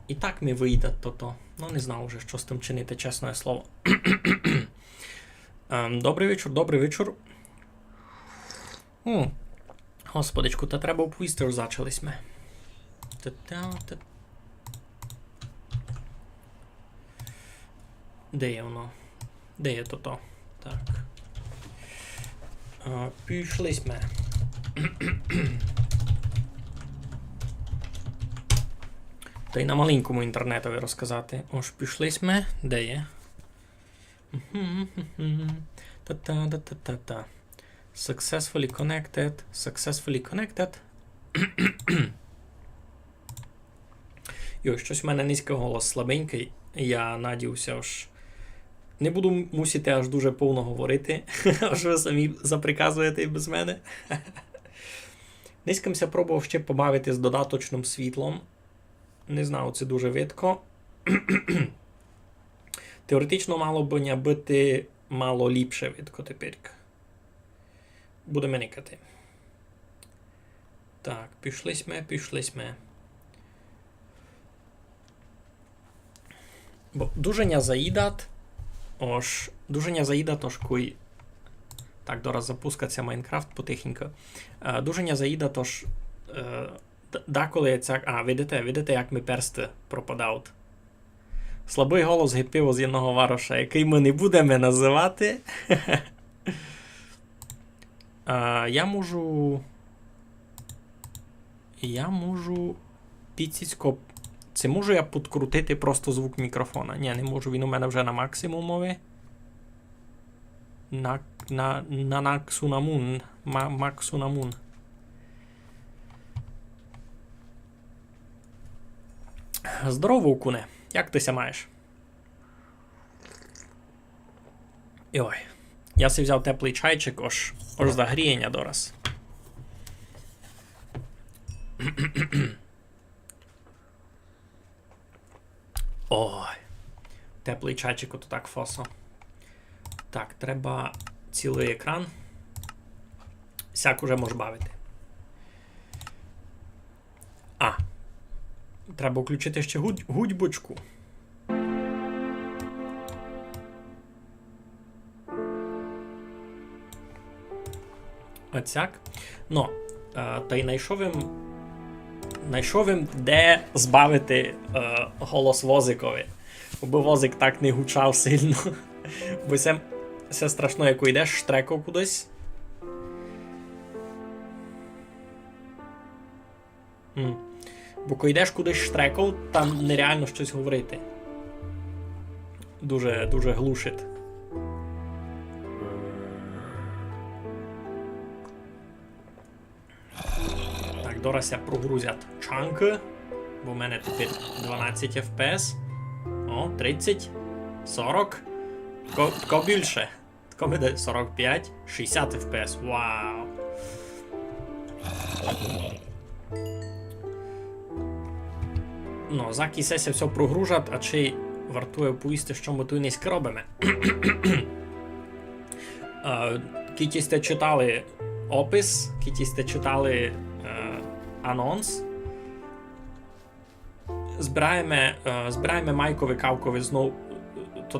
І так ми вийде то. Ну, не знаю вже, що з тим чинити, чесне слово. Добрий вечір, добрий вечір. Господичку, та треба оповісти, вже зачались ми. Де є воно? Де є то? Так. Пішли ми. Та й на маленькому інтернетові розказати. Ось пішли ми. Де є? Та-та-та-та-та. Successfully connected. Successfully connected. Йо, щось в мене низький голос, слабенький. Я надіюся, аж не буду мусити аж дуже повно говорити, аж ви самі заприказуєте і без мене. Низькимся пробував ще побавити з додаточним світлом. Не знаю, це дуже видко. Теоретично мало б бути мало ліпше видко тепер. Будемо никати. Так, пішли ми. Бо дуження заїдат, ож куй... Так, дораз запускаться Майнкрафт потихеньку. Дуження заїдат, ож... Деколи ця... видите, як ми персти пропадають. Слабий голос гипиво з єдного вароша, який ми не будемо називати. Я можу піцісько... Це можу я підкрутити просто звук мікрофона? Ні, не можу, він у мене вже на максимумові. Максунамун. Здорово, Укуне. Як ти ся маєш? Ой. Я си взяв теплий чайчик, аж загрієння дораз. Ой. Теплий чайчик, ото так фосо. Так, треба цілий екран. Сяк уже може бавити. Треба включити ще гудьбочку. Оцяк. Ну, та й знайшов їм, де збавити голос возикові. Бо возик так не гучав сильно. Бо це страшно, як йдеш штреко кудись. Бо коли йдеш кудись штреков, там нереально щось говорити. Дуже глушить. Так, дорася прогрузять чанки. Бо в мене тепер 12 FPS. О, 30, 40. Тако більше. Тако буде 45, 60 FPS. Вау! Ну, заки сеся все прогружать, а чи вартує оповісти, що ми тут низько робимо. Кіті сте читали опис, кіті сте читали анонс. Збираємо майкові кавкові знов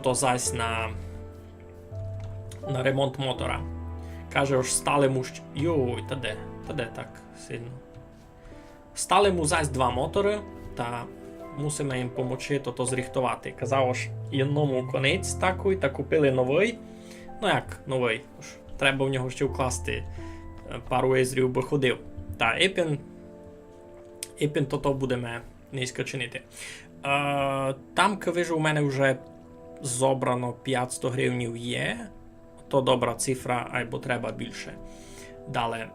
то зась на ремонт мотора. Каже, ось стали му... Йой, та де так сильно. Стали му зась два мотори, та мусимо їм помочи то зрихтувати. Казав, що одному конець такий, та купили новий. Ну як новий? Треба в нього ще вкласти пару езрів, би ходив. Та Епін то будемо низько чинити. Там, вижу, у мене вже зобрано 500 гривнів є. То добра цифра, або треба більше. Далі.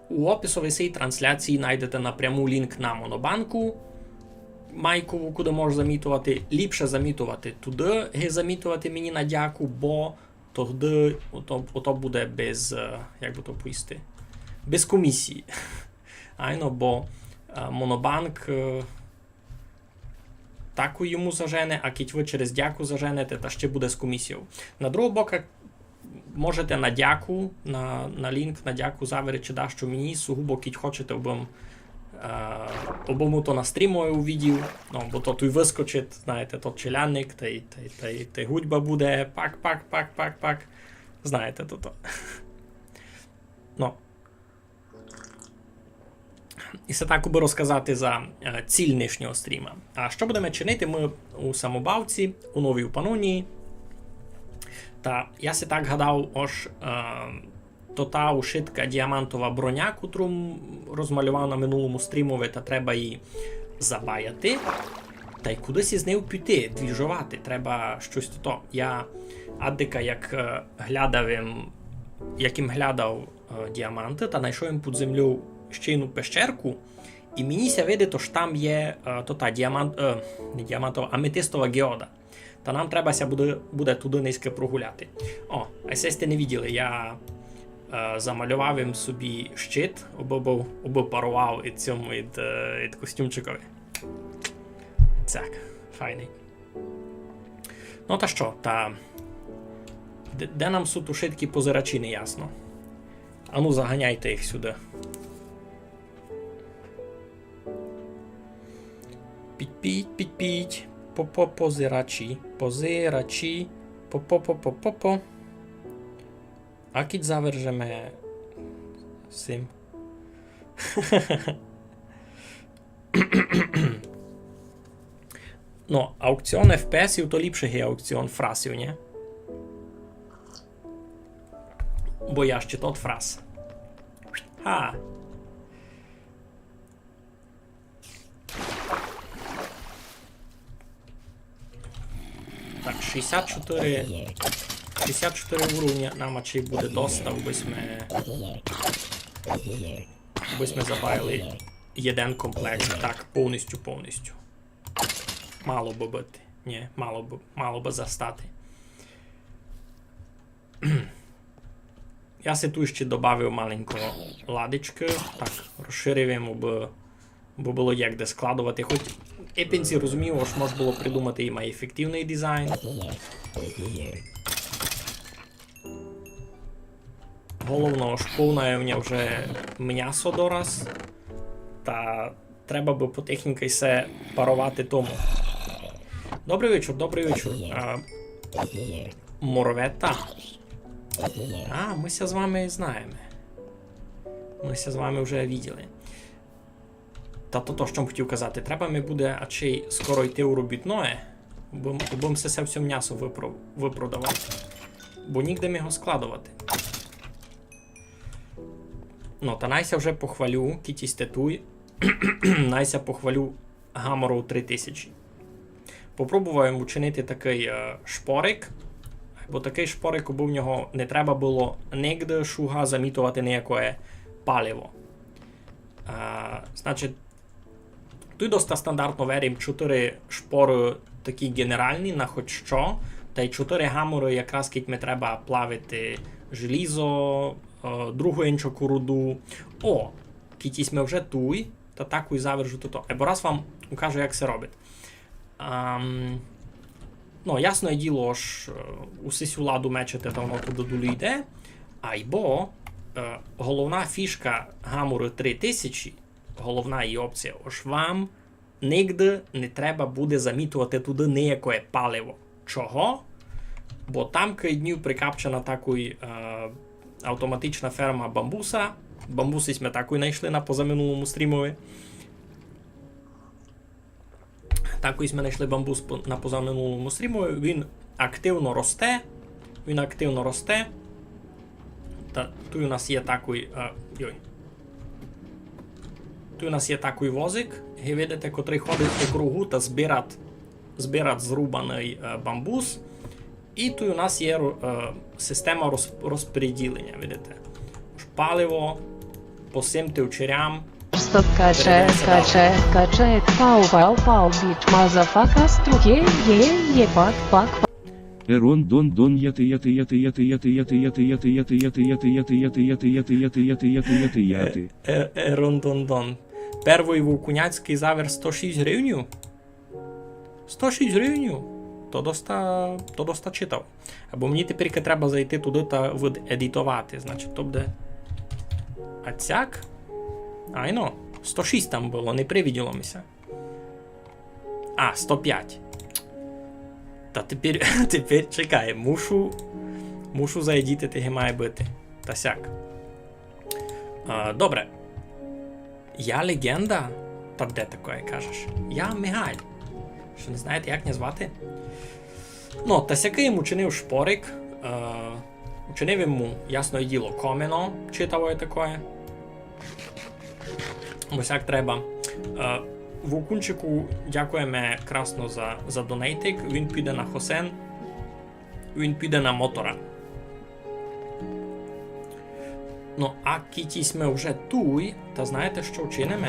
У описовій цій трансляції знайдете напряму лінк на монобанку майкову, куди можеш замітувати. Ліпше замітувати туди, замітувати мені на дяку, бо тоді ото буде без, як би то поїсти, без комісії. Айно, бо монобанк таку йому зажене, а кіть ви через дяку заженете, та ще буде з комісією. На другого боку, можете на дяку, на лінк, на дяку завери чи дащо мені, сугубо кіть хочете обому то на стрімове увидів, ну, бо то той вискочить, знаєте, то челянник, та гудьба буде, пак, знаєте, то. Ну. І це так би розказати за ціль нинішнього стріма. А що будемо чинити ми у самобавці, у новій Панонії? Та я си так гадав, ось то та ушитка діамантова броня, котру розмалював на минулому стрімові, та треба її забаяти. Та й кудись із нею піти, двіжувати, треба щось то. Я аддика, яким глядав діаманти, та знайшов їм під землю ще одну пещерку, і мені ся видить, що там є не діамантова, аметистова геода. Та нам треба буде туди низько прогуляти. О, а якщо сте не бачили, я замалював їм собі щит, парував від цьому від костюмчикові. Так, файний. Ну та що, де нам суть ушитки позирачі, не ясно. Ану, заганяйте їх сюди. Піть. Позирачі. По. А кіть завержеме сим. Ну, аукціон FPS-ів то ліпше є аукціон фрасів, ні? Бо я ще тот фраз. Ха! Так, 64 уровня нам очей буде достав, би ми забавили один комплект. Так, повністю. Мало би бути. Ні, мало би застати. Я си тут ще додав маленького ладичка. Так, розширив йому, бо було як де складувати. Хоч епінці розумів, що можна було придумати і має ефективний дизайн. Головно, що повне у мене вже м'ясо дораз. Та треба би по техніці все парувати тому. Добрий вечір. Морвета. А, ми ся з вами знаємо. Ми ся з вами вже бачили. Та то, що хотів казати, треба ми буде, а чи скоро йти у робітное, бо все все м'ясо випродавати. Бо нігде ми його складувати. Ну, та найся вже похвалю, кітісь тетуй, найся похвалю Гамору 3000. Попробуємо учинити такий шпорик, бо такий шпорик, бо в нього не треба було нігде шуга замітувати ніяке паливо. Значить, тут доста стандартно верим 4 шпори такі генеральні на хоч що, та й 4 гамори якраз кіть ми треба плавити желізо, другу іншу руду. О, кітісь ми вже туй, та таку і завержу то. Або раз вам укажу, як це робить. Ну, ясне діло ж, уси сю ладу мечете, та воно туди долі йде. Айбо головна фішка Гамори 3000, головна її опція, ось вам нігде не треба буде замітувати туди ніяке паливо. Чого? Бо там днів прикапчена такий автоматична ферма бамбуса. Бамбуси ми такий знайшли на позаминулому стрімові. Такий ми знайшли бамбус на позаминулому стрімові. Він активно росте. Та тут у нас є такий тут у нас є такий возик, ви видите, котрий ходить по кругу та збирать зрубаний бамбус. І тут у нас є система розподілення, видите. Паливо по всім тивчарям. Качає, пау, біч, мазафака, струє, пак. Ерон дон яти. Ерон дон. Первий вовкуняцький завер 106 гривнів? 106 гривнів? то доста читав. Або мені тепер треба зайти туди та відедітувати. Значить, то буде... Ацяк? Айно, 106 там було, не привіділося. А, 105. Та тепер чекай, мушу заедітити, ге має бути. Та сяк. Добре. Я легенда? Та де таке кажеш? Я Мигаль. Що не знаєте, як не звати? Ну, та сякий йому чинив шпорик. Учинив йому, ясне діло, комено, читаво є таке. Ось як треба. Вовкунчику дякуємо красно за донейтик. Він піде на Хосен. Він піде на мотора. Ну, а кітісь ми вже туй, та знаєте, що вчинимо?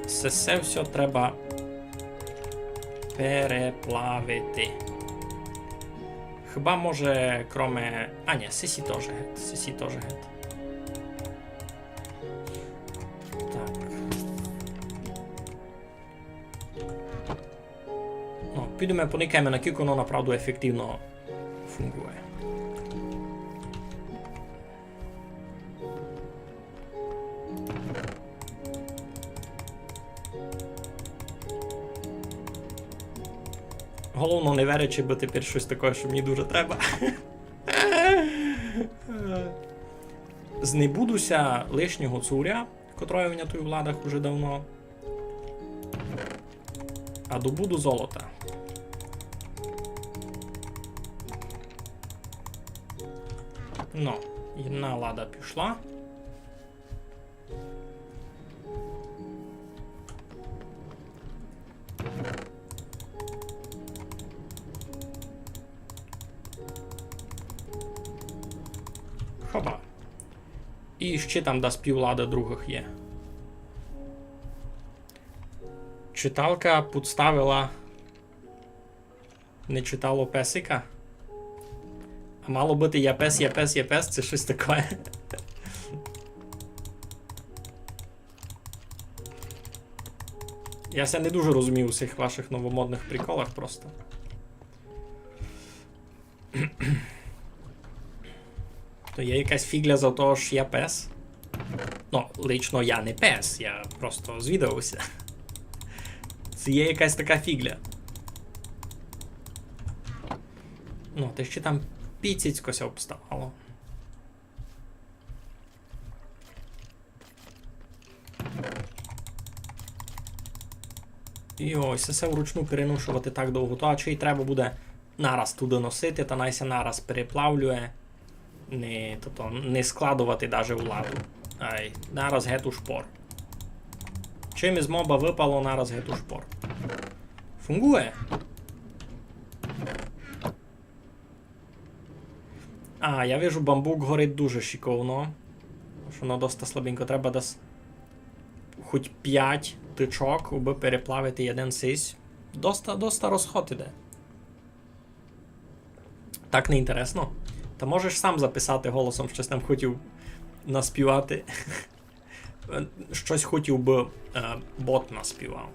Це все треба переплавити. Хіба може, кроме... А, ні, сесі теж гет. Так. Ну, підемо поникаємо, наскільки воно направду ефективно фунгує. Головно не верячи, бо тепер щось таке, що мені дуже треба. Знебудуся лишнього цуря, котрої внятої в владах уже давно. А добуду золота. Ну, одна лада пішла. Хоба. І ще там да співлада других є. Читалка підставила не читало песика. А мало бути я пес, це щось таке. Я ся не дуже розумію у цих ваших новомодних приколах просто. То є якась фігля за того, що я пес? Ну, лично я не пес, я просто звідався. Це є якась така фігля. Ну, те ще там піціцькося обставало. І ось це вручну переношувати так довго. То, а чи й треба буде нараз туди носити, та найся нараз переплавлює. Не складувати даже в ладу. Ай, нараз гету шпор. Чим із моба випало, нараз гету шпор. Фунгує. А, я вижу, бамбук горить дуже шиковно. Що воно доста слабенько. Треба десь хоч 5 тичок, аби переплавити один сись. Доста розход іде. Так не інтересно. Та можеш сам записати голосом, щось там хотів наспівати. Щось хотів би бот наспівав.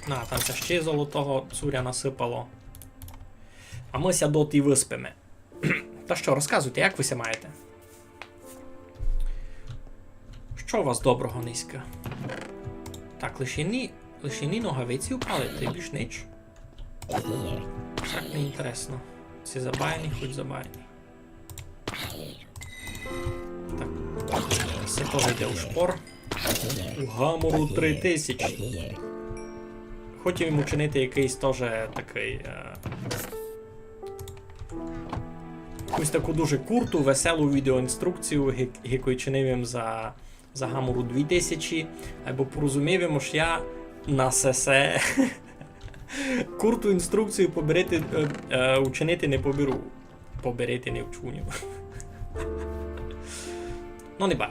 На, там ще золотого цуря насипало. А ми ся доти виспимо. Та що, розказуйте, як ви ся маєте? Що у вас доброго низька? Так, лишені ногавиці упали, ти більш ніч. Так не інтересно. Ці забаяні, хоч забаяні. Так. Це теж йде у шпор. У гамору 3000. Хотів йому чинити якийсь теж такий... якусь таку дуже курту, веселу відеоінструкцію, яку чинив їм за гамору 2000. Або порозумів йому, що я на сесе... Курту інструкцію учинити не поберу. Поберете не вчуню. Ну, не ба.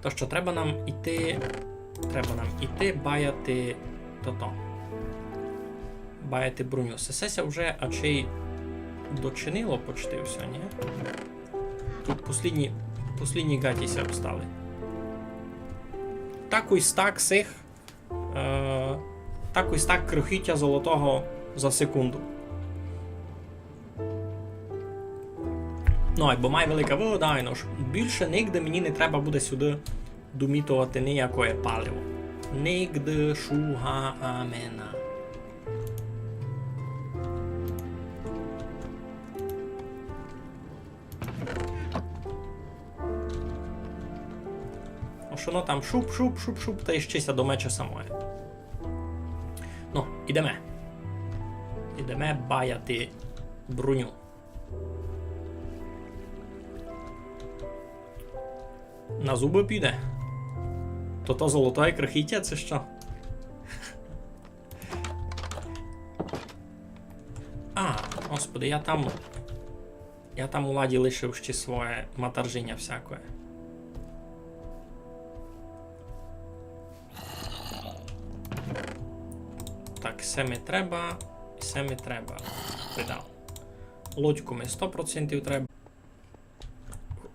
То що, треба нам іти баяти то-то. Баяти броню. Сесеся вже, а чи й дочинило почти все, ні? Тут послідні гатіся обстали. такий стак сих. Такий стак крихіття золотого за секунду. Ну, або має велика вигода, айно ж більше нігде мені не треба буде сюди домітувати ніякое паливо. Нігде шуга амена. Що воно там шуп, та іщися до меча самої. Ну, ідеме. Ідеме баяти броню. На зуби піде. То золотое крихіття, це що? Господи, я там у ладі лишив ще своє матаржіння всякое. Так, все ми треба, все ми треба. Видав. Лодьку ми 100% треба.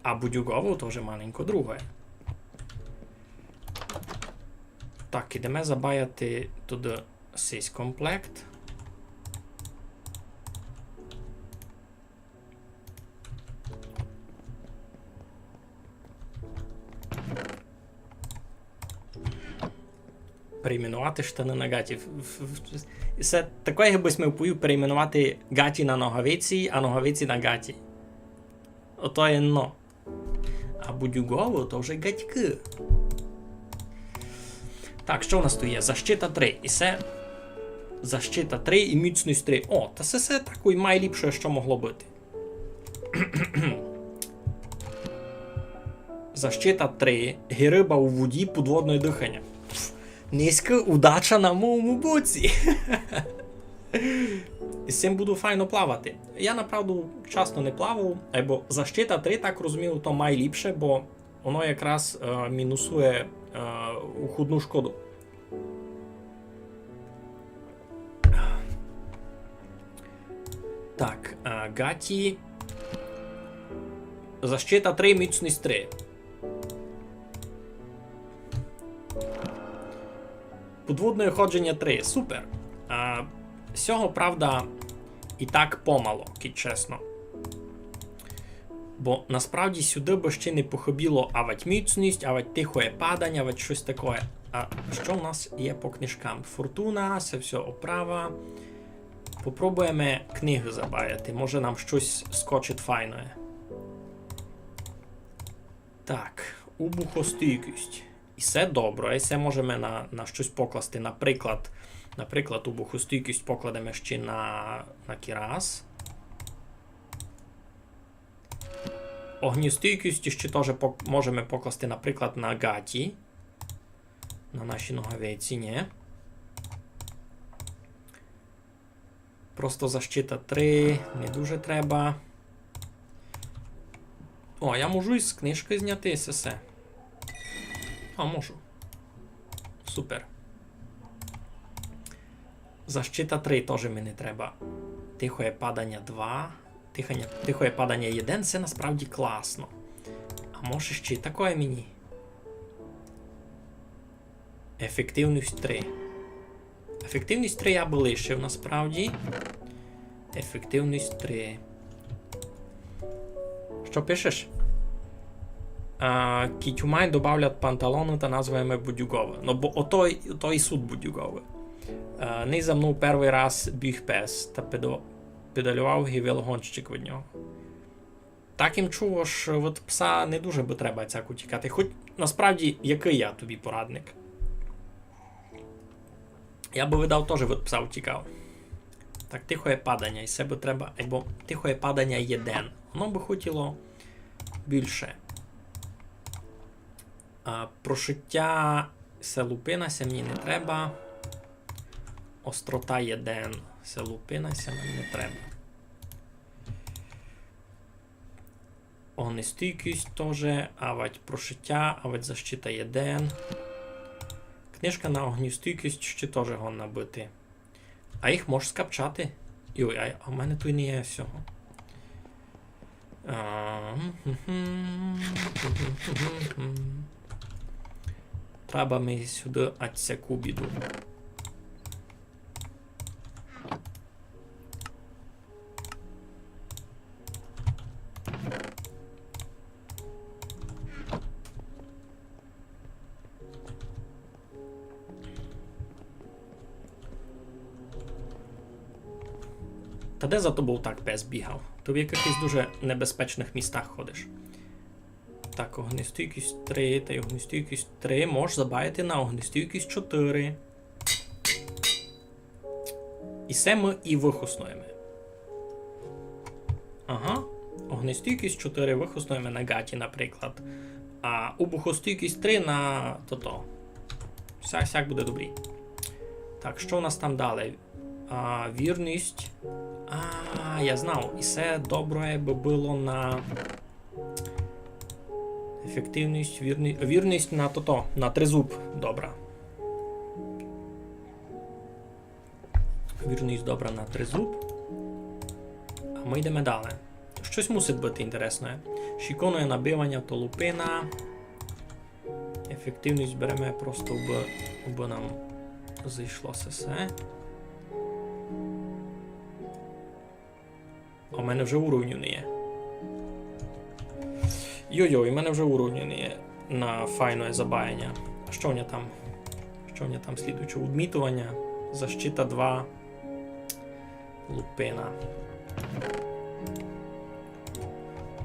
А будюгову то вже маленько друге. Так, ідемо забаяти туди сись комплект. Перейменувати штани на гаті. Це таке, якби ми впою перейменувати гаті на ногавиці, а ногавиці на гаті. Ото є но. А будюгово то вже гатьки. Так, що у нас тут є? Защита 3. І це защита 3 і міцність 3. О, та це все таке найліпше, що могло бути. Защита 3. Гіриба у воді, підводне дихання. Низька удача на моєму боці. І з цим буду файно плавати. Я, направду, часто не плавав, або защита 3, так розумію, то найліпше, бо воно якраз мінусує уходну шкоду. Так, гаті. Защита 3, міцність 3. Подводне ходження 3. Супер. Сього, правда, і так помало, кіть чесно. Бо насправді сюди би ще не похобіло авать міцність, авать тихое падання, авать щось таке. А що у нас є по книжкам? Фортуна, це все оправа. Попробуємо книги забаяти. Може нам щось скочить файне. Так, убухостійкість. І все добре, і це можемо на щось покласти. Наприклад, убухостійкість покладемо ще на кірас. Огністійкість ще теж можемо покласти, наприклад, на гаті. На нашій ногавиці, ні. Просто защита 3, не дуже треба. О, я можу із книжки зняти все. А, можу. Супер. Защита 3 теж мені треба. Тихое падання 2. Тихое падання 1, це насправді класно. А може ще таке мені? Ефективність 3. Ефективність 3 я би лишив насправді. Ефективність 3. Що пишеш? Кітюмай добавлять панталону та називаємо будюгове. Ну, бо ото і суд будюгове. Не за мною перший раз біг пес та педалював гівелогонщик від нього. Таким чув, що від пса не дуже би треба цяку тікати. Хоч насправді, який я тобі порадник? Я би видав теж від пса втікав. Так, тихое падання. І себе треба, або тихое падання 1. Воно би хотіло більше. Прошиття селупинася мені не треба. Острота 1. Селупинася мені не треба. Огнестійкість теж. Авать прошиття, авать защита 1. Книжка на огнестійкість ще теж гонна бити. А їх можеш скапчати. Йой, а в мене тут не є всього. Треба ми сюди отсяку біду. Та де за тобою так пес бігав? Ти в якихось дуже небезпечних містах ходиш. Так, огнестійкість 3, та й огнестійкість 3. Можеш забавити на огнестійкість 4. І це ми і вихоснуємо. Ага. Огнестійкість 4 вихоснуємо на гаті, наприклад. А убухостійкість 3 на то-то. Всяк буде добрі. Так, що у нас там далі? Вірність. Я знав. І це добре би було на ефективність, вірність на то-то, на тризуб. Добре. Вірність добра на тризуб. А ми йдемо далі. Щось мусить бути інтересне. Шиконує набивання то лупина. Ефективність беремо просто, аби нам зайшло все. А у мене вже уровню не є. Йой-йой, у мене вже уровню не є на файне забаяння. А що у мене там? Що у мене там слідуюче? Удмітування, защита 2, лупина.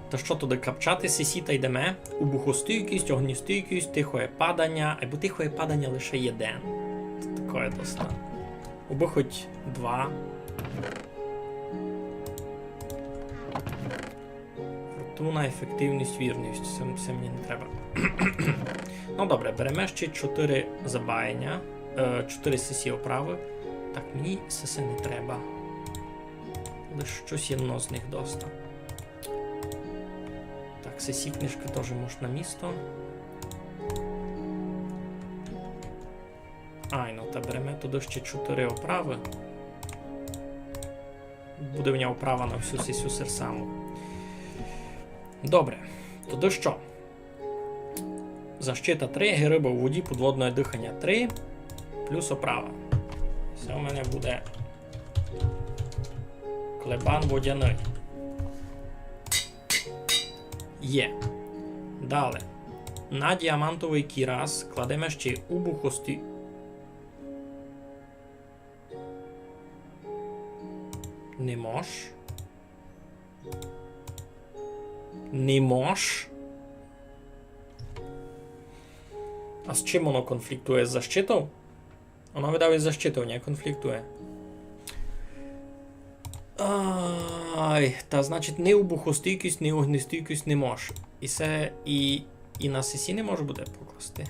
Та що туди капчати сісіта йдемо? Убухостійкість, огністійкість, тихое падання, або тихое падання лише єден. Це таке досить. Або хоч 2. Фортуна, ефективність, вірність. Це мені не треба. Ну добре, беремо ще 4 забаяння. 4 сесії оправи. Так, мені сеси не треба. Лише щось одно з них доста. Так, сесі книжка теж може на місто. Ну та беремо туди ще 4 оправи. Буде в нього оправа на всю сесію серсаму. Добре, тоді що? Защита 3, гериба у воді, підводне дихання 3, плюс оправа. Це у мене буде клебан водяний. Є. Далі. На діамантовий кірас кладемо ще убухості. Не мож. Не мож. А з чим воно конфліктує? З защитою? Воно видає защиту, не конфліктує. Та значить не убухостійкість, не огнестійкість не мож. І це і на сесі не може буде покласти.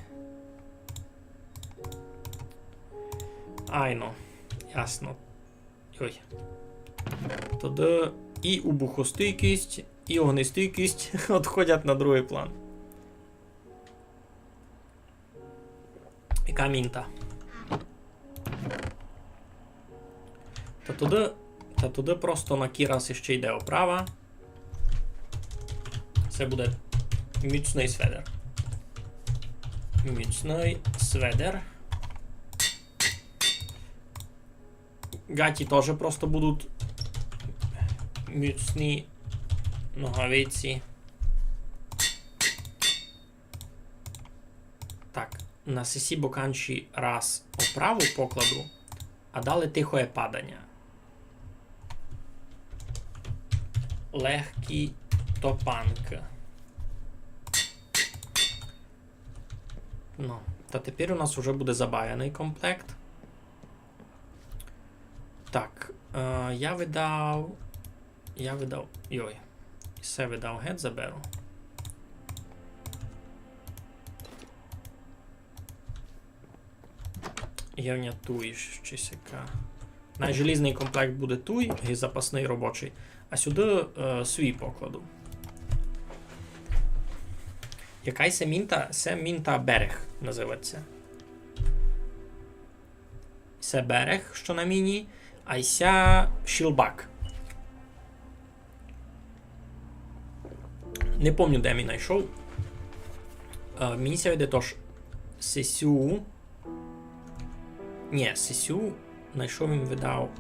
Ну. Ясно. Ой. Тоді і убухостійкість, і огнестійкість відходять на другий план. Яка мінта? Та туди просто на кірас ще йде оправа. Це буде міцний сведер. Міцний сведер. Гаті теж просто будуть міцні ногавиці. Так, на сесі боканчі раз оправу покладу, а далі тихое падання. Легкий топанк. Ну, та тепер у нас вже буде забаяний комплект. Так, я видав... Йой. І все видав, гет заберу. Є в мене туй щось яка. Найжелізний комплект буде туй і запасний робочий. А сюди свій покладу. Яка це мінта? Це мінта берег називається. Це берег, що на міні, а ся щілбак. Не пам'ятаю, де мій знайшов. Мені ся виде тож Сесю. Ні, Сесю. На що він видав?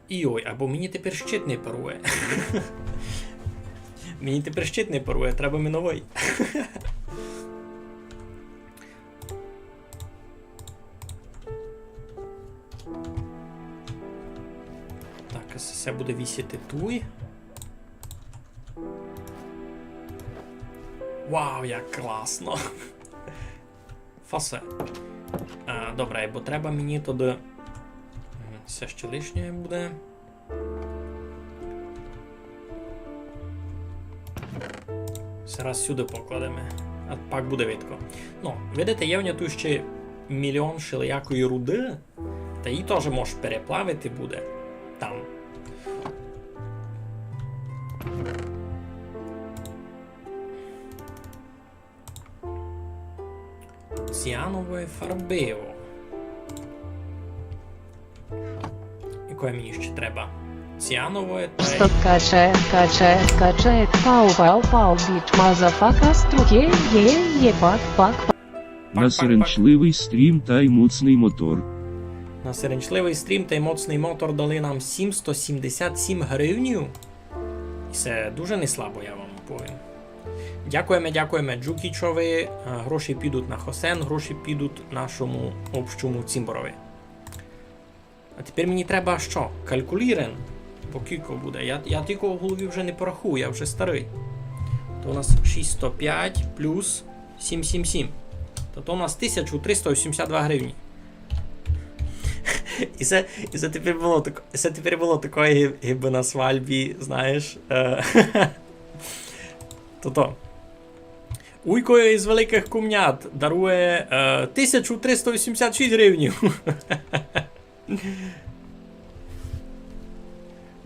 І ой, або мені тепер щит не парує. Мені тепер щит не парує, треба мені новий. Так, все буде вісіти туй. Вау, як класно! Фасе. Добре, бо треба мені туди. Все ще лишнє буде. Зараз сюди покладемо. А пак буде видко. Ну, видите, є в нього тут ще мільйон шилякої руди. Та її теж можеш переплавити буде. Там. Ціанове фарбиво. Яке мені ще треба? Ціанове та... Стоп качает, пау, бич, мазафака, струке, пак. На саренчливий стрім та й моцний мотор. На сиренчливий стрім та й моцний мотор дали нам 777 гривнів. І це дуже не слабо, я вам повім. Дякуємо Джукічові. Гроші підуть на Хосен, гроші підуть нашому общому Цімборові. А тепер мені треба що? Калькулірен. Бо кілько буде. Я тільки в голові вже не порахую, я вже старий. То у нас 605 плюс 777. То у нас 1382 гривні. І це тепер було таке, якби на свальбі, знаєш. То. Уйко із великих кумнят дарує 1386 гривнів.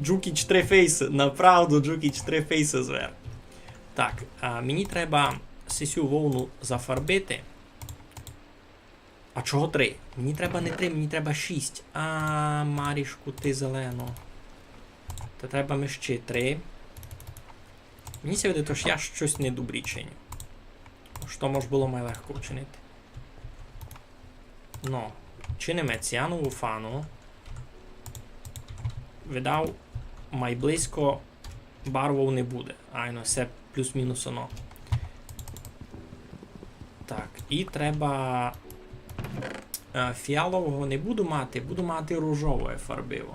Джукіч 3 фейси. Направду Джукіч 3 фейси звер. Так, мені треба сесю вовну зафарбити. А чого 3? Мені треба не 3, мені треба 6. Марішку, ти зелено. Та треба ми ще 3. Мені се видить, що я щось недобрі чиню. Що може було найлегко вчинити. Ну, чинимо ціанову фану. Видав, майблизько барвов не буде. Айно, все плюс-мінус оно. Так, і треба... Фіалового не буду мати рожове фарбиво.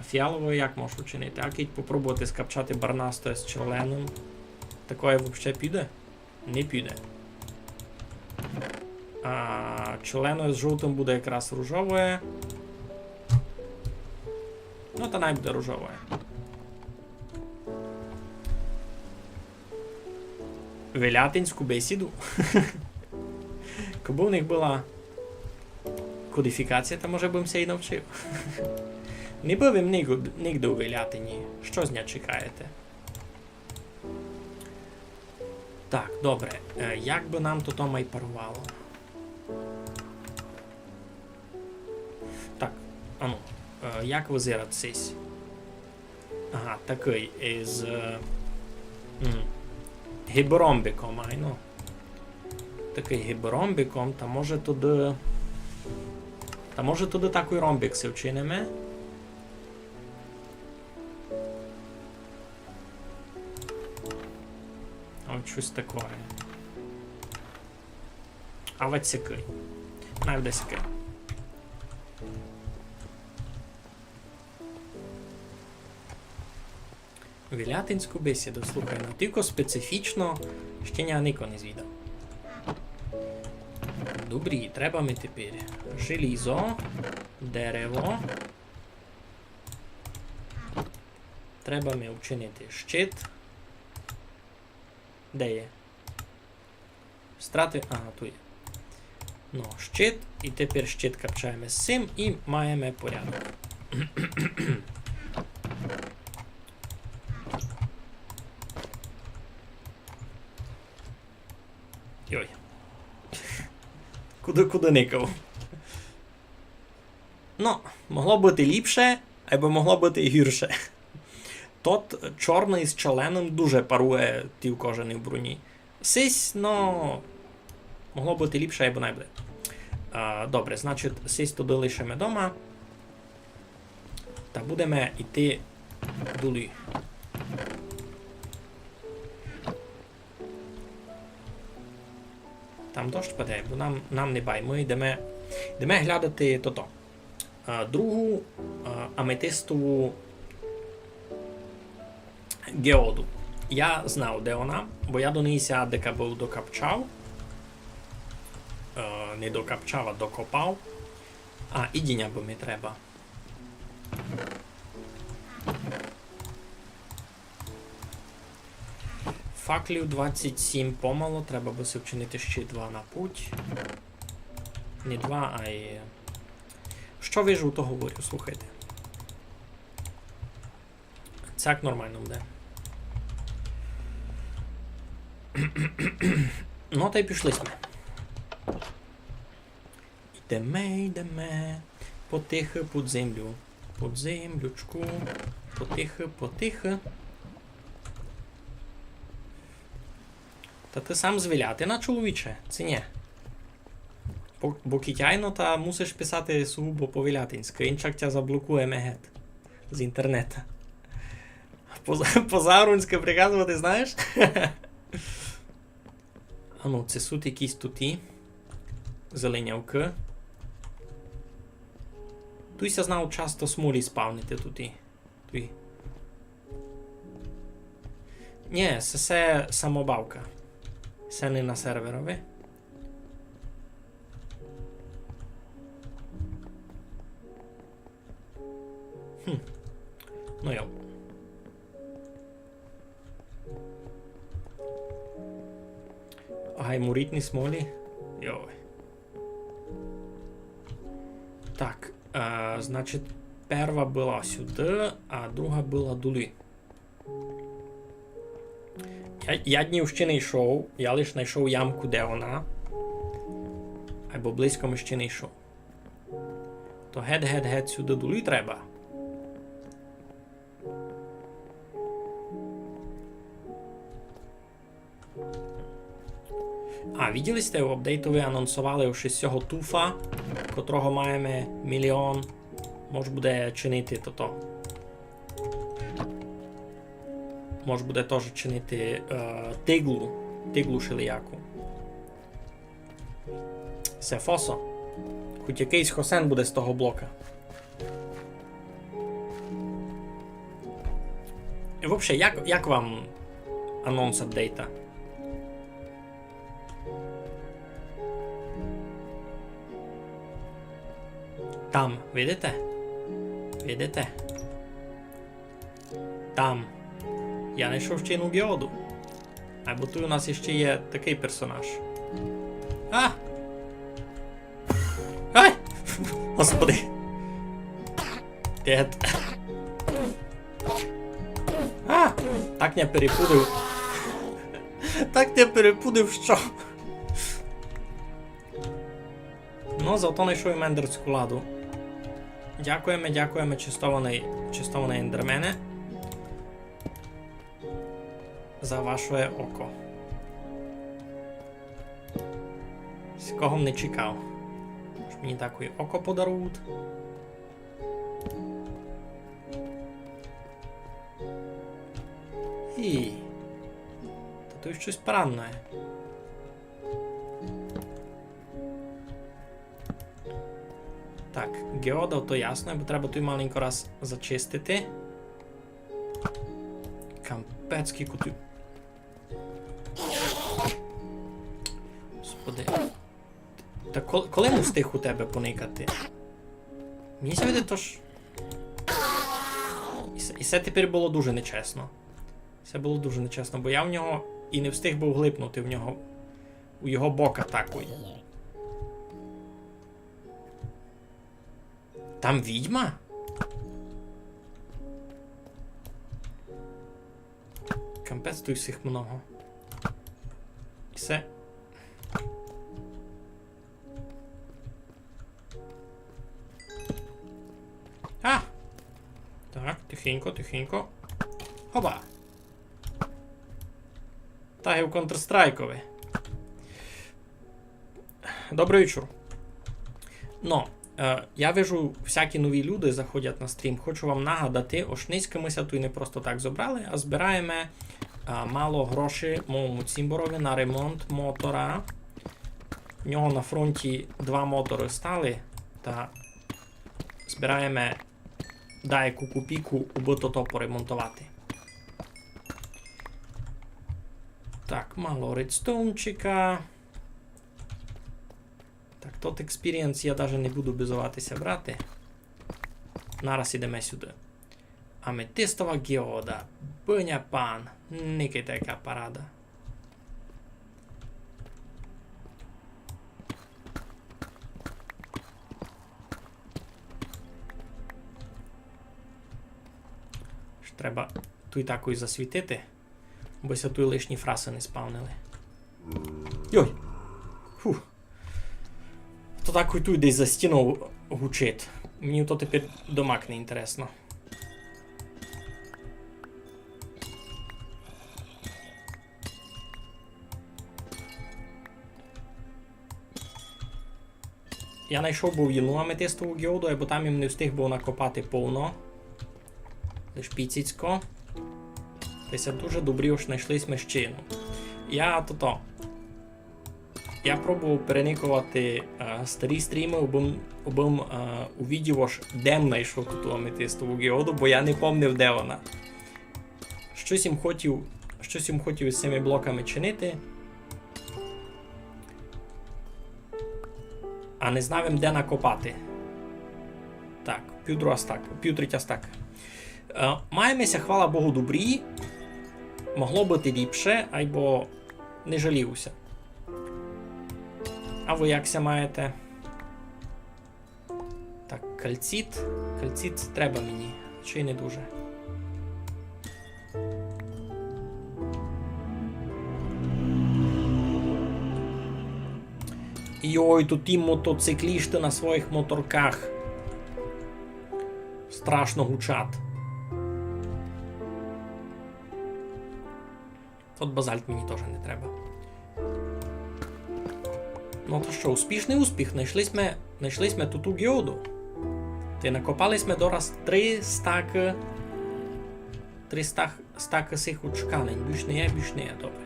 А фіалове як можу вчинити? А кіть попробувати скапчати барнасто з черленим. Такое взагалі піде? Не піде. А черленою з жовтим буде якраз рожове. Ну, та най буде рожове. Велятинську бесіду. Коби у них була кодифікація, то може б все і навчив. Не бив нігде у Велятині. Що з ня чекаєте? Так, добре. Як би нам то май парувало? Так, ану. Як визиратись? Ага, такий із... гібромбіком, айно. Такий гібромбіком, та може туди... такий ромбік се вчинимо. Ось щось таке. А ось сякий. Навіть сякий. Велятинську бесіду, слухай, ну тільки специфічно ще ніко не звідав. Добрі, треба ми тепер желізо, дерево. Треба ми вчинити щит. Де є? Страти... Ага, тут є. Ну, щит. І тепер щит капчаємо з цим і маємо порядок. Йой. Куди никав? Ну, могло бути ліпше, або могло бути гірше. Тот чорний з чаленим дуже парує ті в кожаній броні. Сись, ну, могло бути ліпше, або не буде. Добре, значить, сись туди лишимо дома. Та будемо йти долі. Там дощ паде, бо нам не бай. Ми йдемо глядати то-то. Другу аметистову геоду. Я знав, де вона, бо я до неї сядека був докапчав. Не докапчав, а докопав. І діня би ми треба. Факлів 27 помало, треба би вчинити ще 2 на путь. Не 2, а й... Що вижу, то говорю, слухайте. Цяк нормально буде. Ну, та й пішли ми. Йдемо, потихо під землю. Під землючку. Потихо. Та ти сам з Вілятина, чоловіче, це ні. Бо китяйно та мусиш писати сугубо по-вілятинськи, інчак тя заблокує мегет з інтернету. По-зарунськи приказувати знаєш? Ну, це суть якісь туті. Зеленявки. Туйся знав часто смолі спавнити туті. Туй. Ні, це самобавка. Це не на серверові. Ну йо. Гаймурітні смолі. Йой. Так, значить, перша була сюди, а друга була долі. Я днів ще не йшов, я лише знайшов ямку, де вона. Або близько ми ще не йшов. То гет сюди долі треба. Виділи сте, в апдейтові анонсували ще з цього туфа, котрого маємо 1 мільйон. Може буде чинити то-то. Може буде теж чинити тиглу шилияку. Це фосо. Хоч якийсь хосен буде з того блока. І взагалі, як вам анонс апдейта? Там, видите? Видите? Там. Я знайшов ще одну геоду. Або тут у нас ще є такий персонаж. Ай! Господи! Дед. Так не перепудив. Так не перепудив, що? Ну, зато знайшов і ендерську ладу. Дякуємо, чистований ендермене. За ваше око. З кого не чекав. Що мені таке око подарують. І... Та тут щось поранне. Так, геода, то ясно, бо треба той маленько раз зачистити. Кампецький кутю. Господи. Та коли не встиг у тебе поникати? Мені здається, то ж... І це тепер було дуже нечесно. Це було дуже нечесно, бо я в нього і не встиг був глипнути в нього... У його бок атакує. Там відьма? Кампець тут всіх много. І все. Так, тихенько. Хоба! Таги в Counter-Strike'ові. Добрий вечір. Ну, я вижу, всякі нові люди заходять на стрім. Хочу вам нагадати, ошницькимося тут не просто так зібрали, а збираємо мало грошей моєму цімборові на ремонт мотора. В нього на фронті 2 мотори стали, та збираємо деяку копійку, аби то поремонтувати. Так, мало редстоунчика. Так, тот експірієнс я навіть не буду бизуватися брати. Нараз ідемо сюди. Аметистова геода. Биня пан. Никайте яка парада. Треба ту і таку і засвітити, бо ся тут лишні фраси не спавнили. Йой! Фух. То так тут десь за стіну гучить. Мені то тепер домак не інтересно. Я знайшов був єну аметистову геоду, бо там їм не встиг був накопати повно. Лиш піціцько. Тися дуже добрі уж знайшли смещину. Я пробував переникувати старі стріми, обим увидів аж дем знайшов ту аметистову геоду, бо я не пам'ятав, де вона. Щось їм хотів із цими блоками чинити. А не знав їм, де накопати. Так, півтретя стак. Маємося, хвала Богу, добрі. Могло бути ліпше, або не жалівся. А ви якся маєте? Так, кальціт. Кальціт треба мені, чи й не дуже. Йой, тут ті мотоциклісти на своїх моторках. Страшно гучать. От базальт мені теж не треба. Ну то що, успішний успіх. Знайшли ми ту геоду. Ти накопали ми дораз 3 стаки сих учкалень. Більш не є, добре.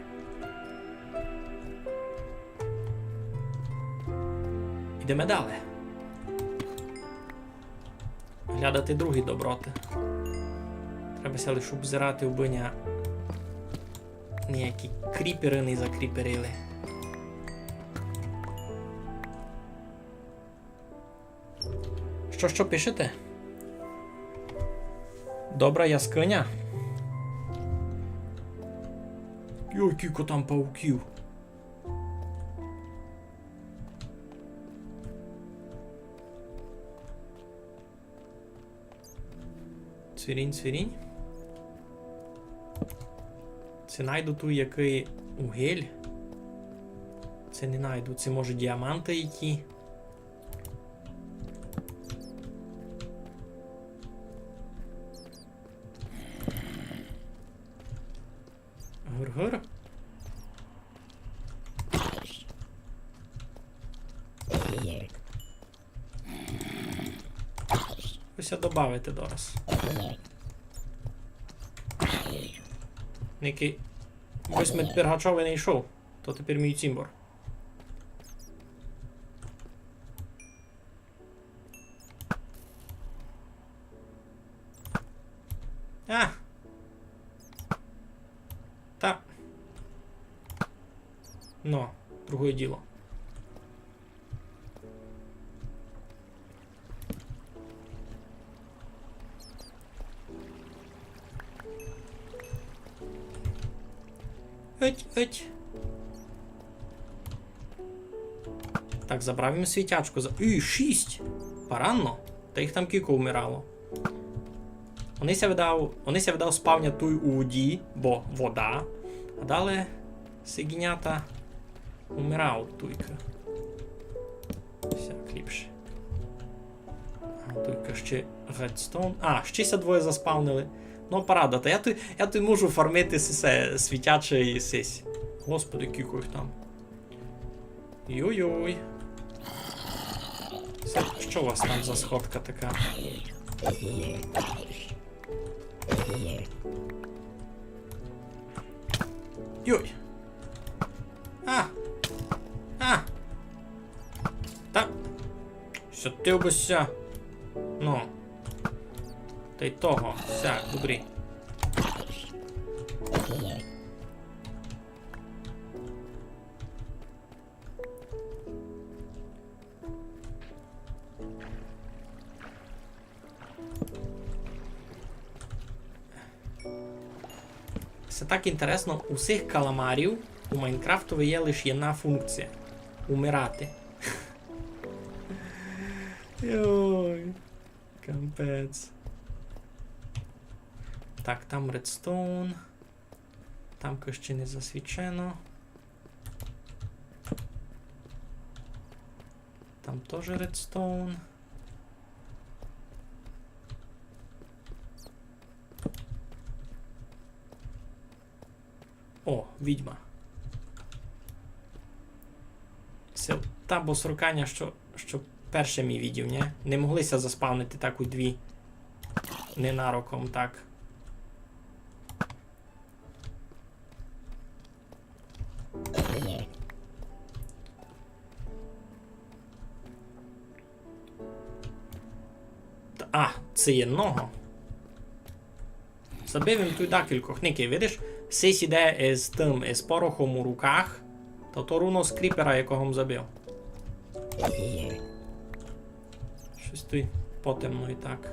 Йдемо далі. Глядати другі доброти. Треба лише обзирати вбиня ніякі кріпери не закріперили. Що пишете? Добра яскиня? Йой, кілько там пауків. Цвірінь. Це найду ту який угель. Це не найду. Це може діаманти які. Гур-гур. Ось добавити дораз. Який... Ось ми тепер Гачовий не йшов. То тепер мій цімбор. Та. Ну, другое діло. Еть. Так, забрав їм світячку. 6! Паранно. Та їх там кілько вмирало. Вони ся видав спавня той у воді, бо вода. А далі сигінята умирав туйка. Всяк ліпше. А туйка ще редстоун. Ще ся двоє заспавнили. Ну, парада, та я тут можу фармити світячий сись. Господи, кілько їх там. Йой-йой. Це, що у вас там за сходка така? Йой. Та. Що ти обося? Ну. Та й того. Все, добрі. Це так інтересно, у всіх каламарів у Майнкрафтові є лише одна функція. Умирати. Йой. Капець. Так, там редстоун. Там ще не засвічено. Там теж редстоун. О, відьма. Це та босрукання, що перше мій відів, ні? Не моглися заспавнити так у дві. Ненароком, так. А, це є ного. Забив їм туди кількох ників, видиш? Сись іде із тим, із порохом у руках, то руно з кріпера, якого забив. Щось тут потемно і так.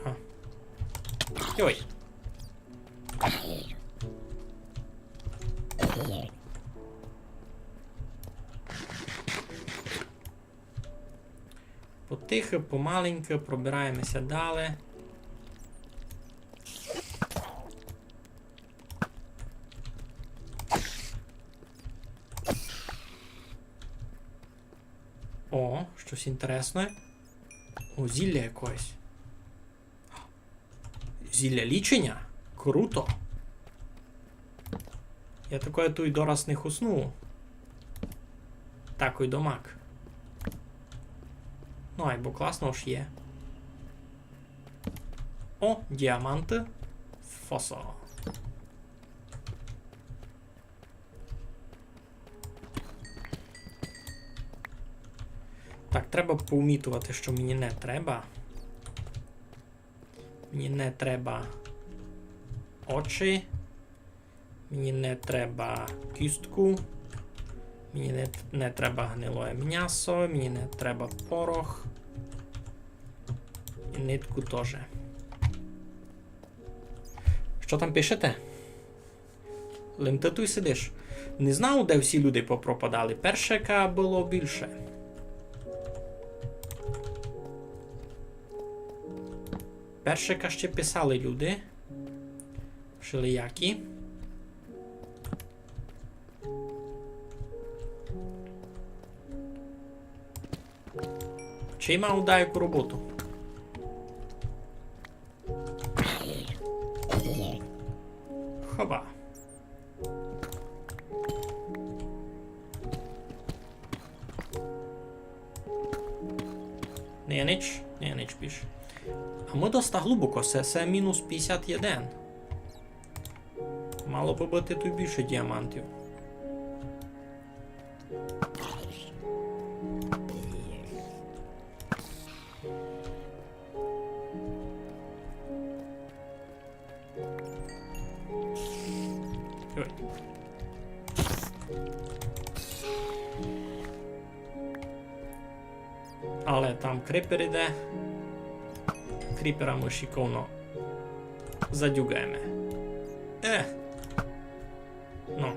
А. Йой. Потихо, помаленько пробираємося далі. О, щось інтересне. О, зілля якось. Зілля лічення? Круто. Я такое тут дораз не хусну. Такой домак. Ну, айбо класно ж є. О, діаманти. Фосо. Так, треба поумітувати, що мені не треба. Мені не треба очі. Мені не треба кістку. Мені не треба гнилое м'ясо. Мені не треба порох. І нитку теж. Що там пишете? Лим ти тут сидиш. Не знав, де всі люди попропадали. Першика було більше. Першика ще писали люди. Шилиякі. Чи мав дайку роботу? Хоба. Не ніч пише. А ми доста глибоко, це мінус 51. Мало би бути тут більше діамантів. Ой. Але там кріпер іде. Кріпера ми шиковно задюгаємо. Ну.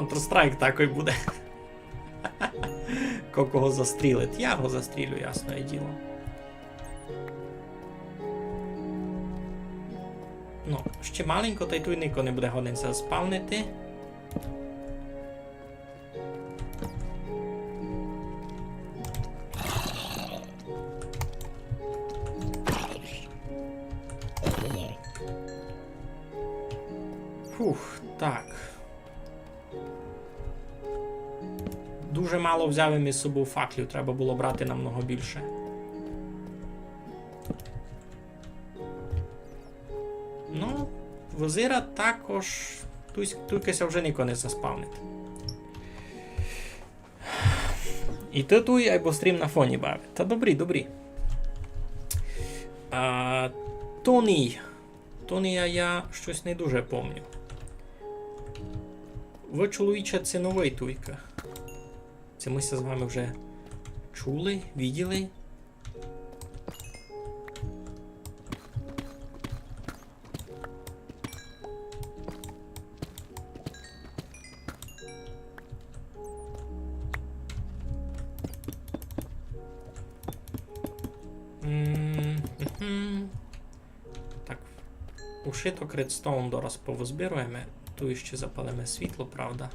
Counter-Strike такий буде. Кого застрілить? Я його застрілю, ясне діло. Ну, ще маленько, та й тут ніхто не буде годинця спавнити. Фух, так. Дуже мало взяли ми з собою факлів, треба було брати намного більше. Ну, визира також тільки вже нікого не заспавнить. І туй або стрім на фоні бавить. Та добрі. Тоні. Тонія я щось не дуже помню. Ви, чоловіче, це новий туйка. Це ми з вами вже чули, виділи. Так, ушиток редстоун дораз повозбируємо. Тут ще запалимо світло, правда?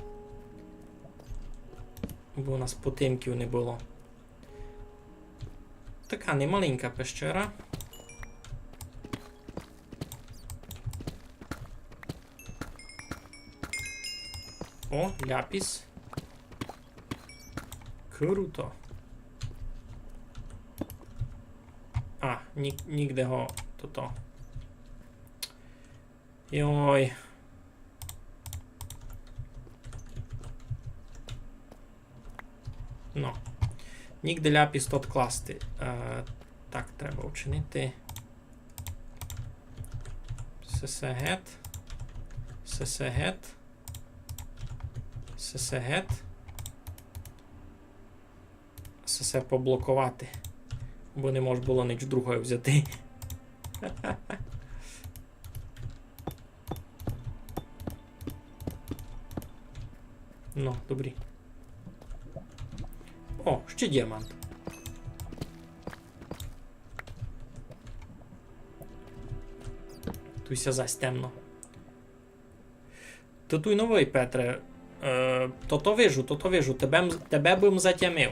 Бо у нас потемків не було. Така немаленька пещера. О, ляпіс. Круто. А, нігде го то. Йой. Ну. Нігде ляпіс тут класти. Так, треба вчинити. Сесегет. Сесе поблокувати. Бо не можна було ніч другої взяти. Ну, добрі. О, ще діамант. Туйся зась темно. То туй новий, Петре. То вижу. Тебе бим затямив.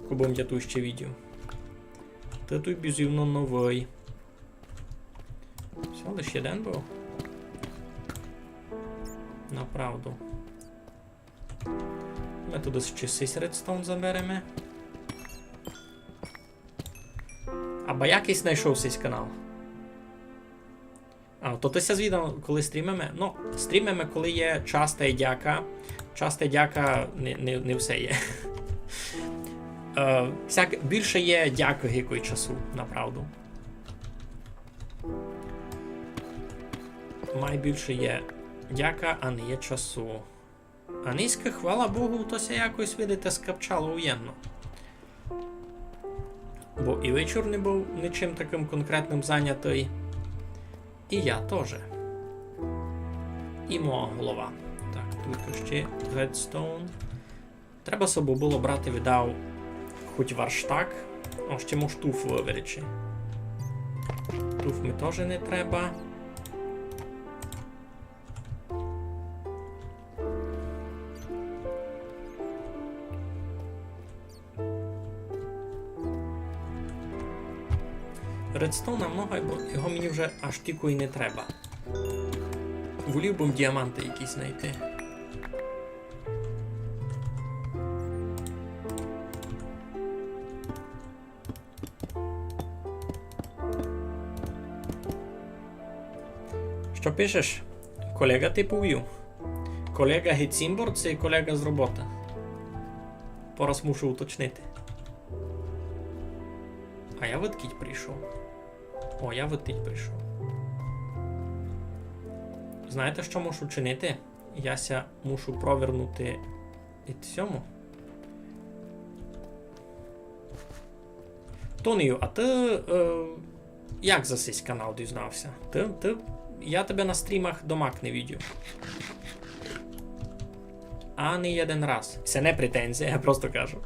Кубом я тут ще відео. Та туй безумно новий. Все, лише один був. Направду. Ми туди ще 6 редстоун заберемо. Або якийсь знайшов цей канал. А, то ти ся звідав, коли стрімимо? Ну, стрімимо, коли є час та й дяка. Час та й дяка не все є. Більше є дяки якої часу, направду. Найбільше є дяка, а не є часу. А низька, хвала Богу, то ся якось, видите, скапчало уєнно. Бо і вечір не був нічим таким конкретним зайнятий. І я теж. І моя голова. Так, тут ще Redstone. Треба собі було брати, віддав хоч варштак. О, ще можу туф вивірити. Туф ми теж не треба. Редстоуна много, бо його мені вже аж тільки і не треба. Волів би діаманти якісь знайти. Що пишеш? Колега ти повів. Колега Гетсімбор це колега з роботи. Пораз мушу уточнити. А я відкіть прийшов. О, я відкіть прийшов. Знаєте, що мушу чинити? Яся мушу провернути і цьому. Тонію, а ти як за цей канал дізнався? Я тебе на стрімах домак не відео. Ані один раз. Це не претензія, я просто кажу.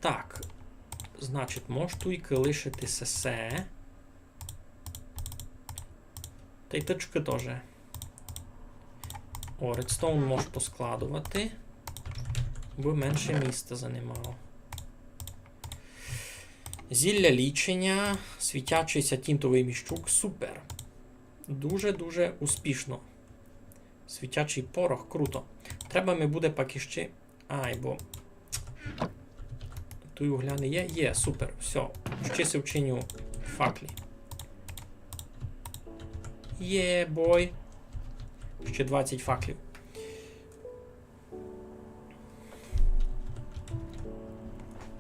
Так. Значить, можеш туйки лишити сесе. Та й точки теж. О, редстоун можеш поскладувати. Бо менше місця займало. Зілля лічення, світячийся тінтовий міщук. Супер. Дуже-дуже успішно. Світячий порох, круто. Треба ми буде поки ще... Ай, бо... Тут угляни є? Є, супер. Все. Ще се вчиню факлі. Є, бой. Ще 20 факлів.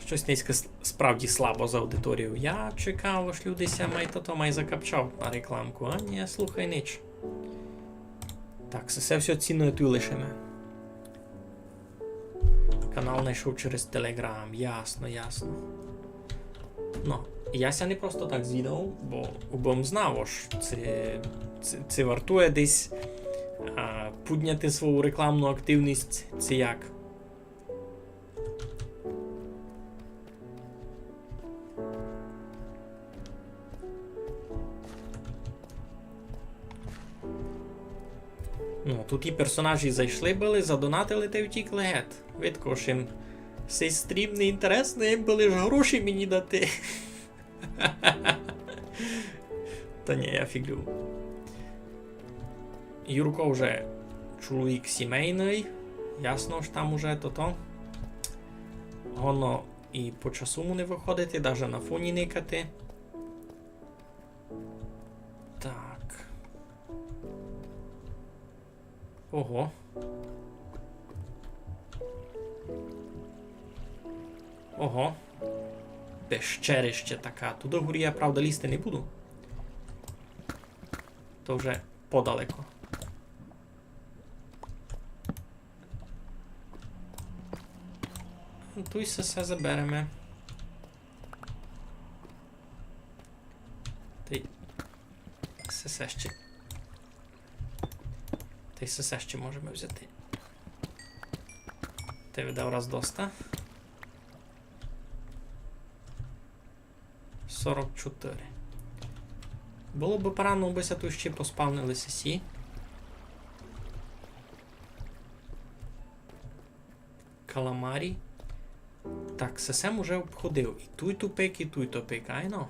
Щось низько справді слабо з аудиторією. Я чекав, аж люди ся май закапчав на рекламку. А ні, слухай ніч. Так, це все цінно тут лишимо. Канал знайшов через Телеграм. Ясно, ясно. Ну, я ся не просто так звідав, бо знав, що це вартує десь підняти свою рекламну активність. Це як? Ну, тут і персонажі зайшли були, задонатили та втікли гет. Видко, що їм цей стрім не інтересний, їм були ж гроші мені дати. Та ні, я фіглю. Юрко вже чоловік сімейний. Ясно ж там уже то-то. Воно і по часу му не виходити, навіть на фоні никати. Так. Ого. Ого. Пещерище така. Туди горі я, правда, лізти не буду. То вже подалеко. Тут все заберемо. Та й все ще. Та й все ще можемо взяти. Ти видав раз доста. 44. Було б порано, бися тут ще поспавнили сесі. Каламарі. Так, сесем уже обходив. І туй тупик, і туй тупик, айно.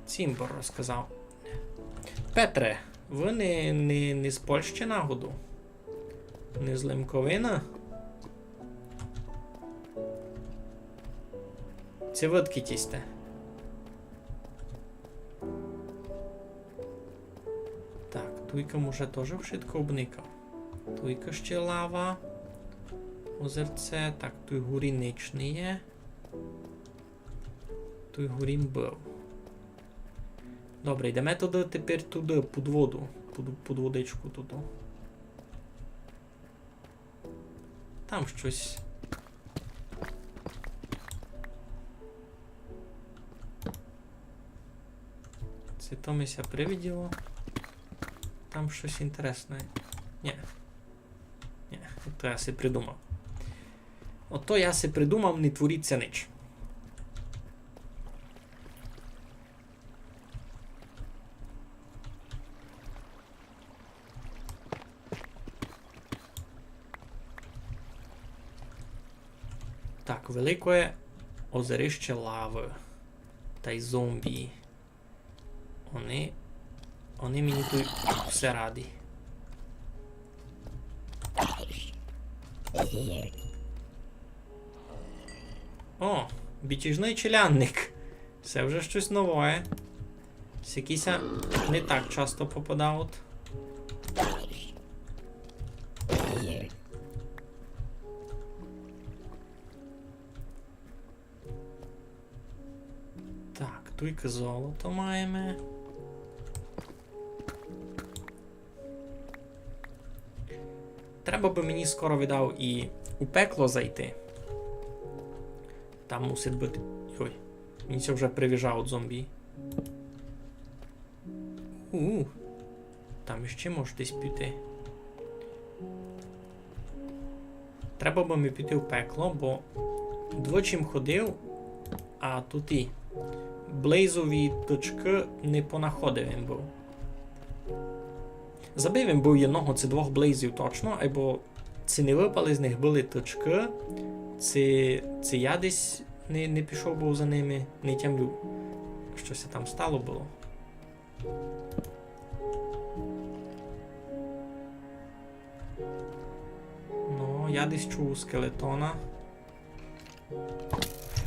Цімбор розказав. Петре, ви не з Польщі нагоду? Не з Лемковина? Це видки тісте. Так, туйка може теж вшитко обникав. Туйка ще лава. Озерце. Так, туй горі ніч не є. Туй горім був. Добре, йдемо туди тепер туди, під воду. Під водичку туди. Там щось. Це то ми ся привиділо. Там щось інтересне. Ні. Ні, то я си придумав. Ото я си придумав, не творіться ніч. Так, велике озерище лави. Та й зомбі. Вони мені тут все раді. О, бічижний челянник. Це вже щось нове. Якийся не так часто попадають. Так, тільки золото маємо. Треба би мені скоро віддав і у пекло зайти. Там мусить бути. Ой, мені це вже привіжав зомбі. Там іще може десь піти. Треба би ми піти в пекло, бо двочим ходив, а тут і блейзові точки не понаходив він був. Забив він був одного чи двох блейзів точно, або це не випали з них були точки, це я десь не пішов був за ними, не тямлю, щось там стало було. Ну, я десь чув скелетона.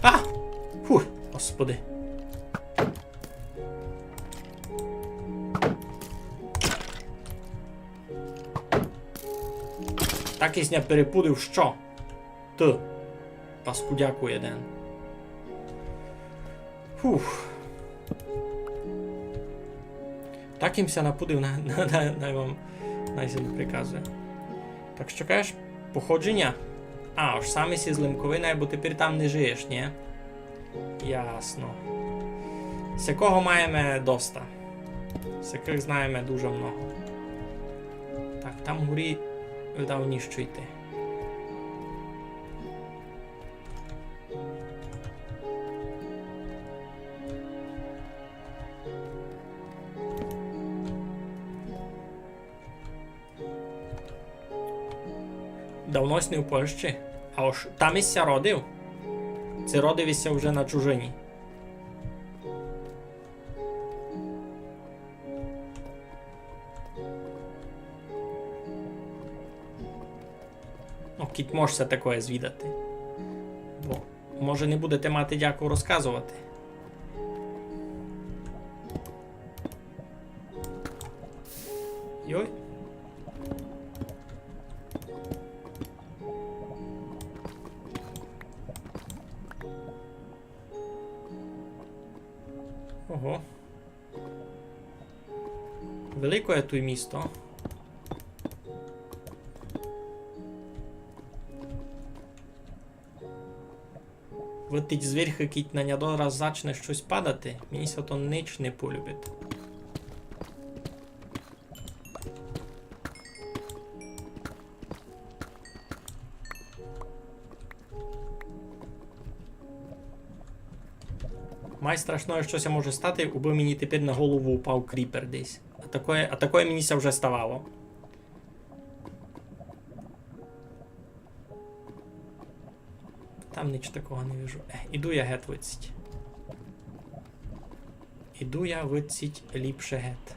А! Фух, господи. Так існя перепудив, що? Т. Паскудяку один. Фух. Так їмся напудив, най вам найсильно приказує. Так що кажеш, походження? А, ось саме сі з Лимковини, бо тепер там не жиєш, ні? Ясно. Всякого маємо доста. Всяких знаємо дуже много. Так, там горі давніше йти. Давно не в Польщі. А ось там іся родив. Це родився вже на чужині. Ну, кіт можеться таке звідати. Бо, може, не будете мати дяку розказувати. Йой. Ого. Велике тут місто. Витить зверху, кіть на нього раз зачне щось падати, мені се то ніч не полюбить. Май страшно, щось може стати, аби мені тепер на голову упав кріпер десь. А такое мені ся вже ставало. Там ніч такого не вижу. Іду я гет виціть. Іду я виціть ліпше гет.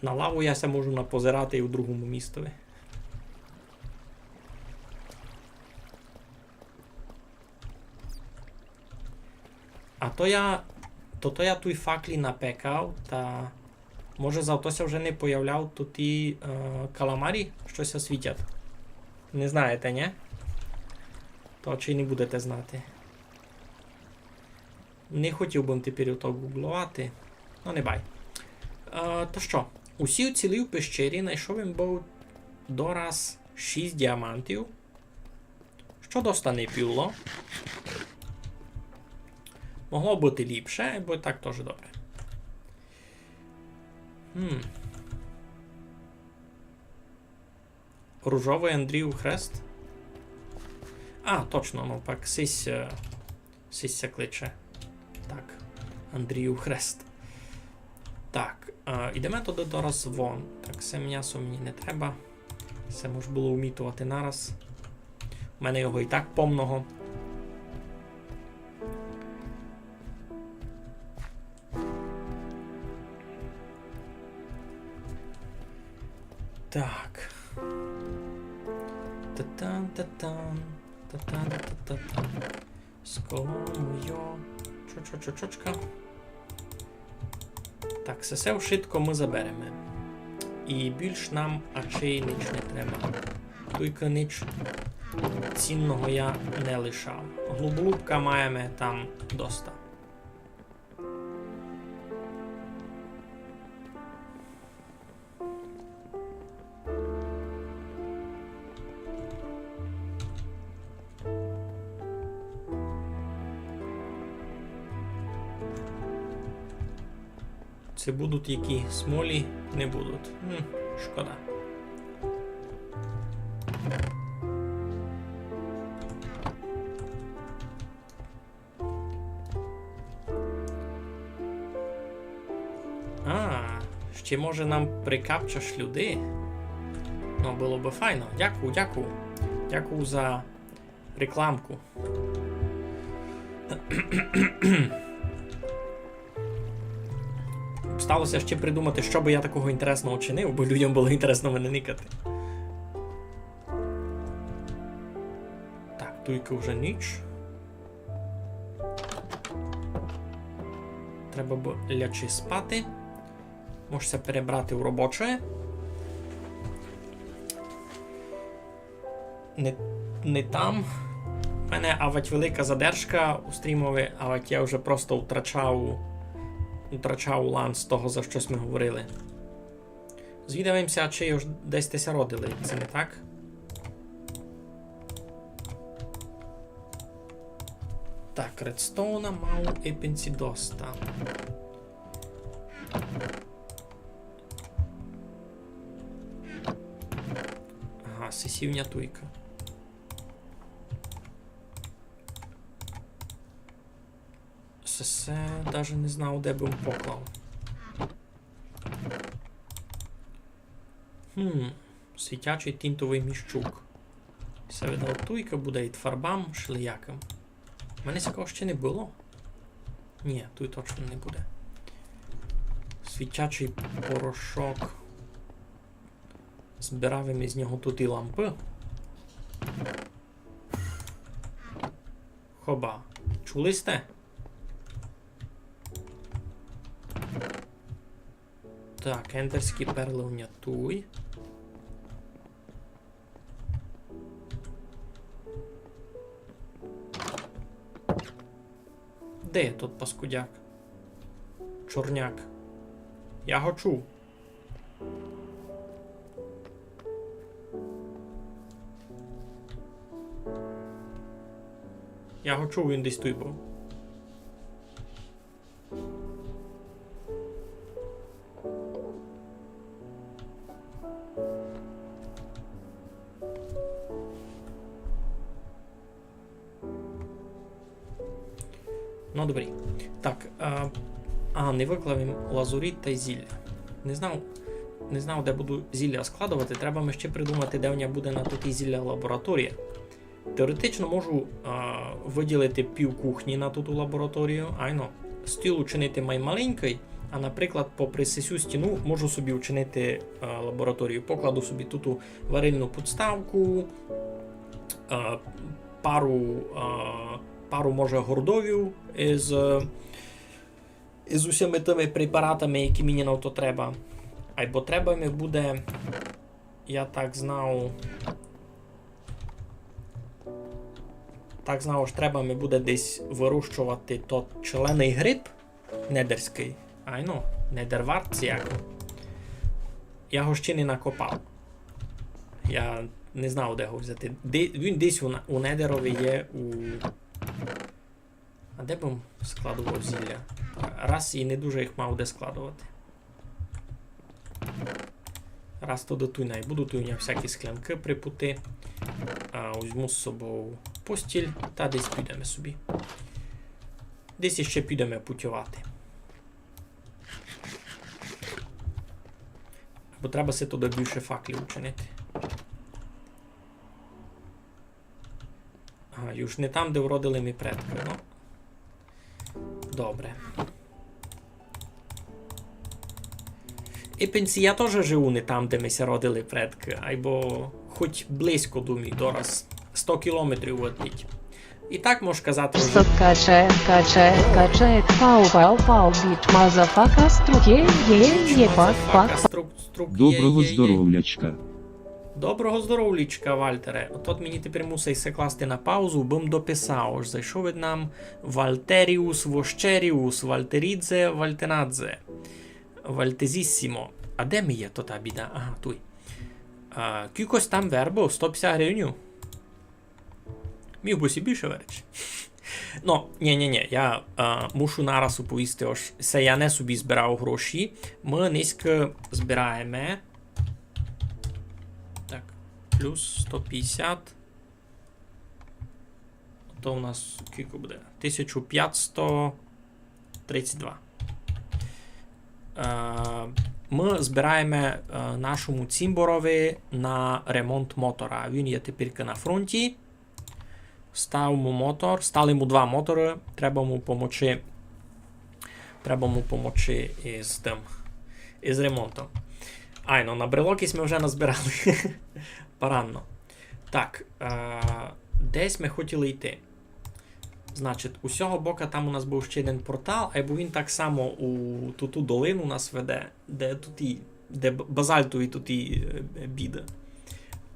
На лаву я ся можу напозирати і у другому містові. А то я той факлі напекав, та може завтося вже не появляв тут і каламарі, щось світять. Не знаєте, ні? То чи не будете знати. Не хотів би тепер то гуглувати, ну не бай. То що? Усі цілі в пещері знайшов він був дораз 6 діамантів, що доста не піло. Могло бути ліпше, бо так теж добре. Ружовий Андрію хрест. А, точно, ну пак сися кличе. Так, Андрію хрест. Так, ідемо туди дораз вон. Так, це м'ясо мені не треба. Це може було вмітувати нараз. У мене його і так повного. Так. Та-тан-та-тан. Та-тан-та-та-тан. Сколомойо. Чо-чо-чо-чочка. Так, все швидко ми заберемо. І більш нам ачей ніч не треба. Тільки ніч цінного я не лишав. Глублубка маємо там доста. Це будуть які смолі, не будуть. Шкода. Ще може нам прикапчаш люди? Ну, було би файно. Дякую, дякую. Дякую за рекламку. Сталося ще придумати, що би я такого інтересного чинив, бо людям було інтересно мене никати. Так, туйка вже ніч. Треба б лячи спати. Можеся перебрати у робоче. Не там. У мене авать велика задержка у стрімові, авать я вже просто втрачав лан з того, за щось ми говорили. Звідавимося, чи ж десь теся родили, це не так? Так, редстоуна мав епенсі доста. Ага, сесівня туйка. Це навіть не знав, де би поклав. Світячий тінтовий міщук. Це видав туйка буде і фарбам шліякам. У мене такого ще не було. Ні, тут точно не буде. Світячий порошок. Збираємо із нього тут і лампи. Хоба. Чули сте? Так, ендерські перли унятуй. Де тут паскудяк? Чорняк. Я го чув. Я го чув, він десь тут був. Ну, добрі. Так, не виклав їм лазуріт та й зілля. Не знав, де буду зілля складувати. Треба ми ще придумати, де в мене буде на тут і зілля лабораторія. Теоретично можу виділити пів кухні на ту лабораторію. Стіл учинити маленький, а, наприклад, попри сесю стіну можу собі учинити лабораторію. Покладу собі тут варильну підставку, пару може гордовів із усіми тими препаратами, які мені на то треба. Або треба мені буде, я так знав, що треба мені буде десь вирощувати тот члений гриб недерський. Недерварціяк. Я його ще не накопав. Я не знав, де його взяти. Він десь у недерові є у... А де б складував зілля? Раз і не дуже їх мав де складувати. Раз то до туйна. І буду туйня всякі склянки припути. Візьму з собою постіль та десь підемо собі. Десь ще підемо путювати. Бо треба се туди більше факлів учинити. Już не там, де вродили мій предки, ну. Добре. І пенсі я теж живу не там, де мися родили предки, або хоч близько, думаю, дораз 100 кілометрів відліть. І так можеш казати вже... Качает, пау, бич, мазафака, струке, пак. Доброго здоровлячка. Доброго здоровлічка, Вальтере. От мені тепер мусить се класти на паузу, бим дописав. Ось зайшов від нам Вальтеріус, Вощеріус, Вальтерідзе, Вальтенадзе. Вальтезіссімо. А де ми є то та біда? Ага, туй. Кількось там вербо, 150 гривень. Міг би сі більше верч. Ну, ні, я мушу нараз оповісти, ось, це я не собі збирав гроші. Ми низько збираємо. Так, плюс 150. То у нас скільки буде? 1532. Ми збираємо нашому Цімборові на ремонт мотора. Він є тепер на фронті. Ставимо мотор. Стали йому 2 мотори. Треба йому помочи із тим. Із ремонтом. Айно, на брелокість ми вже назбирали. Поранно. Так. Десь ми хотіли йти. Значить, у цього боку там у нас був ще один портал, або він так само у ту долину нас веде, де базальтові тут і біда.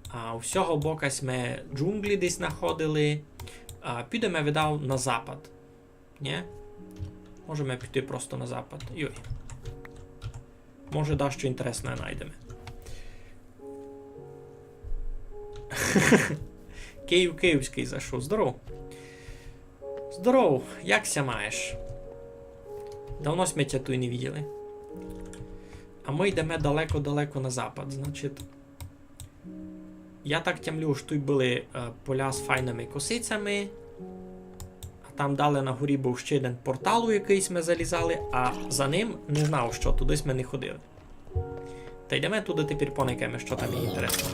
А у цього боку ми джунглі десь знаходили. Підемо, видав, на запад. Ні? Можемо піти просто на запад. Йой. Може, да, що інтересне знайдемо. Київський зайшов. Здоров. Здоров, як ся маєш? Давно ми тебе тут не бачили. А ми йдемо далеко-далеко на запад. Значить, я так тямлю, що тут були поля з файними косицями. А там далі на горі був ще один портал, у якийсь ми залізали, а за ним не знав, що тудись ми не ходили. Та йдемо туди тепер поникаємо, що там є інтересно.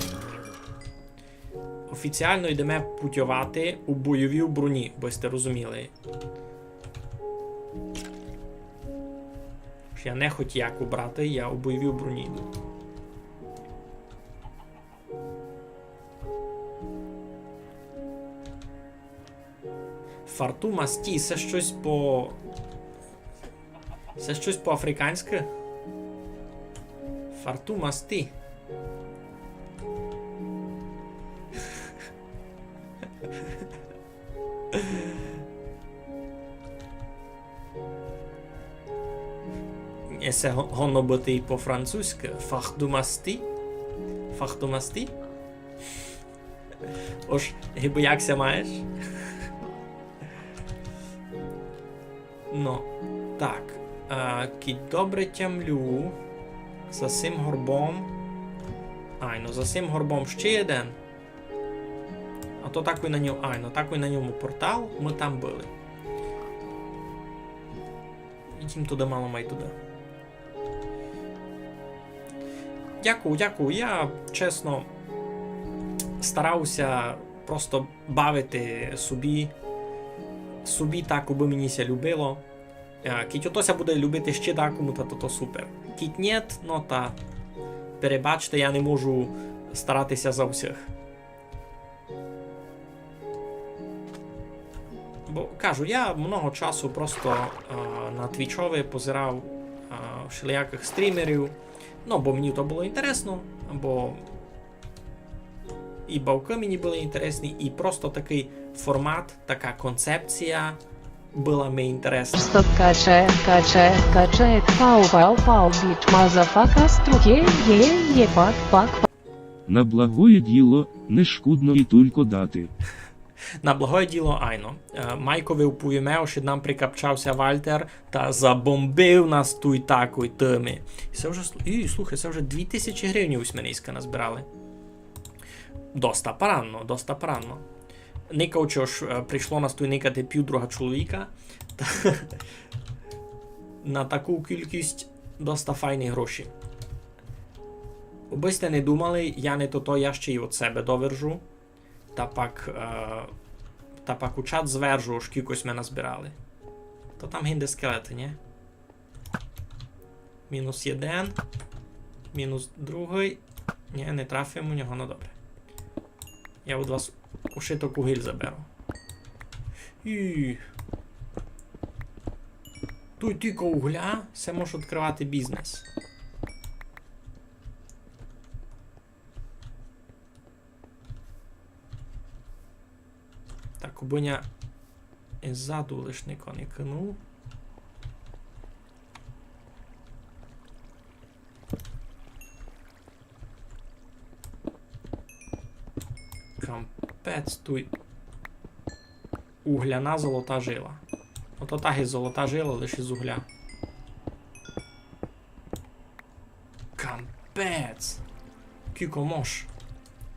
Офіціально йдемо путювати у бойовій броні, бо сте розуміли. Я не хотів як убрати, я у бойовій броні йду. Фартума сті, це щось по... Це щось по-африканськи? Фартума сті. Це гонно бути і по-французьки. Фахдумасті. Фахдумасті. Ож, гибо якся маєш? Ну, так. Ки добре тямлю. За цим горбом. Айно, за цим горбом ще один. А то такий на ньому, такий на ньому портал, ми там були. Ідім туди, мало май туди. Дякую. Я, чесно, старався просто бавити собі так, аби мені ся любило. Кіть отося буде любити ще декому, то супер. Кіть нет, ну та перебачте, я не можу старатися за всіх. Бо, кажу, я много часу просто на твічові позирав всіляких стрімерів, ну, бо мені то було інтересно, бо і бавки мені були інтересні, і просто такий формат, така концепція була мені інтересна. Стоп, качает, пау, бич, мазафака, струке, пак. На благое діло не шкудно і тільки дати. На благое діло, айно. Майкові уповіме, що нам прикапчався Вальтер та забомбив нас ту і таку і тими. Це вже, слухай, це вже 2000 гривень усьминиська назбирали. Доста поранно. Никавчо ж прийшло нас тут никати півдруга чоловіка. На таку кількість доста файні гроші. Аби сте не думали, я не то я ще й від себе довержу. Та пак у чат звержу, аж кількось ми назбирали. То там гінде скелети, ні? Мінус 1. Мінус 2. Ні, не трафимо у нього, ну добре. Я від вас ушиток угіль заберу. Тут тільки угля, це може відкривати бізнес. Так, обоня ззаду лиш ніко не кинув. Кампець тут. угляна золота жила. Ото так і золота жила, лише з угля. Кампець! Кіко мож.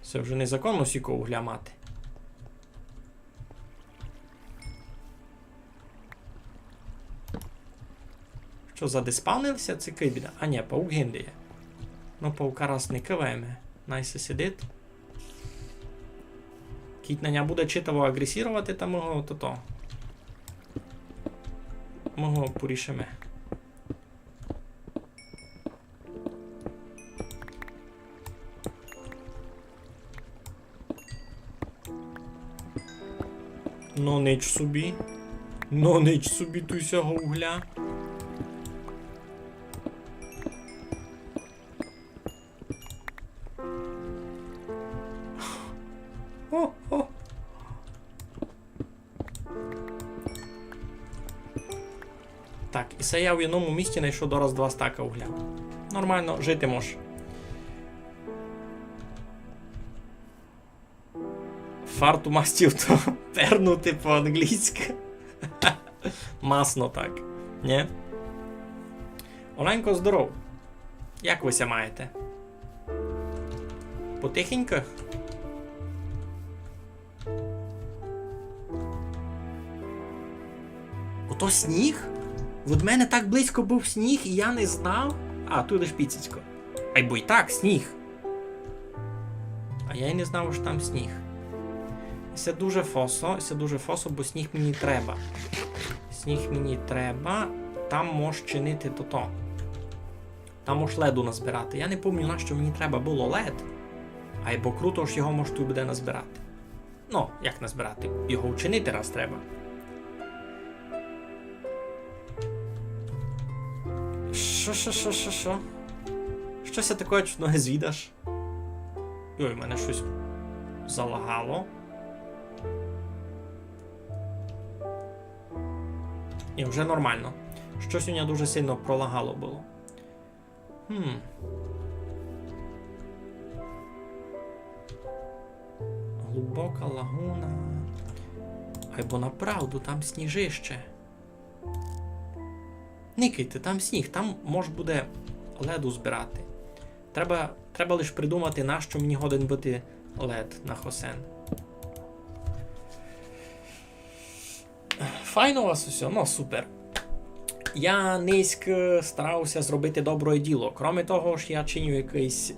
Це вже незаконно сіко угля мати. Що, задиспавнився? Це кибіда. А ні, паук гіндає. Ну, паука раз не киваємо. Найсе сидить. Кіт на ня буде читаво агресірувати, та ми го то-то. Ми го порішимо. Ну нич собі. Ну нич собі ту сього угля. О-о. Так, і це я в одному місці знайшов дораз 2 стака угля. Нормально, жити мож. Фарту мастів то пернути по-англійськи. Масно так. Ні? Оленько, здоров. Як ви ся маєте? Потихеньках? Ото сніг? Від мене так близько був сніг, і я не знав. А, тут лиш піцицько. Ай, бо й так, сніг. А я й не знав, що там сніг. Це дуже фосо, бо сніг мені треба. Сніг мені треба. Там мож чинити то-то. Там мож леду назбирати. Я не пам'ятаю, на що мені треба було лед. А й бо круто ж його мож тут буде назбирати. Ну, як назбирати? Його вчинити раз треба. Що? Щось я таке чудно звідаш. Ой, в мене щось залагало. І вже нормально. Щось у мене дуже сильно пролагало було. Глибока лагуна. Айбо направду, там сніжище. Никайте, там сніг, там може буде леду збирати. Треба лише придумати, на що мені годен бути лед на Хосен. Файно у вас усе, ну супер. Я низько старався зробити добре діло. Кроме того ж, я чиню якийсь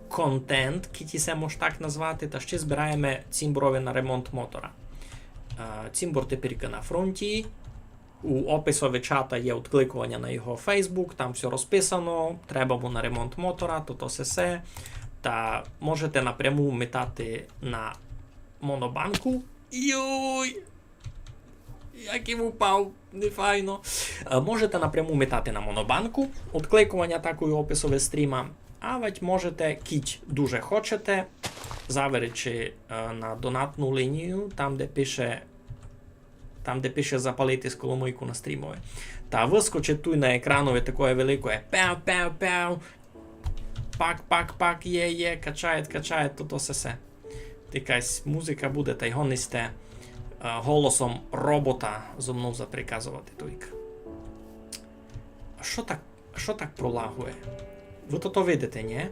контент, кіті се може так назвати, та ще збираємо цимбурові на ремонт мотора. Цимбур тепер на фронті. У описові чата є відкликування на його Facebook, там все розписано, треба му на ремонт мотора, то все. Та можете напряму метати на монобанку. Йой! Як і впав, не файно. Можете напряму метати на монобанку, відкликування такої описові стріма. А ведь можете, кіть дуже хочете, заверечи на донатну лінію, там де пише запалити сколомийку на стрімові. Та вискочить тут на екранові такое великое пяу-пяу-пяу. Пак, є, качає, то все. Якась музика буде, та й гонисте голосом робота зо мною заприказувати тільки. А що так пролагує? Ви то видите, ні?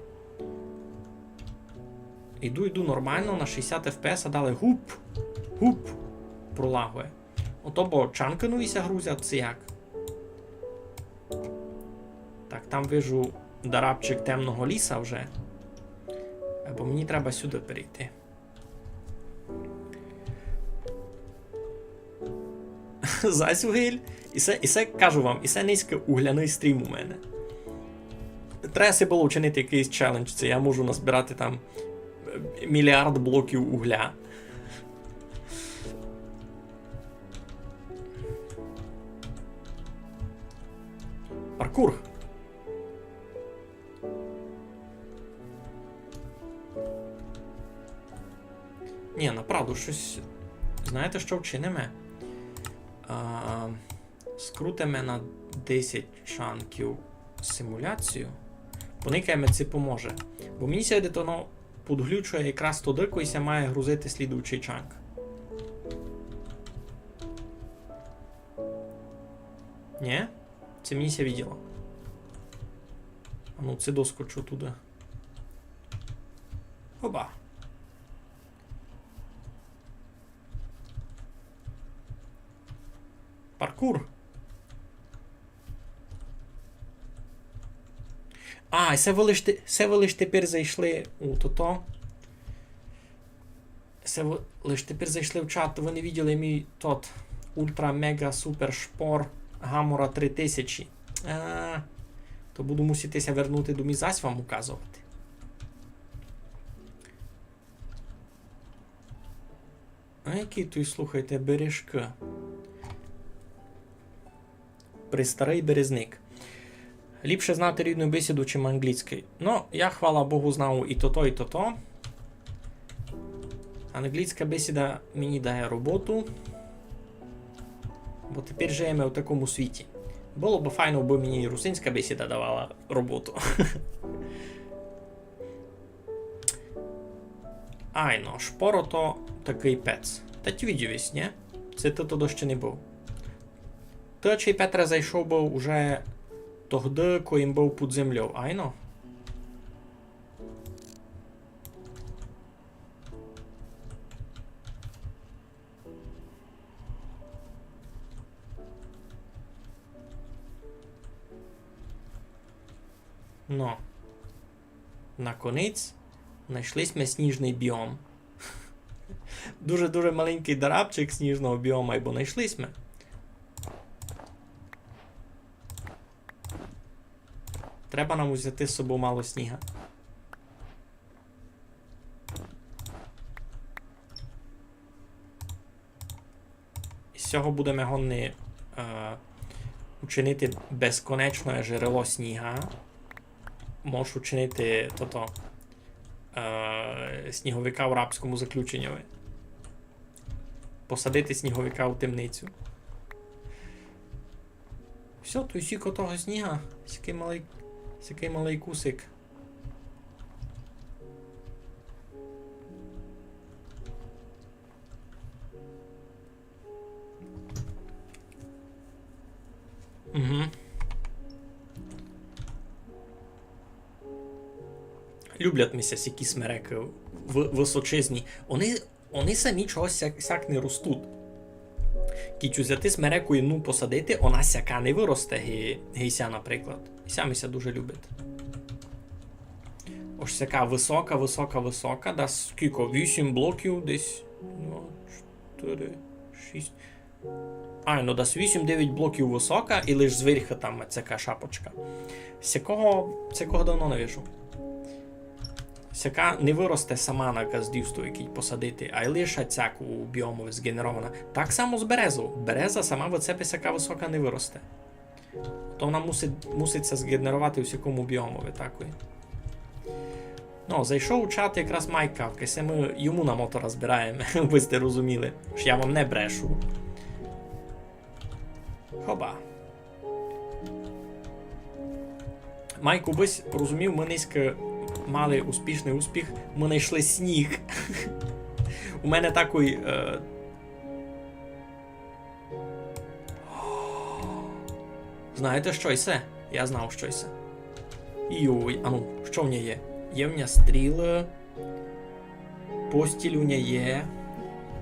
Іду нормально, на 60 FPS, а дали гуп, пролагує. Ото бо чанкануюся грузять, це як? Так, там вижу дарабчик темного ліса вже. Бо мені треба сюди перейти. Засюгиль. І це, кажу вам, і це низько угляний стрім у мене. Треба себе було вчинити якийсь челендж, це я можу назбирати там мільярд блоків угля. Паркур. Ні, направду щось. Знаєте, що вчинимо? Скрутимо на 10 чанків симуляцію. Поникаємо, це поможе. Бо мені сьогодні воно підглючує якраз туди, коли має грузити слідуючий чанк. Ні? Це мені ся виділо. А ну, це доскочу туди. Оба. Паркур. А, це ви лиш тепер зайшли у то. Це ви лиш тепер зайшли в чат, ви не виділи мій тот ультра мега супер шпор Гамора 3000. То буду муситися вернути до мізась вам указувати. А який тут, слухайте, бережки? Престарий березник. Ліпше знати рідну бесіду, чим англійський. Ну, я, хвала Богу, знав і то-то, і то-то. Англійська бесіда мені дає роботу. Бо тепер живемо в такому світі. Було б файно, бо мені і русинська бесіда давала роботу. Айно, шпоро то такий пец. Та ті віддівість, ні? Це ти то ще не був. Той Петра зайшов був уже тогди, коли він був під землею. Айно? Ну. Наконець знайшлись ми сніжний біом. Дуже-дуже маленький дарабчик сніжного біома, або знайшлись ми. Треба нам взяти з собою мало сніга. І з цього будемо гонни учинити безконечне джерело сніга. Можеш учинити сніговика в рабському заключенні. Посадити сніговика у темницю. Все, то сіко того сніга. Сякий малий кусик. Угу. Люблять мися сякі смереки височезні. Вони самі чогось сяк не ростуть. Кіть взяти смереку і ну посадити, вона сяка не виросте, гейся, наприклад. Гейся мися дуже любить. Ось сяка висока, да скільки? 8 блоків десь. 4, 6. Ну десь 8-9 блоків висока і лиш зверху там цяка шапочка. Цякого давно не вижу. Сяка не виросте сама на газдівство, який посадити, а й лише цяку біому згенерована. Так само з березою. Береза сама від себе сяка висока не виросте. То вона муситься згенерувати у всякому біомові такої. Ну, зайшов у чат якраз Майка, каже, ми йому на мотора збираємо, ви сте розуміли, що я вам не брешу. Хоба. Майку бись порозумів, ми низько мали успішний успіх, ми знайшли сніг. У мене такий... Знаєте, що це? Я знав, що це. Йой, а ну, що в ній є? Є в мене стріли, постіль у ній є.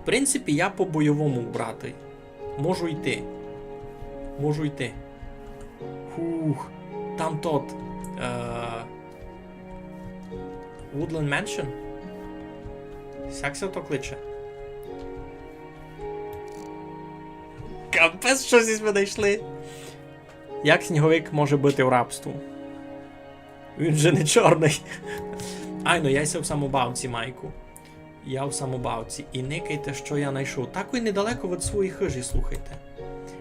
В принципі, я по бойовому, брати. Можу йти. Фух, там тот... Woodland Mansion? Як це то кличе? Капець, щось ми знайшли. Як сніговик може бути в рабстві? Він же не чорний. Ну я ся в самобавці, Майку. Я в самобавці. І никайте, що я знайшов. Так і недалеко від своєї хижі, слухайте.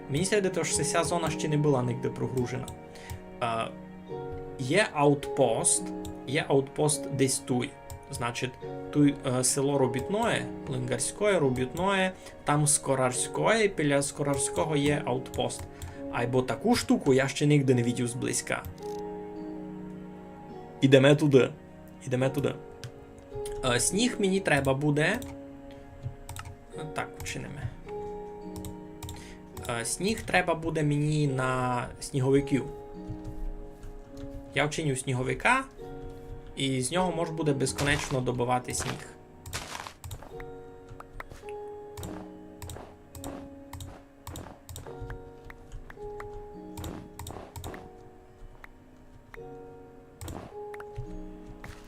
Мені здається, що ця зона ще не була ніде прогружена. Є аутпост десь тут. Значить, тут село Робітное, Лингарське, Робітное, там Скорарське, і біля Скорарського є аутпост. Або таку штуку я ще ніде не бачив зблизька. Ідемо туди. Сніг мені треба буде. Так, починемо. Сніг треба буде мені на сніговиків. Я вчиню сніговика, і з нього можна буде безконечно добивати сніг.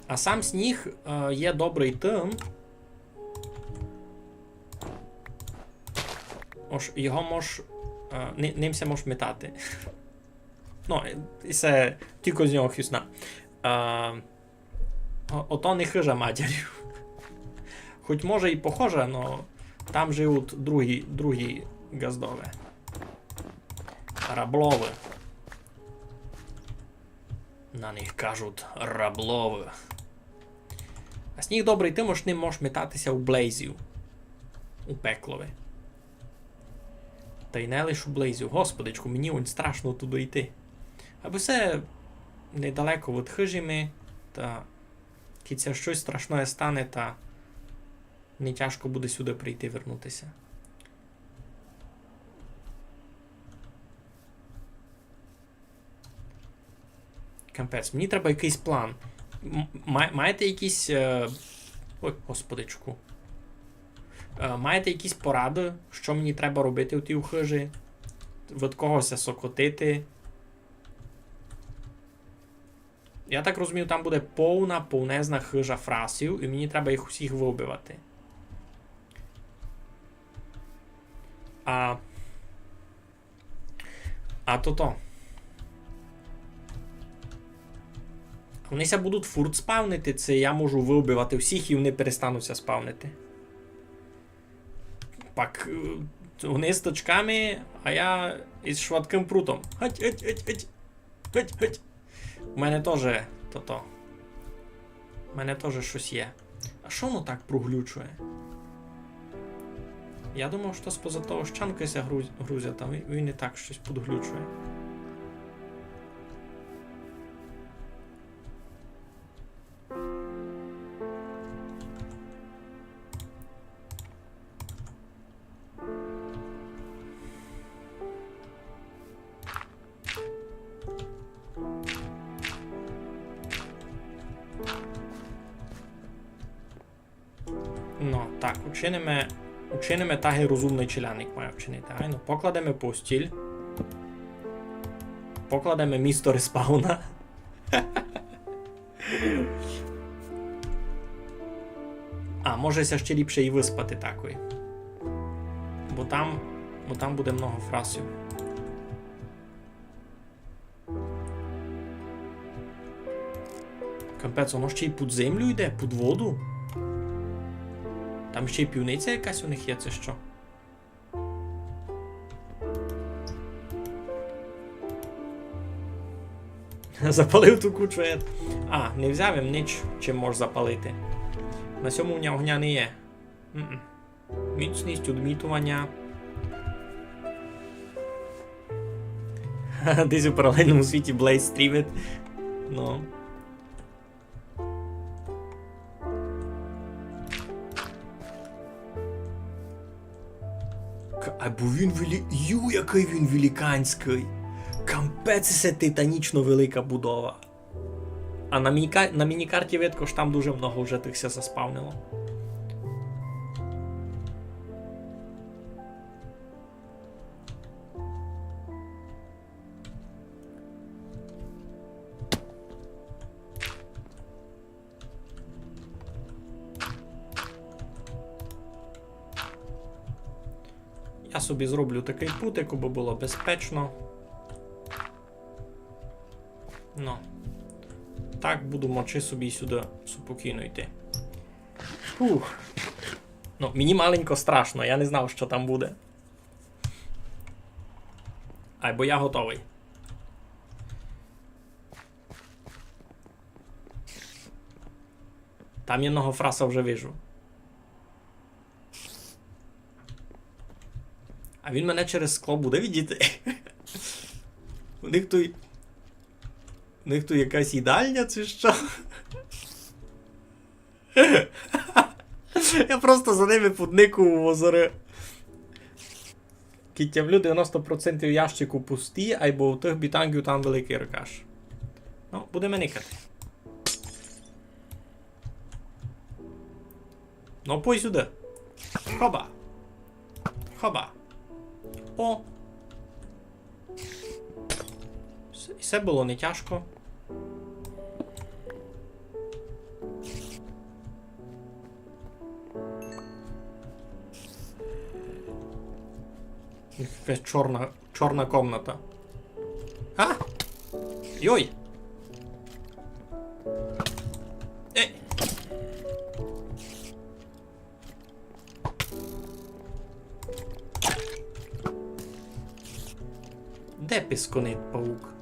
А сам сніг є добрий тим. Його ним се можеш метати. Ну, і це тільки з нього хюсна. Ото не хижа матір'ю. Хоч може і похоже, но там живуть другі газдове. Раблови. На них кажуть раблови. А сніг добрий, ти ним можеш метатися у блейзів. У пеклове. Та й не лиш у блейзів. Господичку, мені ось страшно туди йти. Аби все недалеко від хижими, та кіця щось страшне стане, та не тяжко буде сюди прийти, вернутися. Кампець, мені треба якийсь план. Маєте якісь... Ой, господичку. Маєте якісь поради, що мені треба робити у тій хижі? Від когось сокотити? Я так розумію, там буде повнезна хижа фрасів, і мені треба їх усіх вибивати. А то. Вони ся будуть фурт спавнити, це я можу вибивати всіх і вони перестануться спавнити. Пак вони з точками, а я із швидким прутом. Гать. У мене теж то. У мене теж щось є. А що воно так проглючує? Я думав, що споза того щанки ся грузять, а він і так щось подглючує. Ну, так, учинимо так і розумний челяник має вчинити. Айно, покладемо постіль. Покладемо місто респауна. А, може ся ще ліпше і виспати такої. Бо там буде много фрасів. Капець, воно ще й під землю йде, під воду. Там ще й півниця якась у них є, це що? Запалив ту кучу. А, не взяв їм ніч, чим можеш запалити. На сьому у нього огня не є. Міцність, удмітування. Десь у паралельному світі Блейз стрімить. Ну. Або він який він великанський. Кампець, це титанічно велика будова. А на мінікарті видко ж там дуже много вже тихся заспавнило. Я собі зроблю такий путик, аби було безпечно. Ну. Так буду мочи собі сюди спокійно йти. Фух. Ну, мені маленько страшно, я не знав, що там буде. Ай, бо я готовий. Там єдного фраса вже вижу. А він мене через скло буде видіти. У них тут якась їдальня, чи що? Я просто за ними поднику в озеро. Кітявлю 90% ящику пусті, або у тих бітангів там великий ракаш. Ну, будемо никати. Ну, пой сюди. Хоба. Хоба. О. І все було не тяжко. Якась чорна комната. А! Йой! Ей! Де пісконить паук?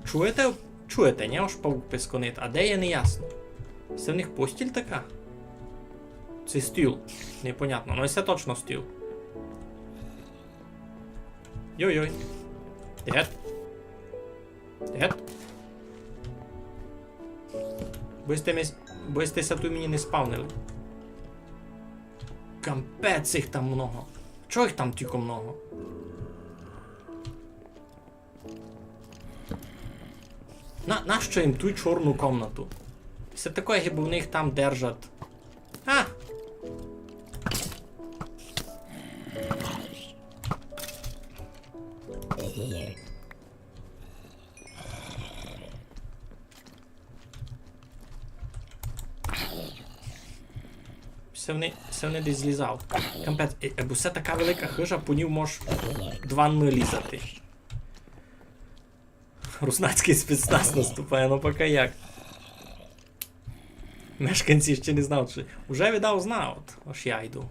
Чуєте? Чуєте, ні? Аж паук пісконить. А де є, не ясно. Це в них постіль така? Це стіл. Непонятно. Ну, це точно стіл. Йой-йой. Дед. Дед. Боїстеся, тут мені не спавнили. Кампець їх там много. Чого їх там тільки много? Нащо їм ту чорну комнату? Все таке, якби в них там держать. А! Все вони десь злізав. Кампець, або все така велика хижа, по ній може 2 лізати. Руснацький спецназ наступає, ну поки як. Мешканці ще не знав, чи... Уже віддав знав, аж я йду.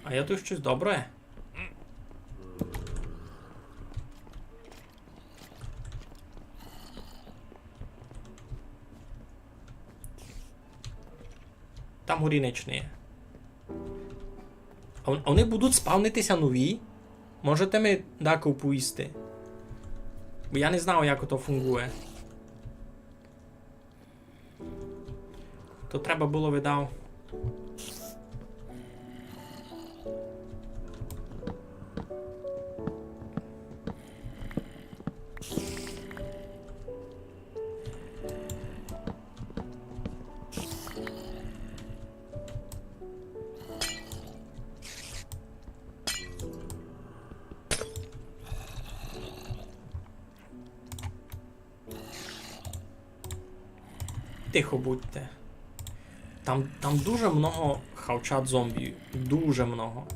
А я тут щось добре. Там горіничні є. А вони будуть спавнитися нові? Можете ми даку поїсти? Бо я не знав, як то фунгує. То треба було видав. Тихо будьте. Там дуже много хавчат зомбів. Дуже много.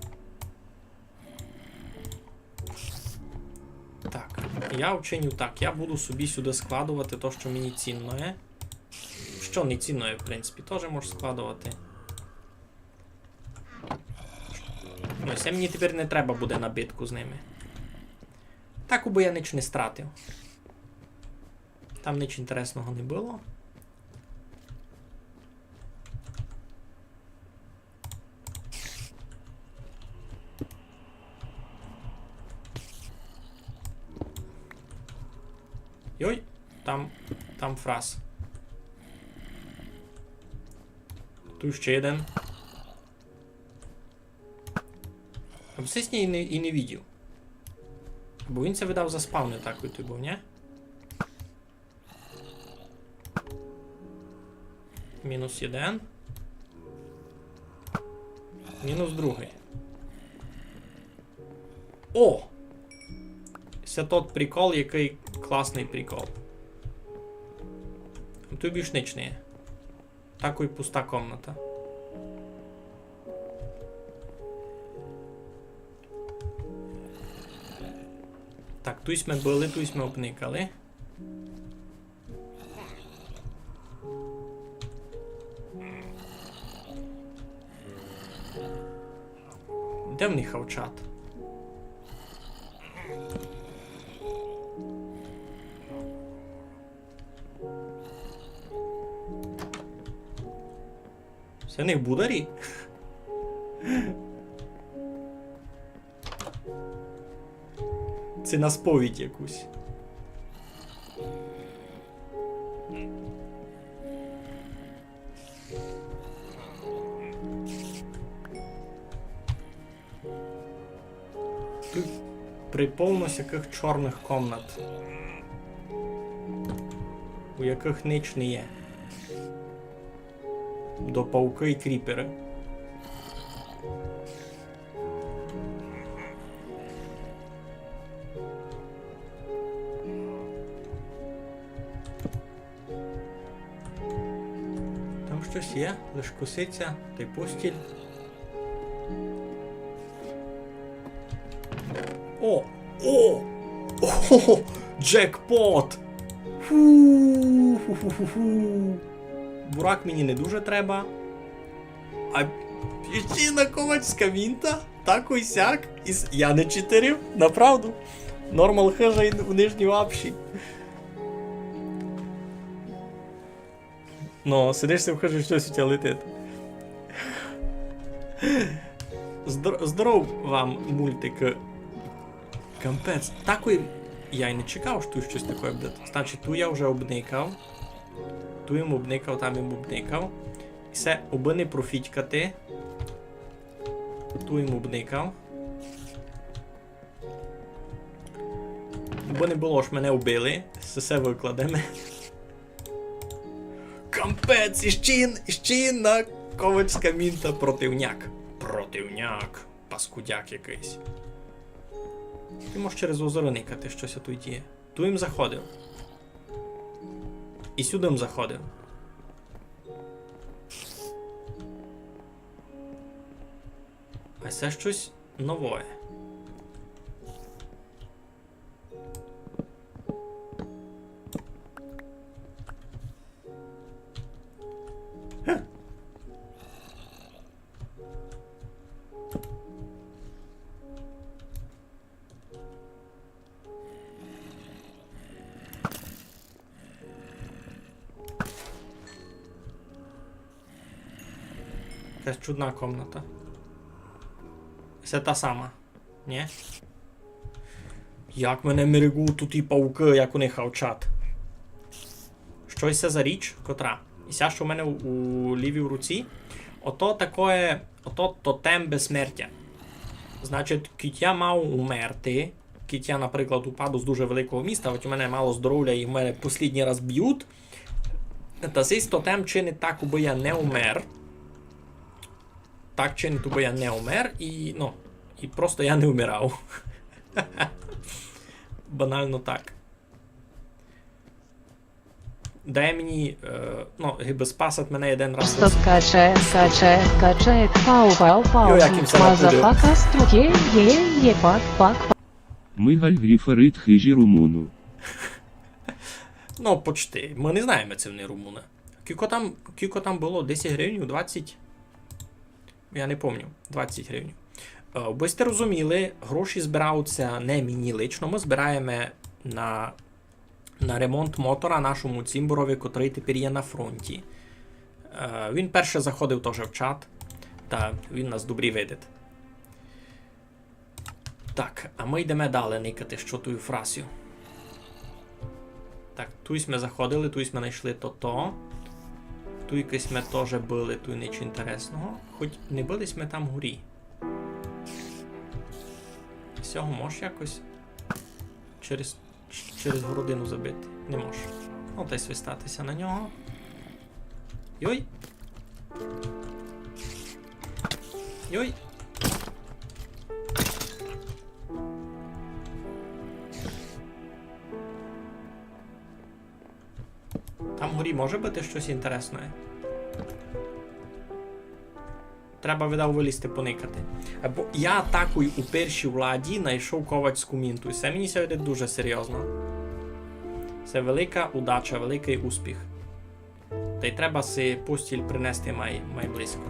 Так, я вчиню так. Я буду собі сюди складувати те, що мені цінно є. Що не цінно є, в принципі, теж можу складувати. Ну, це мені тепер не треба буде набитку з ними. Так, бо я ніч не стратив. Там ніч інтересного не було. Йой, там фраз. Тут ще один. Обсесні і не видів. Бо він це видав за спавни так от був, ні? Мінус один. Мінус другий. О! Це тот прикол, який класний прикол. Тут більш ніч не є. Так і пуста комната. Так, тут ми були, тут ми обникали. Де в них хавчат? Це не бударі? Це на сповідь якусь. При повністю яких чорних комнат, у яких ніч не є. До пауки і кріпери. Там щось є, лиш коситься, та й постіль. О! О! О! Джекпот! Фу-фу-фу-фу. Бурак мені не дуже треба. А піщина ковальська мінта? Так ой сяк. Я не читерив, направду. Нормал хижа в нижній лапші. Ну, сидишся в хижі, щось у тебе летить. Здоров вам, мультик. Кампець. Такої я й не чекав, що тут щось таке буде. Значить, ту я вже обникав. Ту їм обникав, там їм обникав. І все, оби не профітькати. Ту їм обникав. Бо не було ж, мене вбили. Все викладемо. Кампець, іще на ковальська мінта противняк. Противняк. Паскудяк якийсь. Ти можеш через озеро никати, щось тут є. Ту їм заходив. І сюди їм заходив. А це щось нове. Якась чудна комната. Це та сама. Ні? Як мене мерегу тут і пауки, як вони хавчат. Щось це за річ, котра. І ся, що в мене у лівій руці. Ото такое, ото тотем безсмертя. Значить, кіт я мав умерти. Кіт я, наприклад, упаду з дуже великого міста, от у мене мало здоров'я і в мене послідній раз б'ють. Та цей тотем чинить так, аби я не умер. Так чинить, аби я не умер і, ну, і просто я не вмирав. Банально так. Дай мені, ну, гиби спасать мене один раз. Стоп, качает, пау, Йо, як їм це мазафака, струке, є, пак. Мигаль гріферит хижі румуну. Ну, почти. Ми не знаємо, це вони румуни. Кілько там було? 10 гривень, 20? Я не пам'ятаю. 20 гривень. Бо сте розуміли, гроші збираються не мені лично, ми збираємо на ремонт мотора нашому Цімборові, котрий тепер є на фронті. Він перше заходив теж в чат, та він нас добрі видить. Так, а ми йдемо далі никати, що тую фрасю. Так, тусь ми заходили, тусь ми знайшли то-то. Ту якось ми теж били, тут нічого інтересного. Хоч не бились ми там горі. Всього можеш якось через городину забити? Не можеш. Ну, та й свистатися на нього. Йой! Йой! Там вгорі може бути щось інтересне. Треба, видав, вилізти поникати. Або я атакую у першій владі знайшов ковальську мінту. І це мені сьогодні дуже серйозно. Це велика удача, великий успіх. Та й треба си постіль принести май близько.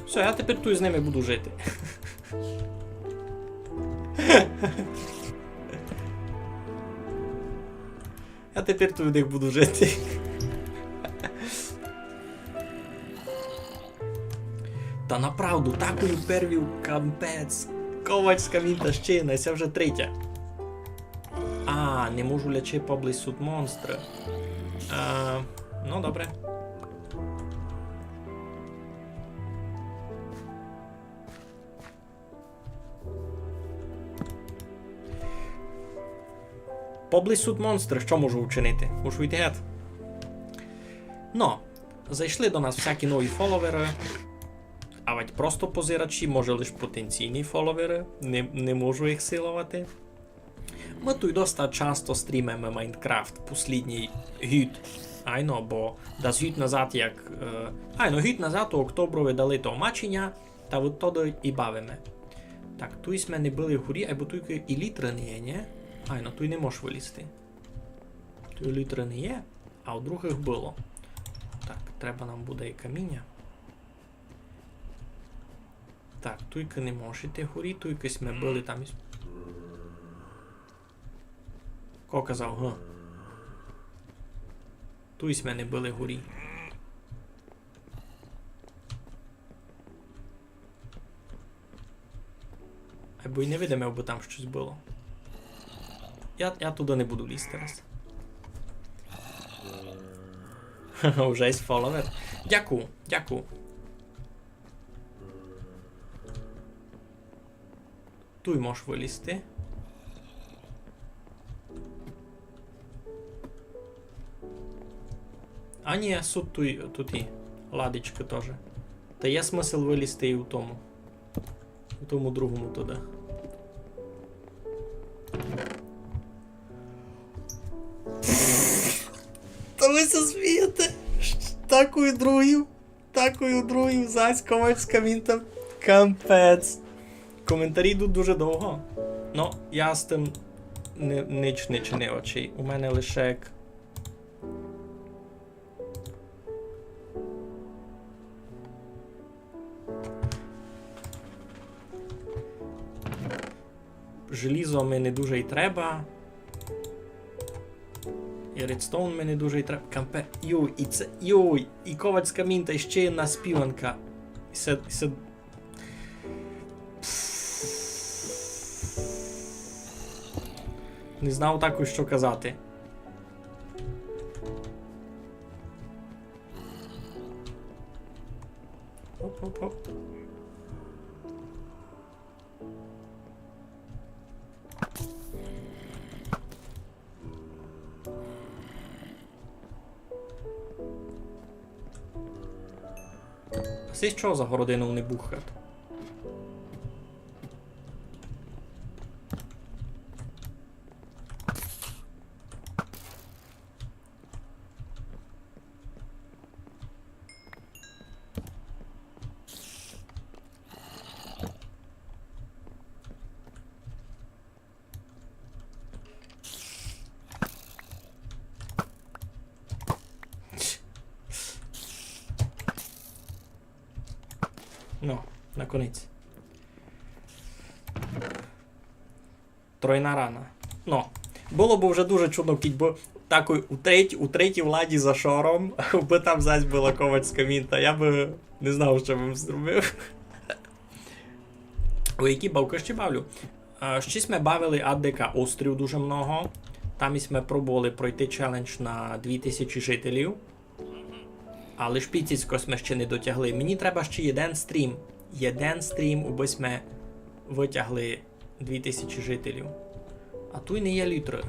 Все, я тепер тут з ними буду жити. Я тепер тут в них буду жити. Та направду, такою первів кампець. Ковальська мінта ще одна, це вже третя. А, не можу лячи поблизь тут монстри. Ну, добре. Поблизь тут монстри, що можу вчинити? Мушу йти геть. Ну, зайшли до нас всякі нові фоловери. А ведь просто позирачі, може лише потенційні фоловери. Не можу їх силувати. Ми тут доста часто стрімимо Майнкрафт, послідній гід. Айно, бо десь гід назад як... гід назад у октоброві дали то мачення, та от тоді і бавимо. Так, тут ми не були вгорі, або тут і літри не є, не? Айно, тут не можеш вилізти. Тут літри не є, а у других було. Так, треба нам буде і каміння. Так, туйки не можете горі, туйки ми були там із... Ко казав, га? Туй ми не були горі. Або й не видимо, бо там щось було. Я туди не буду лізти раз. Вже є фоловер. Дякую, дякую. Туй можеш вилізти. А ні, суд тут і ладички теж. Та є смисл вилізти і у тому другому туди. Та ви це смієте? Такою другою, зась, ковальська мінта. Кампець. Коментарі йдуть дуже довго. Ну, я з тим ніч не чинив очей. У мене лише як... Желізо мені дуже й треба. І редстоун мені дуже й треба. Кампе... Йой, і ковальська мінта, і ще одна співанка. І це... Не знав також, що казати. Оп-оп-оп. А це що за городину не бухать? Ну, наконець. Тройна рана. Ну, було б вже дуже чудно, бо такою у третій владі за шором, би там зась була ковальська мінта, я би не знав, що б зробив. У які бавки ще бавлю? Ще ми бавили АДК острів дуже много. Там ми пробували пройти челендж на 2000 жителів. Але шпіціцько ми ще не дотягли. Мені треба ще один стрім. Один стрім, аби ми витягли 2000 жителів. А тут не є літри.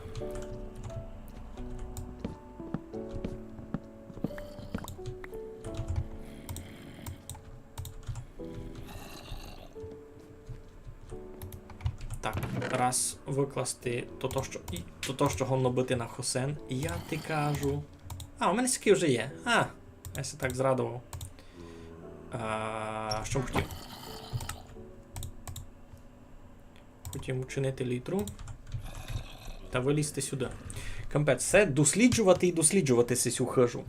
Так, раз викласти то, що гонно бити на Хосен. Я ти кажу. А, у мене сяки вже є. Я се так зрадував. Що б хотів? Хотів учинити літру. Та вилізти сюди. Кампець, це досліджувати і досліджувати сесю хижу.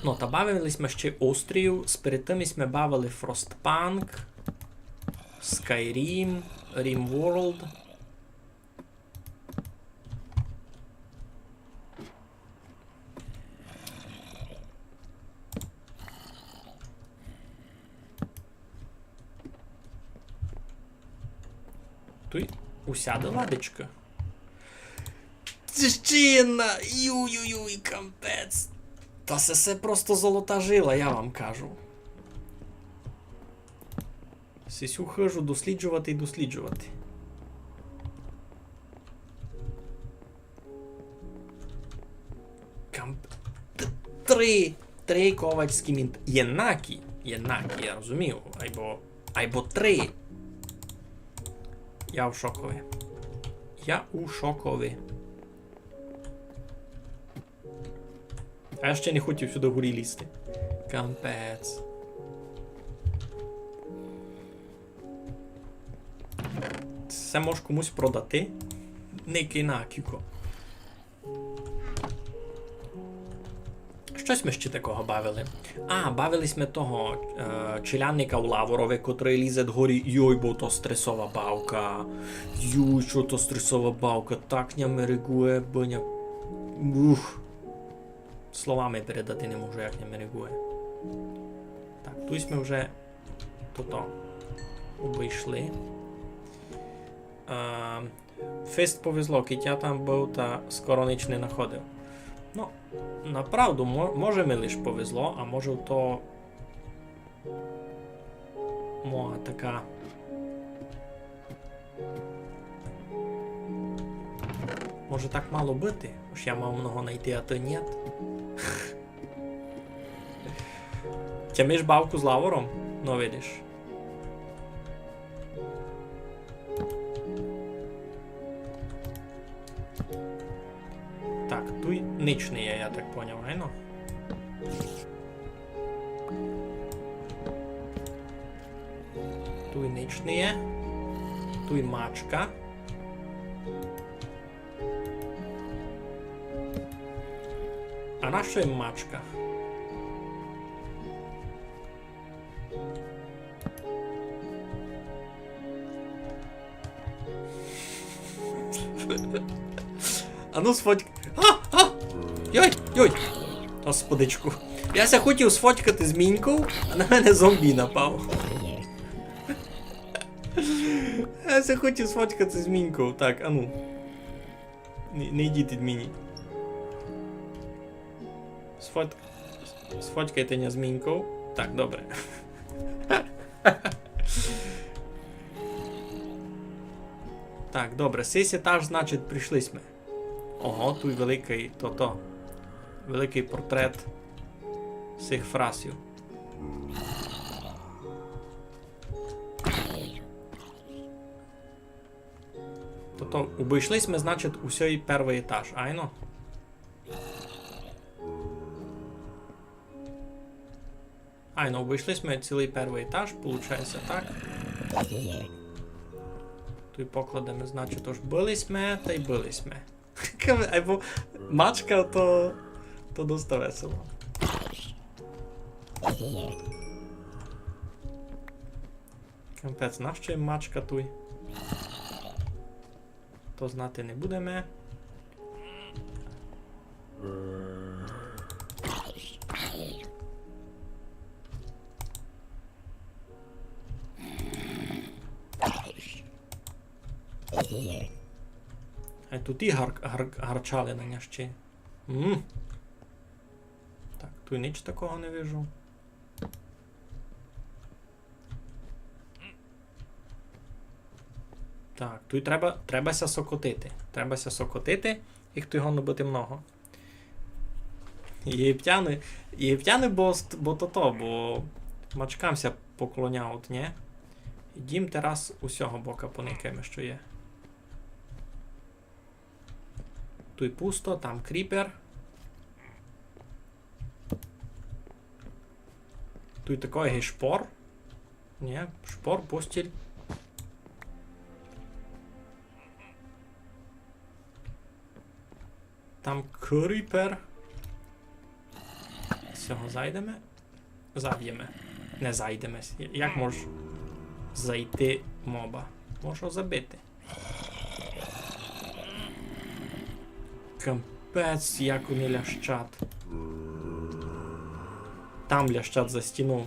Ну, та бавились ми ще острів. Перед тим ми бавили Frostpunk, Skyrim, RimWorld. Усяде ладечка. Тищина! Юй-юй-юй, кампець! Та це просто золота жила, я вам кажу. Сисю хижу досліджувати і досліджувати. Три ковальські мінт. Єнакі, я розумію. Айбо 3. Я в шокові. А я ще не хотів сюди горі лізти. Кампець. Це можеш комусь продати? Не кинакюко. Щось ми ще такого бавили. Бавились ми того челянника у Лаворові, котрий лізе дгорі. Йой, бо то стресова бавка. Йой, що то стресова бавка. Так не мерегує, боня. Ух. Словами передати не можу, як не мерегує. Так, тут ми вже то обійшли. Фест повезло, кітя там був та скоро ніч не знаходив. Ну, направду, може ми лиш повезло, а може то моя така може так мало бути, бо я мав много знайти, а то ні. Тямиш бавку з Лавором? Ну, видиш. Так, тут ніч не є, я так поняв, айно? Тут ніч не є. Тут мачка. А на що їм мачка? А ну сфотк... Йой! Господичку. Я ся хотів сфоткати з Мінькою, а на мене зомбі напав. Я ся хотів сфоткати з Мінькою. Так, а ну. Не йдіть від мені. Сфоткайте мене з Мінькою. Так, добре. Так, добре, сей етаж, значить, прийшли ми. Ого, тут великий, великий портрет цих фрасів. Обійшли ми, значить, усій перший етаж, айно? Айно, обійшли ми цілий перший етаж, получається так. Тут покладемо, значить, тож бились ми, та й бились ми. Або мачка, то доста весело. Капець, нащо їм мачка туй? То знати не будемо. А тут і гарчали на нящі. Так, тут ніч такого не вижу. Так, тут требася сокотити. Требася сокотити, їх тут його набити много. Єгиптяни, бо мачкамся поклоняють, ні? Ідім teraz усього бока поникаємо, що є. Тут пусто, там кріпер. Тут такий шпор. Ні, шпор, постіль. Там кріпер. З цього зайдемо. Заб'ємо. Не зайдемо. Як можеш зайти моба? Можу забити. Капець, як вони лящать. Там лящать за стіну.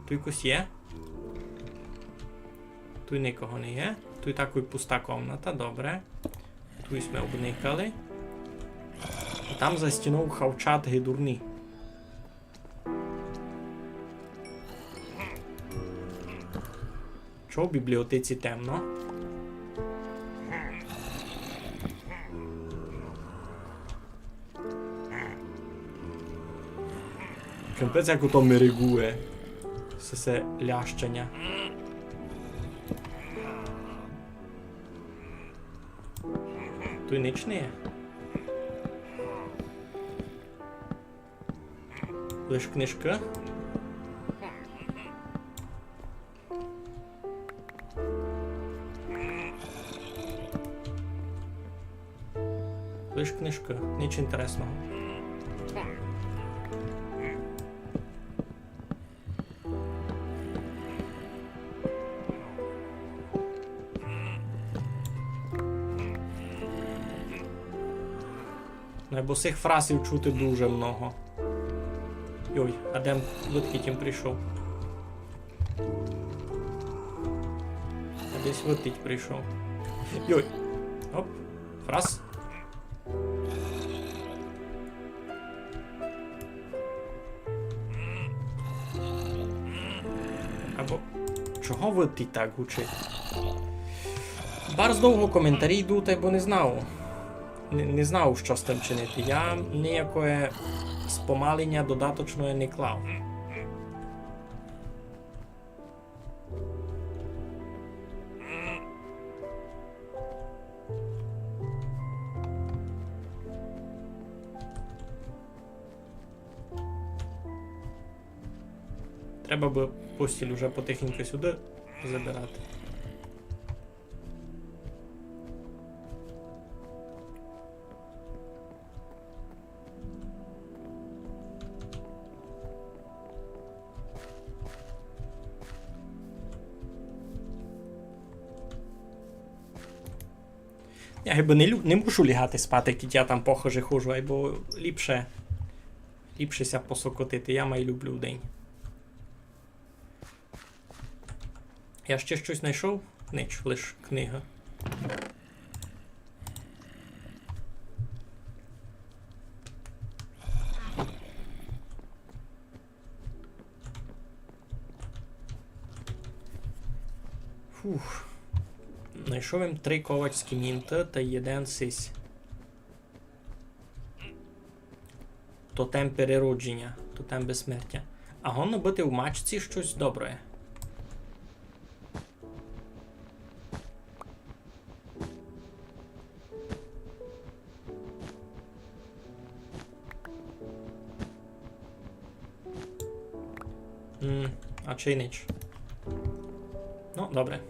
Тут якось є? Тут нікого не є. Тут така пуста комната, добре. Тут ми обникали. А там за стіною хавчат гидурні. Чого в бібліотеці темно? Капець, як ото мерегує. Все це лящення. Тут ніч не є. Лиш книжка. Лиш книжка, ніч інтересного. Босих фразів чути дуже много. Йой, а Дем звідки тим прийшов? А десь витить прийшов. Йой. Оп. Фраз. Або... Чого витить так гучить? Барз довго коментарі йдуть, бо не знав. Не знав, що з тим чинити. Я ніякої спомалення додаточної не клав. Треба би постіль вже потихеньку сюди забирати. Я хіба не мушу лягати спати, як я там похоже хожу, або ліпшеся посокотити. Я май люблю вдень. Я ще щось знайшов? Ніч, лиш книга. Фух. Знайшов їм 3 ковачські мінти та 1 сись. Тотем переродження, тотем безсмертя. А гонно бути в мачці щось добре. А чи ніч? Ну, добре.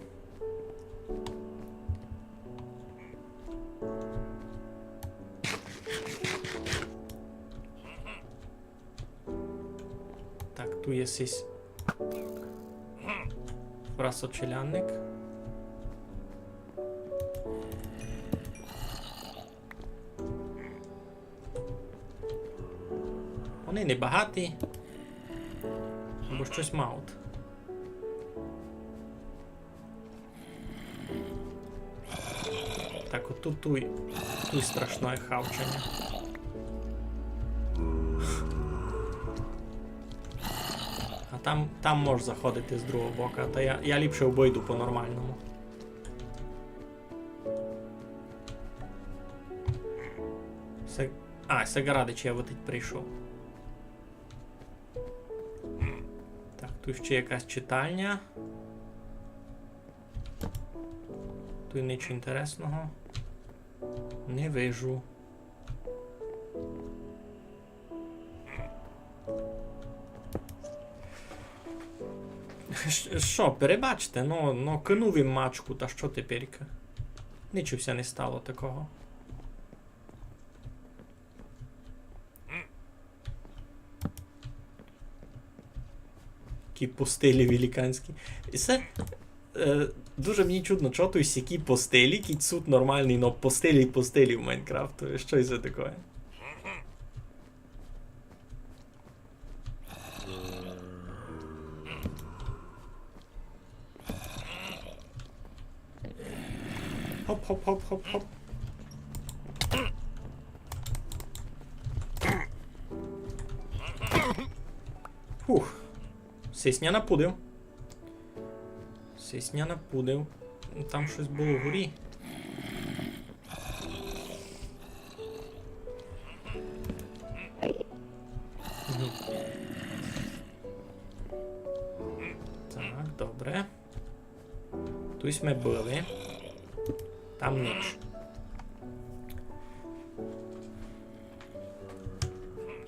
Так, tu jest прасочелянник. Вони не багаті, або щось мають. Так, от тут туй страшне хавчення. А там можеш заходити з другого боку, та я ліпше обойду по-нормальному. Сагарадич я витить прийшов. Так, тут ще якась читальня. Тут нічого інтересного. Не вижу. Що, перебачте, ну кинув їм мачку, та що теперка? Нічого не стало такого. Такі постелі великанські. І це дуже мені чудно, чого той сякі постелі, кіцут нормальний, но постелі в Майнкрафту. Що це таке? Хоп-хоп-хоп-хоп-хоп. Фух. Сисня напудив. Сисня напудив. Там щось було вгорі. Мгм. Так, добре. Тут ми були. Там ніч.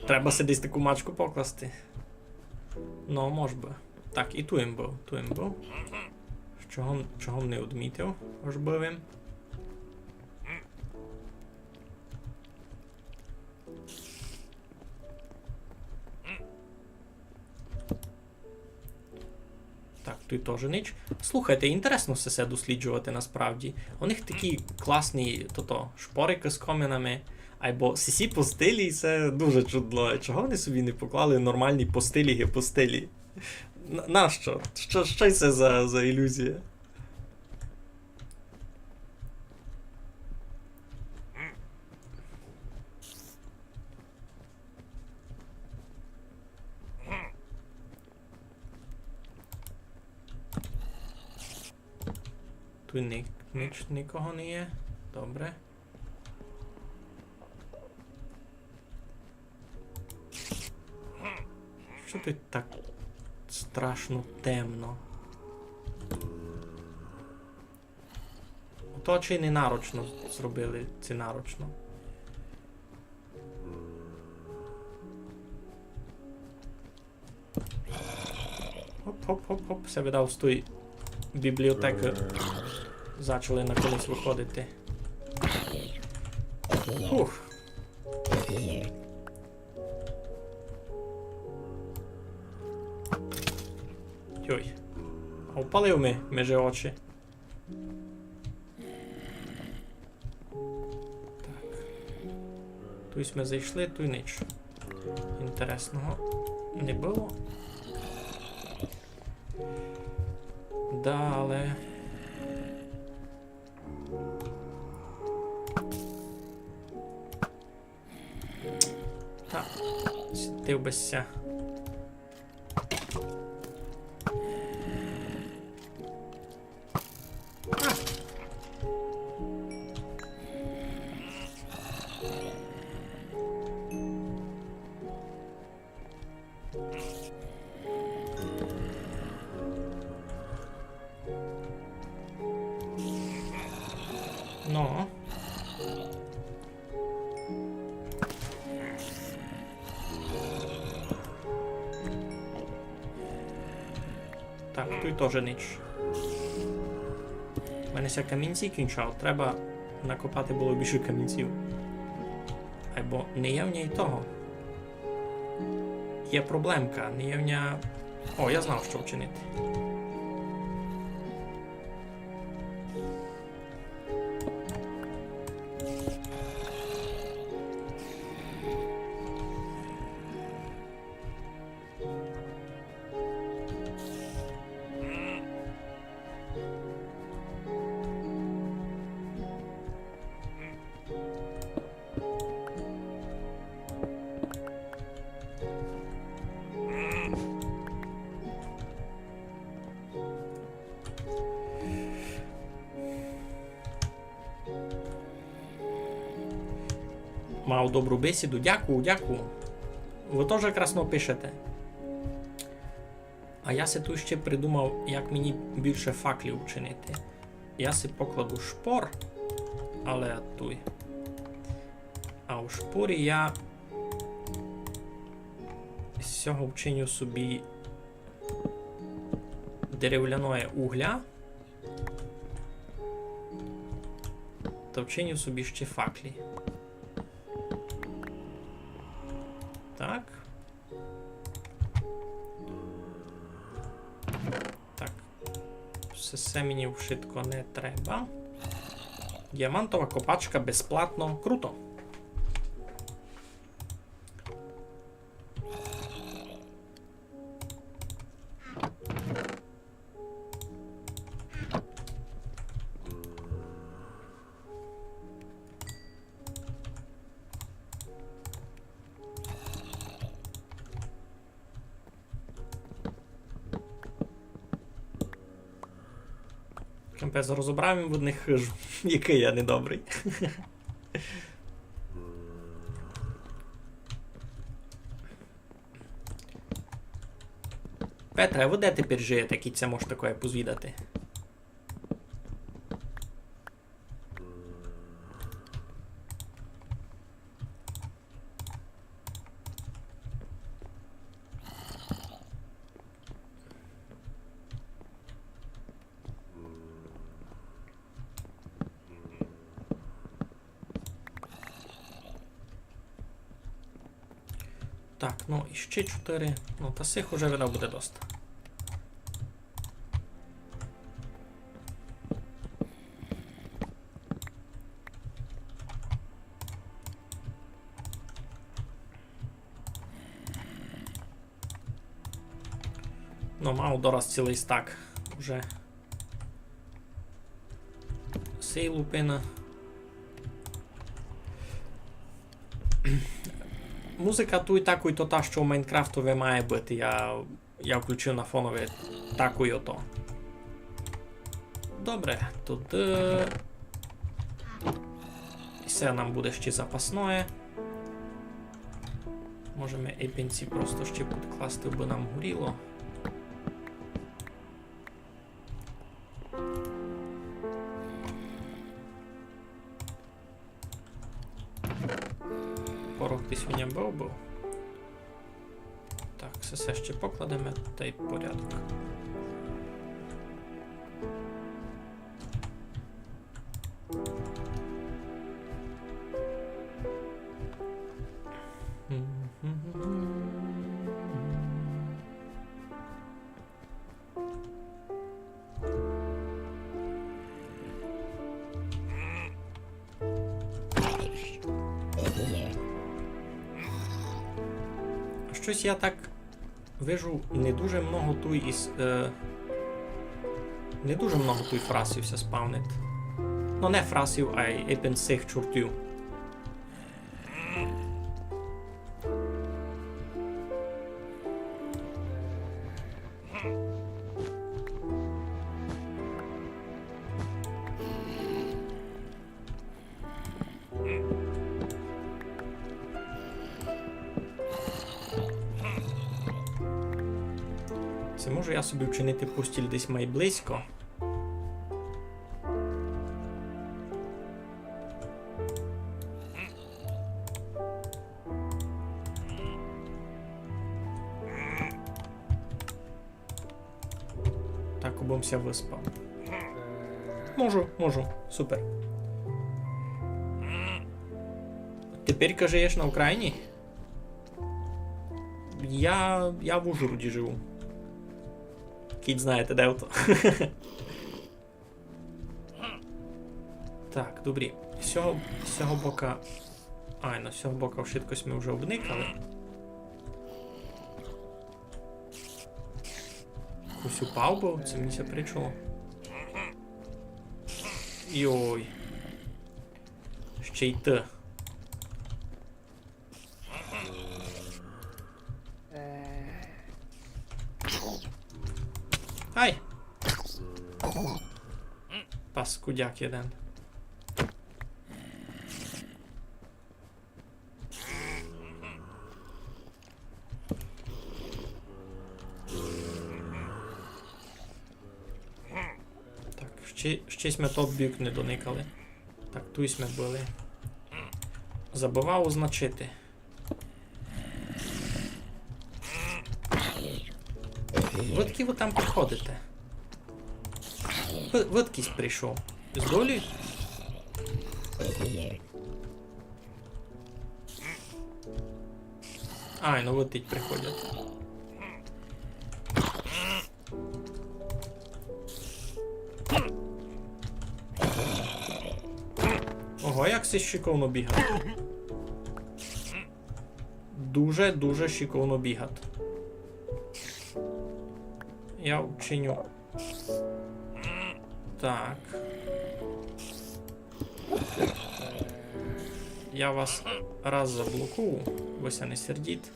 Треба десь таку мачку покласти. Ну, може би. Так, і туєм був. Чого не одмітив, важливим. Так, тут теж ніч. Слухайте, інтересно все це досліджувати насправді. У них такі класні шпорики з комінами. Або сісі по стилі, і це дуже чудно. Чого вони собі не поклали нормальні постиліги по стилі? Нащо? Що це за ілюзія? Тут нікого не є. Добре. Що тут так страшно темно? То чи не наручно зробили це наручно? Хоп-хоп-хоп-хоп. Все видав з тої бібліотеки. Почали наконець виходити. Фух. Йой. А впалив ми межі очі. Так. Тут ми зайшли, тут ніч. Інтересного не було. Далі. Так. Сидив бися. Ну. Так, тут теж ніч. У мене ся камінці кінчав, треба накопати було більше камінців. Або не є в ній того. Є проблемка, не є в ній... О, я знав, що вчинити. Мав добру бесіду. Дякую, дякую. Ви теж красно пишете. А я си тут ще придумав, як мені більше факлів вчинити. Я си покладу шпор, але туй. А у шпорі я з цього вчиню собі дерев'яне угля. Та вчиню собі ще факлі. Так. Так. Все мені вшитко не треба. Діамантова копачка безплатно. Круто. Капець, розібрав їм в одних хижу. Який я недобрий. Петре, а ви де тепер живете, кіця може таке позвідати? Так, ну і ще 4. Ну, та сих уже вина буде доста. Ну, мав дораз цілий стак уже. Сей лупина. Музика ту і таку і то та, що у Майнкрафтові має бути. Я включив на фонові таку і ото. Добре, тут... Все нам буде ще запасное. Можемо епінці просто ще підкласти, бо нам горіло. Порох ти сьогодні був. Так, все ще покладемо, та й порядок. Щось я так вижу не дуже много туй із... не дуже много туй фрасів ся спавнить. Ну не фрасів, а й епенсих чортів. Це можу я собі вчинити постіль десь май близько. Так, обомся виспав. Можу, супер. Тепер кажеш на Україні? Я в Ужгороді живу. Кіт знаєте, де ото. Так, добрі. З цього бока... Ай, ну з цього бока в швидкость ми вже обникали. Ось упав, бо це мені ся причуло. Йой. Ще й ти. Ай! Паскудяк один. Так, щось ми топ бік не доникали. Так, тусь ми були. Забував означити. Видки ви там приходите? Видкість прийшов. З долі? Ай, ну видить приходять. Ого, як це шиковно бігати. Дуже шиковно бігати. Я вчиню. Так. Я вас раз заблокую, ви ся не сердіть.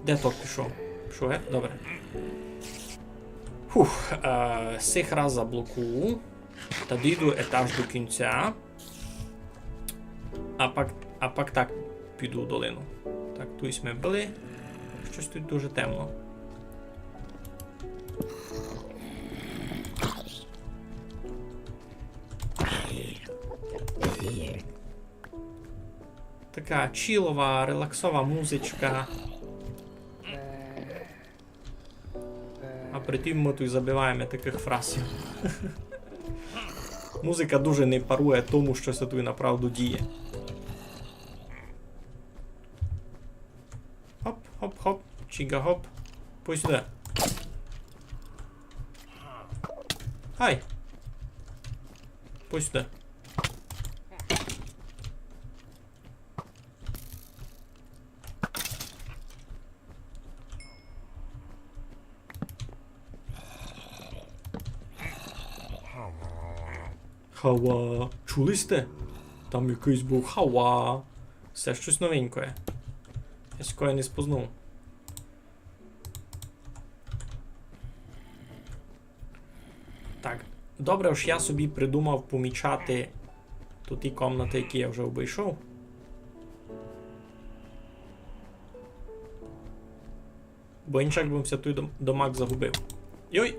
Де тот пішов? Пішов, Добре. Фух, сих раз заблокую. Та дійду етаж до кінця. А пак так піду в долину. Так, тут ми були. Щось тут дуже темно. Така чілова, релаксова музичка. А при тім ми тут забиваємо таких фраз. Музика дуже не парує тому, що це тут направду діє. Хоп, хоп, хоп, чіга хоп. Пусть сюди. Ай! Пусть сюди. Хава. Чули сте? Там якийсь був хава. Все щось новеньке. Я скоро не спознув. Так, добре ж я собі придумав помічати тут ті комнати, які я вже обійшов. Бо інчак бимся той домак загубив. Йой!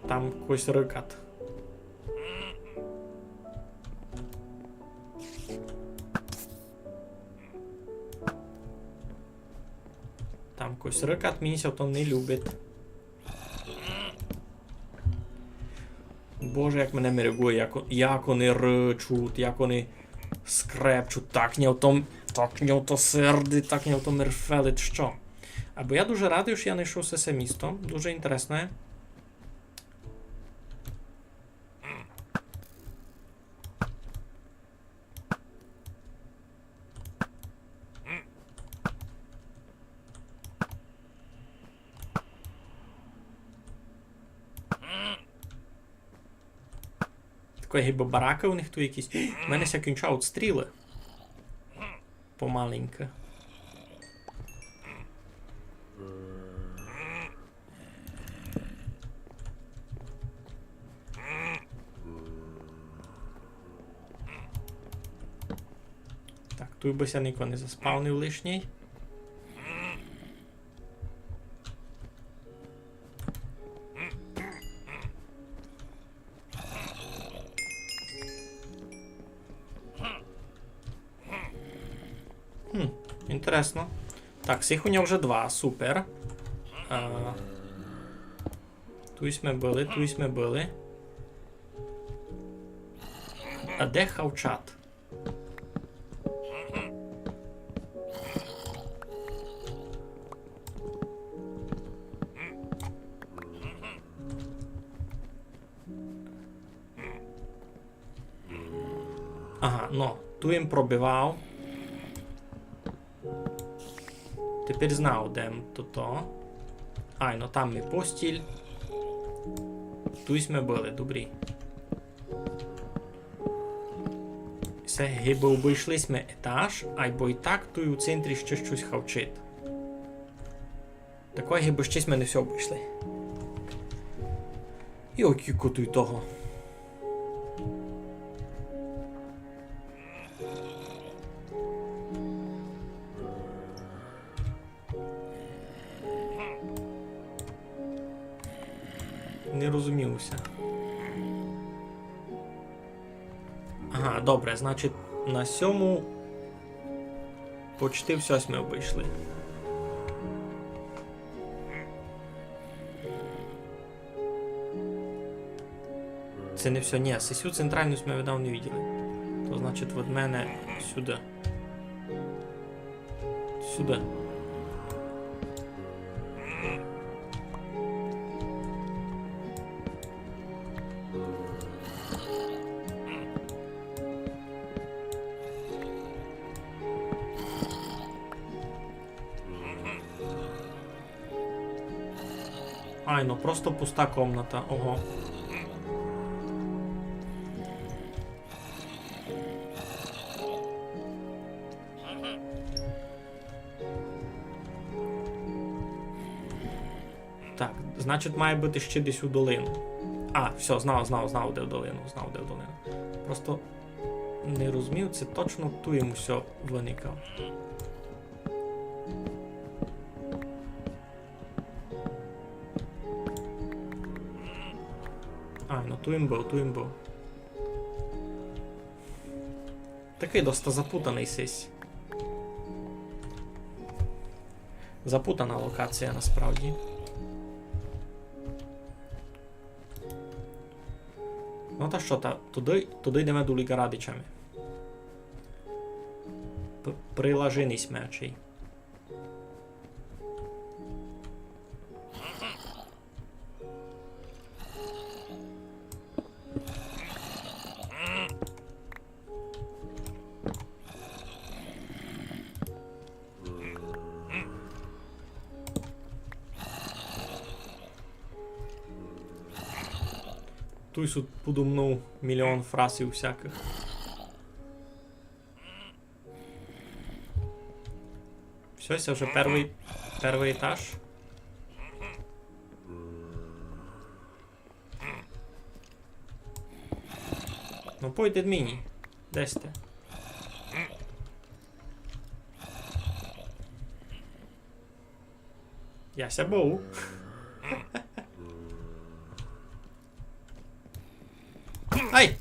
Там якийсь рикат. Там якийсь рикат, мені то не любить. Боже, як мене мерегує, як вони ричуть, як вони скрепчуть, так не ото сердить, так не ото мерфелить, що? Або я дуже радий, що я знайшов це місто, дуже інтересне. Такої гіба бараки у них тут якісь. У мене ся кінчають стріли. Помаленько. Так, тут би ся ніко не заспавнив лишній. Інтересно. Так, всіх у нього вже 2, супер. Тусь ми були. А де хавчат? Ага, ну, ту їм пробивав. Тепер знав, де то. Ай, ну там ми постіль. Тут ми були, добрі. Все, гиби обійшли ми етаж, або і так тут у центрі ще щось хавчить. Такої гиби щось ми не все обійшли. І окіку тут того. Не розумілося. Ага, добре, значить на 7 почти все ми обійшли. Це не все, ні, сесю центральну ми видав не виділи. То значить від мене сюди. Сюди. Ай, ну просто пуста комната, ого. Значить, має бути ще десь у долину. А, все, знав, де в долину. Просто не розумів, це точно ту йому все виникав. А, ну ту їм був. Такий доста запутаний сись. Запутана локація насправді. Ну та що, туди йдемо до Ліга Радичами. Прилаженість мечей. Тут подумнув мільйон фраз всяких. Все, це вже перший етаж. Ну пойде мені. Десь ти? Яся був. Ай!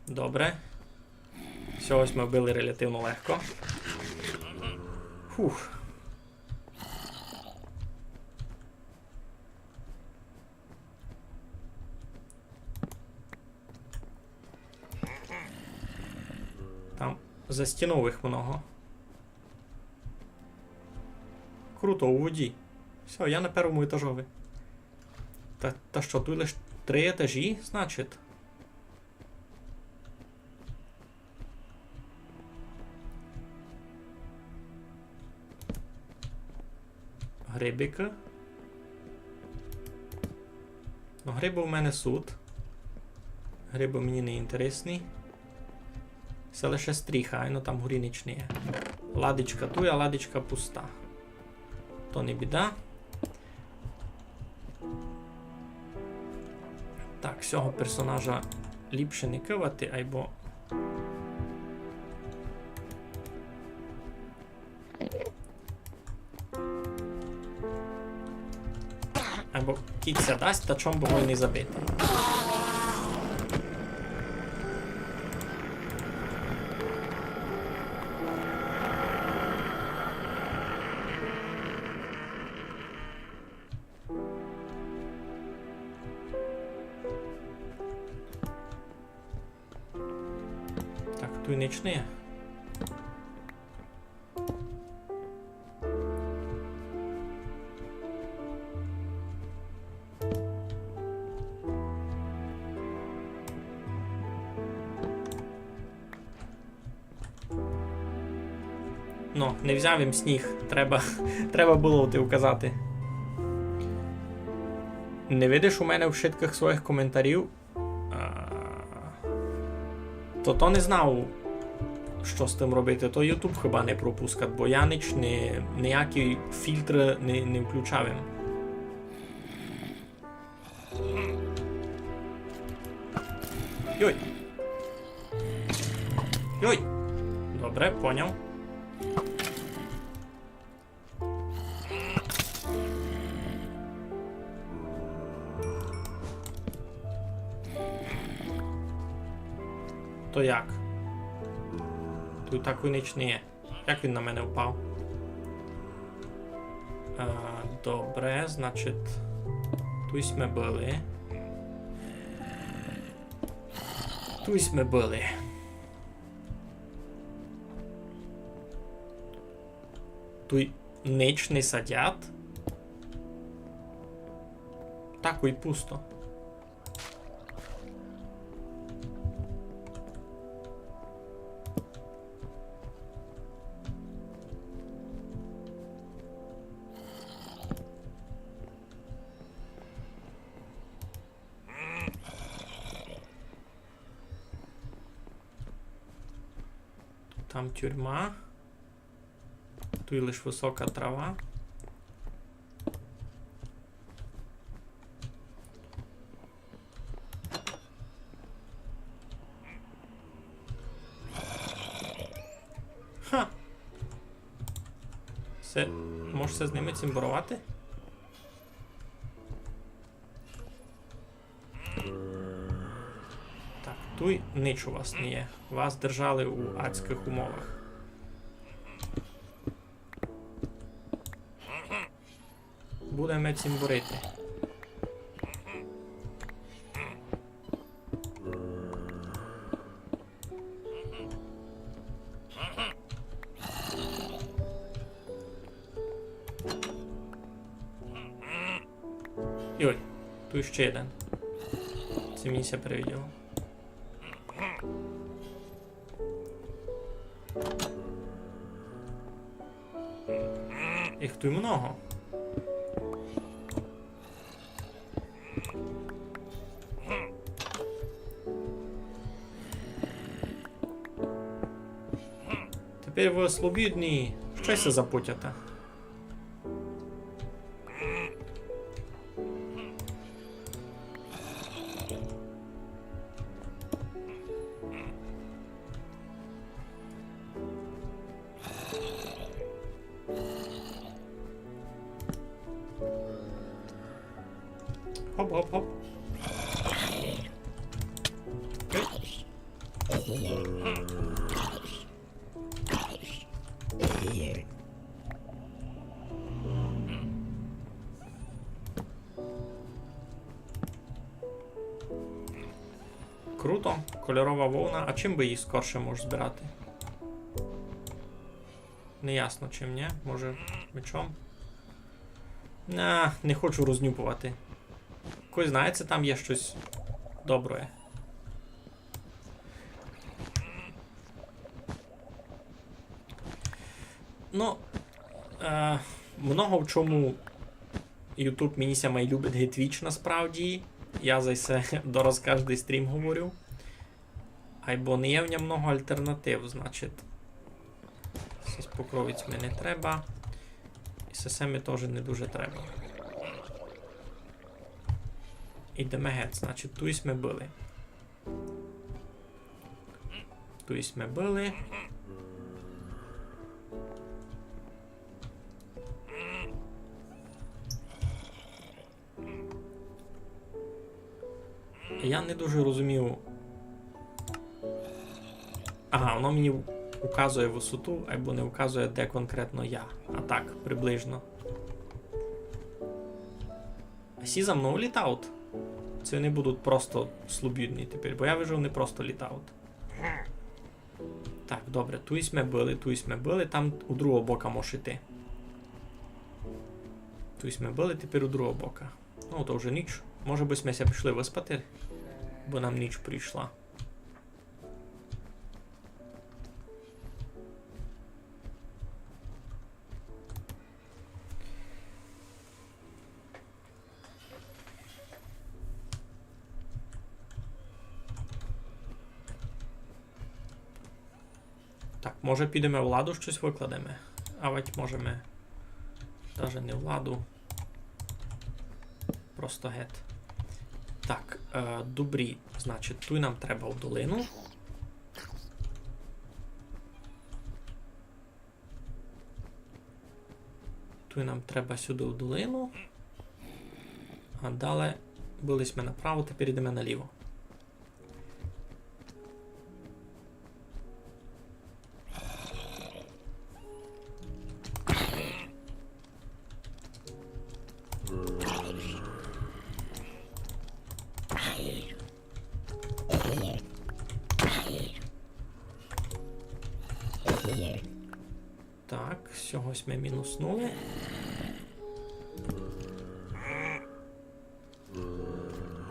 Добре. Все, ось ми вбили релятивно легко. Фух. Там застінових много. Круто, у воді. Все, я на першому етажові. Та що, тут лише 3 етажі, значить? Грибика. Ну, гриби у мене суд. Гриби мені не інтересні. Це лише стріха, ну там горі ніч не є. Ладичка тут, а ладичка пуста. То не біда. Так, цього персонажа ліпше не кивати, або... Або кіця дасть, та чом би не забити. Так, тут ніч не є. Ну, не взяв їм сніг. Треба було ти вказати. Не видиш у мене в шитках своїх коментарів? То не знав, що з тим робити. То YouTube хіба не пропускать, бо я ніякі фільтри не включав їм. Йой! Йой! Добре, поняв. То як? Тут так ніч не є. Як він на мене впав? Добре, значить... Тут ми були. Тут ми були. Тут ніч не садять. Так і пусто. Там тюрма. Тут лише висока трава. Ха! Все, можеш з ними цим борувати? Так, туй нич у вас не є. Вас держали у адських умовах. Будемо цим борити. І ой, тут ще один. Це мені ся привіділо. Їх тут много. Тепер ви свобідні. Щось запутяте. Хоп-хоп-хоп. Круто, кольорова вовна. А чим би її скорше можеш збирати? Неясно чим, ні? Може мечом? Не хочу рознюпувати. Хтось знається, там є щось добре. Ну, много в чому YouTube мені ся май любить гей Twitch насправді. Я за це дораз кожний стрім говорю. Айбо не є в ньому много альтернатив, значить. Сись покровець мені не треба. І сесеми теж не дуже треба. Ідемо геть, значить, тусь ми били. Тусь ми били. Я не дуже розумів. Ага, воно мені указує висоту, або не указує, де конкретно я. А так, приблизно. А сі за мною літаут. Це вони будуть просто слобідні тепер, бо я вижу, вони просто літаут. Так, добре, тусь ми били, там у другого бока можеш йти. Тусь ми били, тепер у другого бока. Ну, то вже ніч. Може би ми ся пішли виспати, бо нам ніч прийшла. Так, може підемо в ладу щось викладемо. А ведь можемо навіть не в ладу. Просто гет. Так, добрі. Значить, тут нам треба в долину. Тут нам треба сюди в долину. А далі були ми направо, тепер йдемо наліво. Так, сьогось ми мінуснули.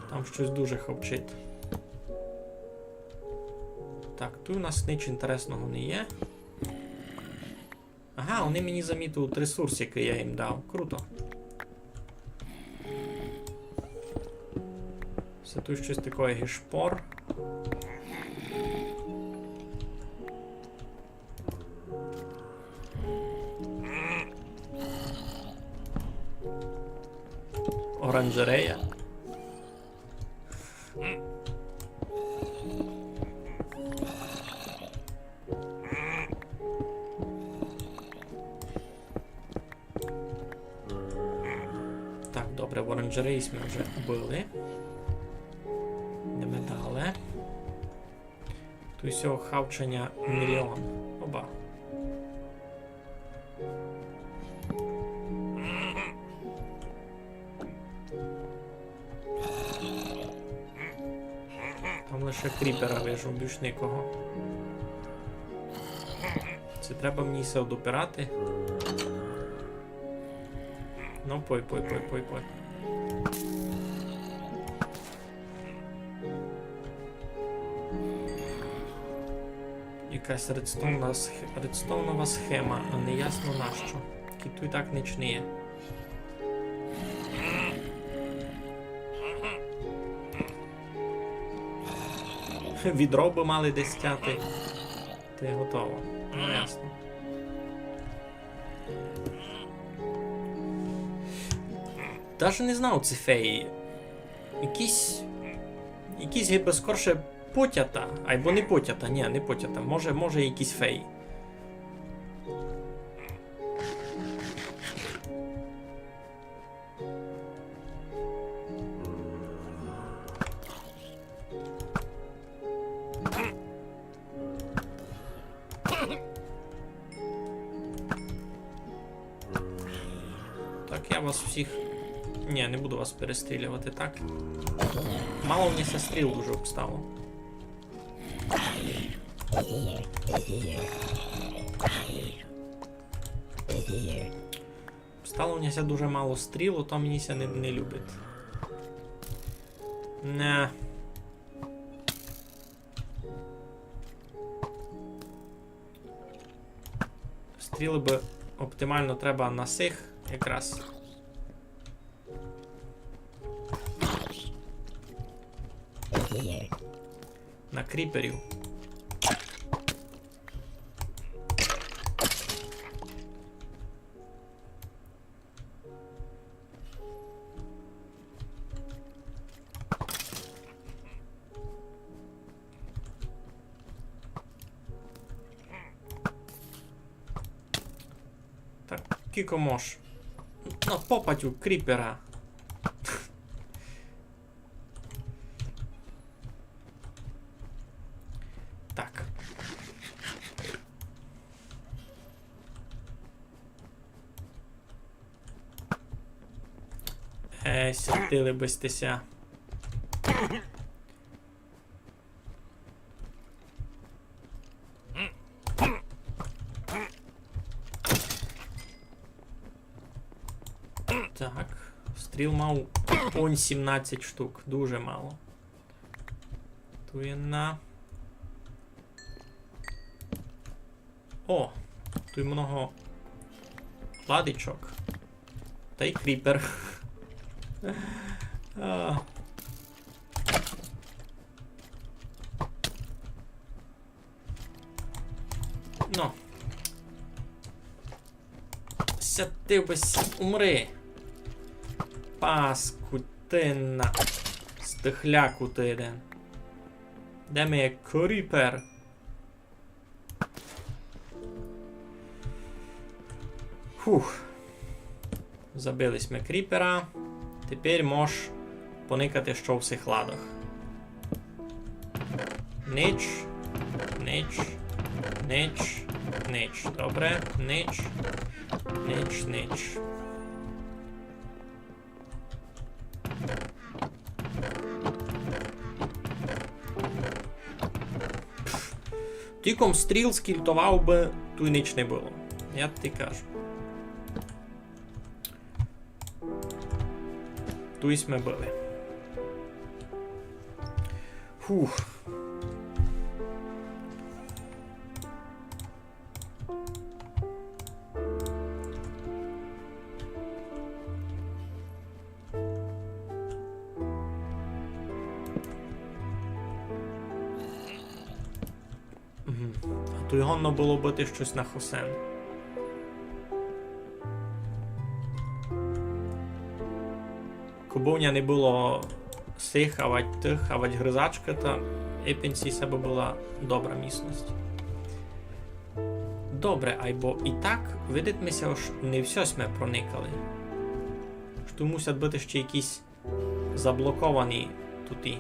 Там щось дуже хавчить. Так, тут у нас ніч інтересного не є. Ага, вони мені замітили ресурс, який я їм дав. Круто. Це тут щось таке гішпор. Оранжерея. Так, добре, в оранжереї ми вже вбили. Йдемо далі. Тут всього хавчення мільйон. Оба. Там лише кріпера вижу, більш нікого. Це треба мені все допирати. Ну, пой. Якась редстоунова схема, а не ясно нащо. Кіту і так ніч не є. Відро би мали десь стяти. Та й готово. Ну ясно. Даже не знав ці феї. Якісь гиби скорше потята, або не потята, ні, не потята. Може якісь феї. Так, я вас всіх... Ні, не буду вас перестрілювати, так? Мало мені ся стріл дуже обстало. Стало мені ся дуже мало стрілу, то мені ся не любить. Не. Стріли би оптимально треба на сих якраз. На кріперів. Так, кіко мож. На попадь у кріпера. Так. Сятили бистися. Так, стріл мав понь 17 штук, дуже мало. Туєна. О, тут много ладичок. Та й кріпер. Ну. Сятився, умри. Паскутина. Стихляку ти один. Де ми є кріпер? Фух. Забились ми кріпера. Тепер можеш поникати, що в всіх ладах. Нич. Нич. Нич. Нич. Добре. Нич. Нич. Нич. Тіком стріл скільтував би, тут ніч не було. Я тобі кажу. Тут ми були. Фух. А то його не було бити щось на Хосен. був не було сих, авать тих, авать гризачка, та епінці себе була добра місність. Добре, айбо і так, видить що не все ми проникали. Що тут мусять бути ще якісь заблоковані туті.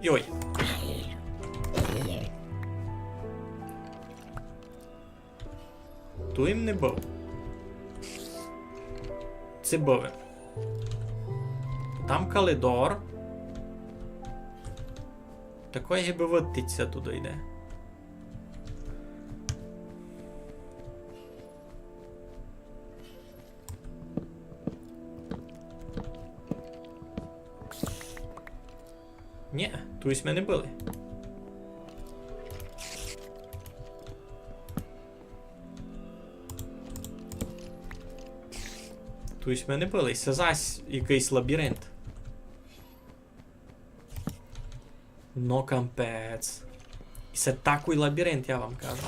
Йой. Ту їм не був. Це був. Там Калидор. Такої гиби виттиться туди йде. Ні, тусь ми не били. Тусь ми не били. Це зась якийсь лабіринт. Ну кампець. І це такий лабіринт, я вам кажу.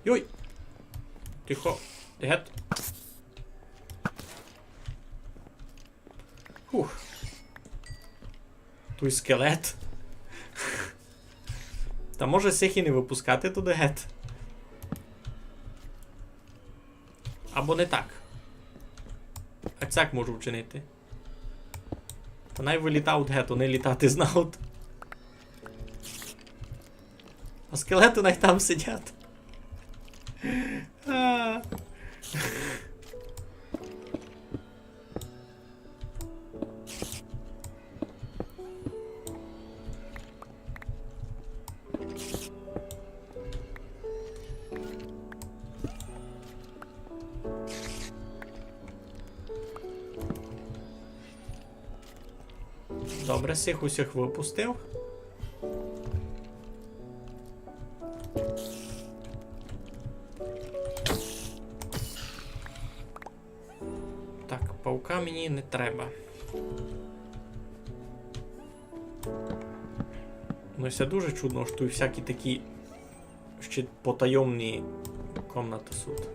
Йой! Тихо. Гет. Фух. Той скелет. Та може сих і не випускати туди гет. Або не так. А цяк можу вчинити. Та най вилітають гету, не літати знають. А скелети най там сидять. Добре, сих усіх випустив. Так, паука мені не треба. Ну, це дуже чудно, що тут всякі такі ще потайомні комнати суд.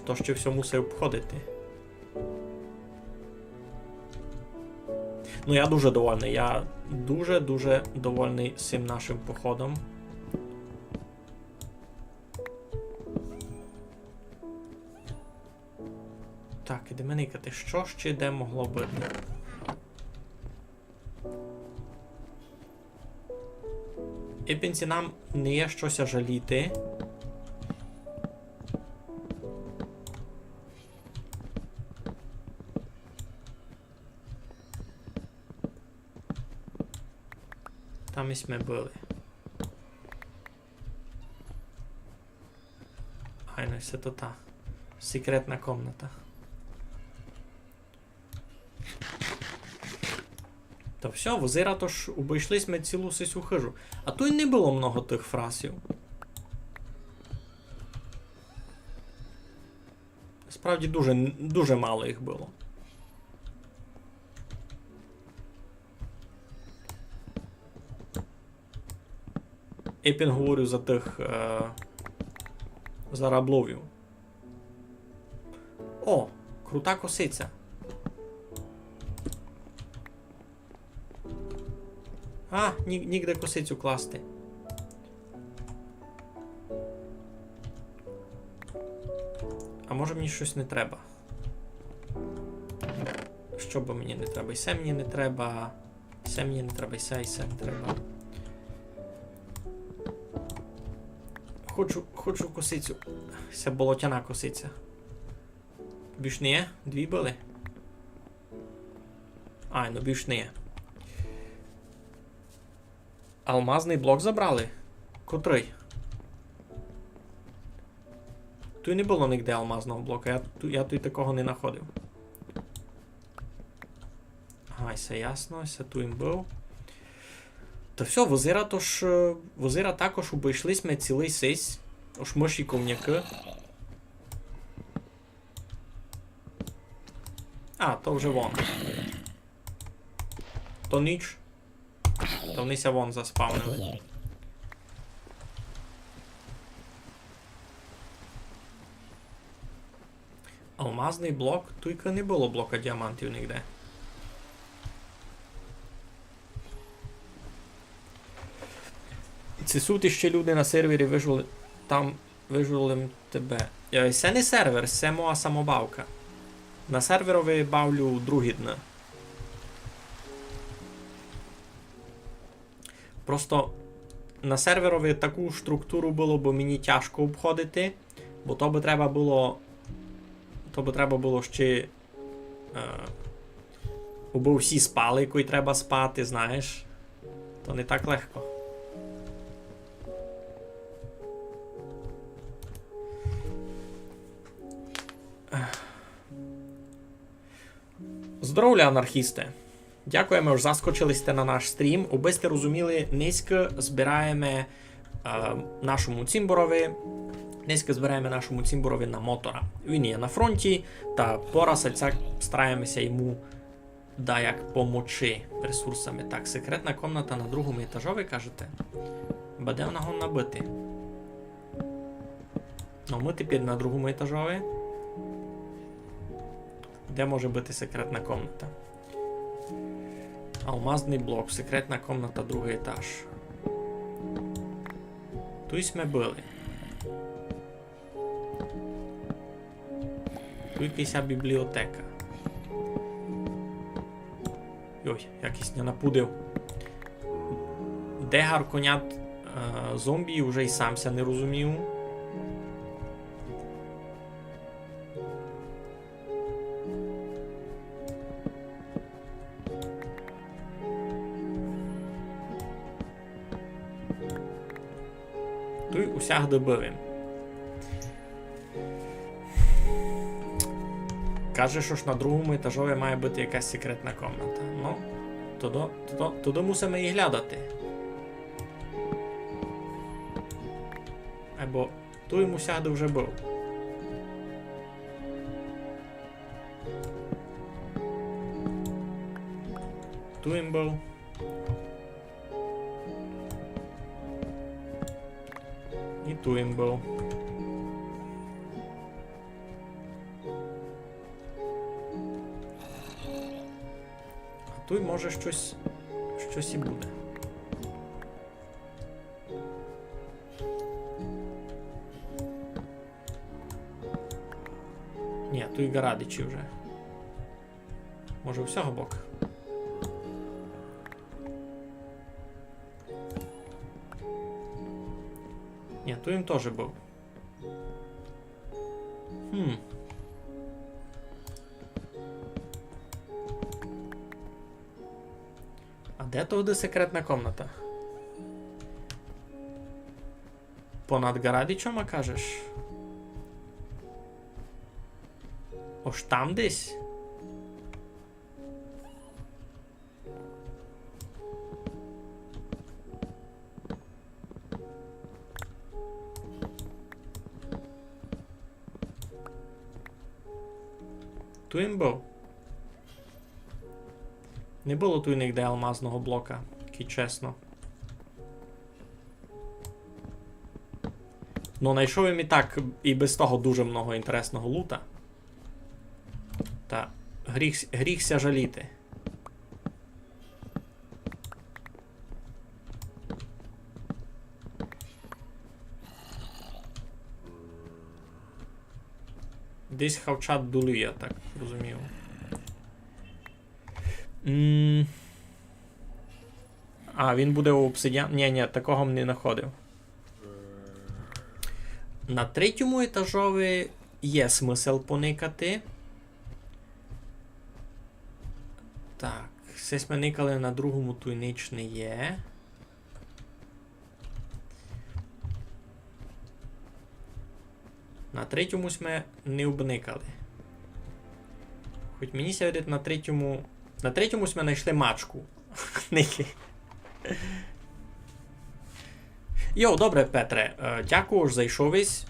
То ще все мусив обходити. Ну, я дуже довольний. Я дуже-дуже довольний цим нашим походом. Так, ідемо никати. Що ще де могло бути? Іпінці нам не є щось жаліти. Там ось ми були. Ай, ну це то та. Секретна комната. Та все, вузира то ж обійшлись ми цілу сисю хижу. А то й не було много тих фрасів. Справді дуже мало їх було. Епін говорю за тих за рабловів. О, крута косиця. А, нігде косицю класти. А може мені щось не треба? Що бо мені не треба? І се мені не треба. І се мені не треба, і се не треба. Хочу косицю. Це болотяна косиця. Більш не є? Дві були? Ай, ну більш не є. Алмазний блок забрали? Котрий? Тут не було ніде алмазного блока, я тут такого не знаходив. Ага, все ясно, все тут він був. Та все, возира також обійшли ми цілий сись. Ош миші ковняки. А, то вже вон. То ніч. То внися вон заспавнили. Алмазний блок, тільки не було блока діамантів ніде. Це суть ще люди на сервері вижили там вижили тебе. Це не сервер, це моя самобавка. На серверові бавлю другі дні. Просто на серверові таку структуру було, бо мені тяжко обходити, бо то би треба було ще бо всі спали, кої треба спати, знаєш. То не так легко. Здоров'я, анархісти! Дякуємо, що заскочилися на наш стрім. Аби сте розуміли, низько збираємо нашому цімборові. Низько збираємо нашому цімборові на мотора. Він є на фронті, та пораз стараємося йому як помочи ресурсами. Так, секретна комната на другому етажові, кажете? Буде вона набити. Ну, ми тепер на другому етажові. Де може бути секретна комната? Алмазний блок, секретна комната, другий етаж. Тут ми були. Тут якась бібліотека. Ой, якийсь не напудив. Де гарконят зомбі, вже й самся не розумів. Тут усяк добивим. Каже, що ж на другому етажові має бути якась секретна комната. Ну, туди мусимо і глядати. Або ту йому сяду вже був. Ту їм був. І ту їм був. Тут може щось і буде. Ні, тут і Гарадичі вже. Може, всього боку. Ні, тут їм теж був. Де туди секретна комната? Понад Гарадичом, а кажеш? Ось там десь? Туїмбо. Не було тут ніде алмазного блока, тільки чесно. Ну, знайшов їм і так, і без того дуже много інтересного лута. Та гріхся жаліти. Десь хавчат дулює, я так розумію. А, він буде у обсидіан. Ні, такого не знаходив. На третьому етажові є смисл поникати. Так, все ми никали, на другому тут ніч не є. На третьому ми не обникали. Хоч мені сьогодні на третьому ми знайшли мачку. Йо, добре, Петре. Дякую, що зайшовись.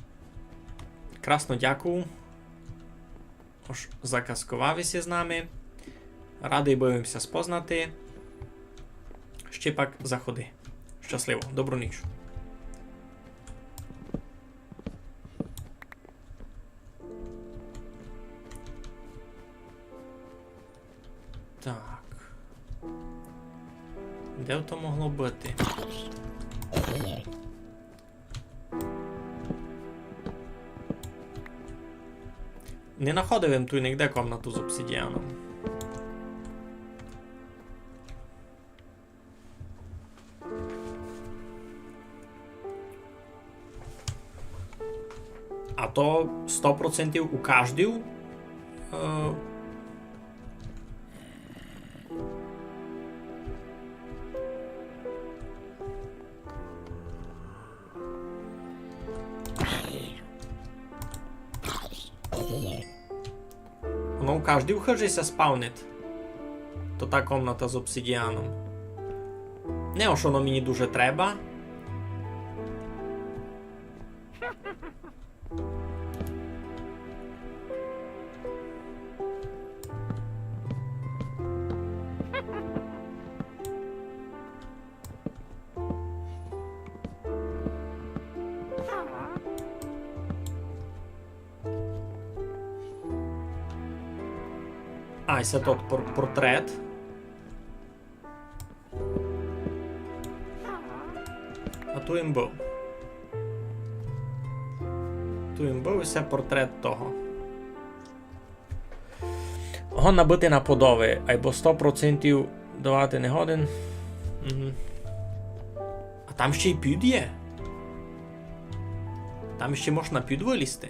Красно дякую. Ож заказкувавися з нами. Радий бивимося спознати. Ще пак заходи. Щасливо, добру ніч. Так. Де то могло бути? Не находив їм ту нігде комнату з обсидіаном. А то 100% у кождій воно у кождій хижися спавнить. То та комната з обсидіаном. Не ось воно мені дуже треба. А, це тот портрет. А ту їм був. Ту їм був це портрет того. Го набити на подови, або 100% давати не годен. Угу. А там ще й під є. Там ще можна під вилізти.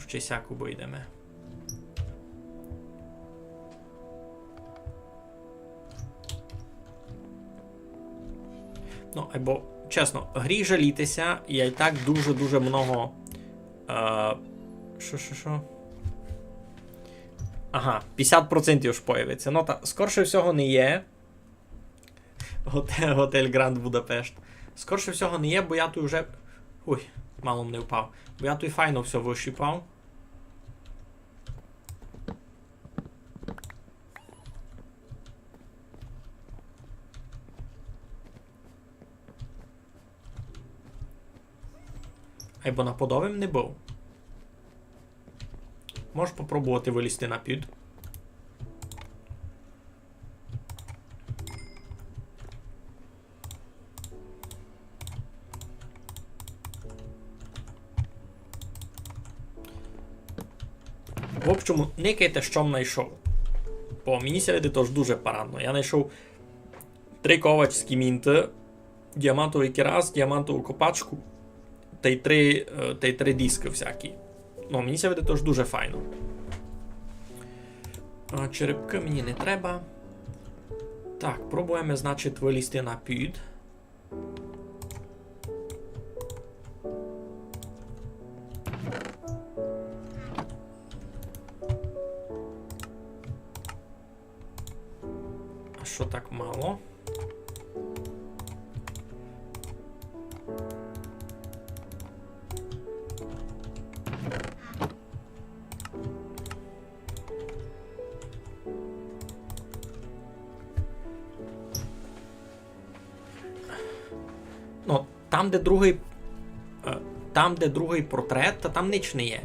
Ще сяку бо йдеме. Ну, або, чесно, грі жалітися, я і так дуже-дуже много... Що? Ага, 50% ж появиться. Ну, та, скорше всього не є. Готель Гранд Будапешт. Скорше всього не є, бо я тут вже... Ой, мало не впав. Бо я тут файно все вишипав. Або на подовим не був. Можеш попробувати вилізти на під. В общому, никайте, що знайшов. Бо мені сьогодні теж дуже парадно. Я знайшов 3 ковачські мінти, діамантовий кірас, діамантову копачку та й 3 диски всякі. Ну, мені сьогодні теж дуже файно. А черепки мені не треба. Так, пробуємо, значить, вилізти на під. А що так мало? Ну, там, де другий портрет, то там ніч не є.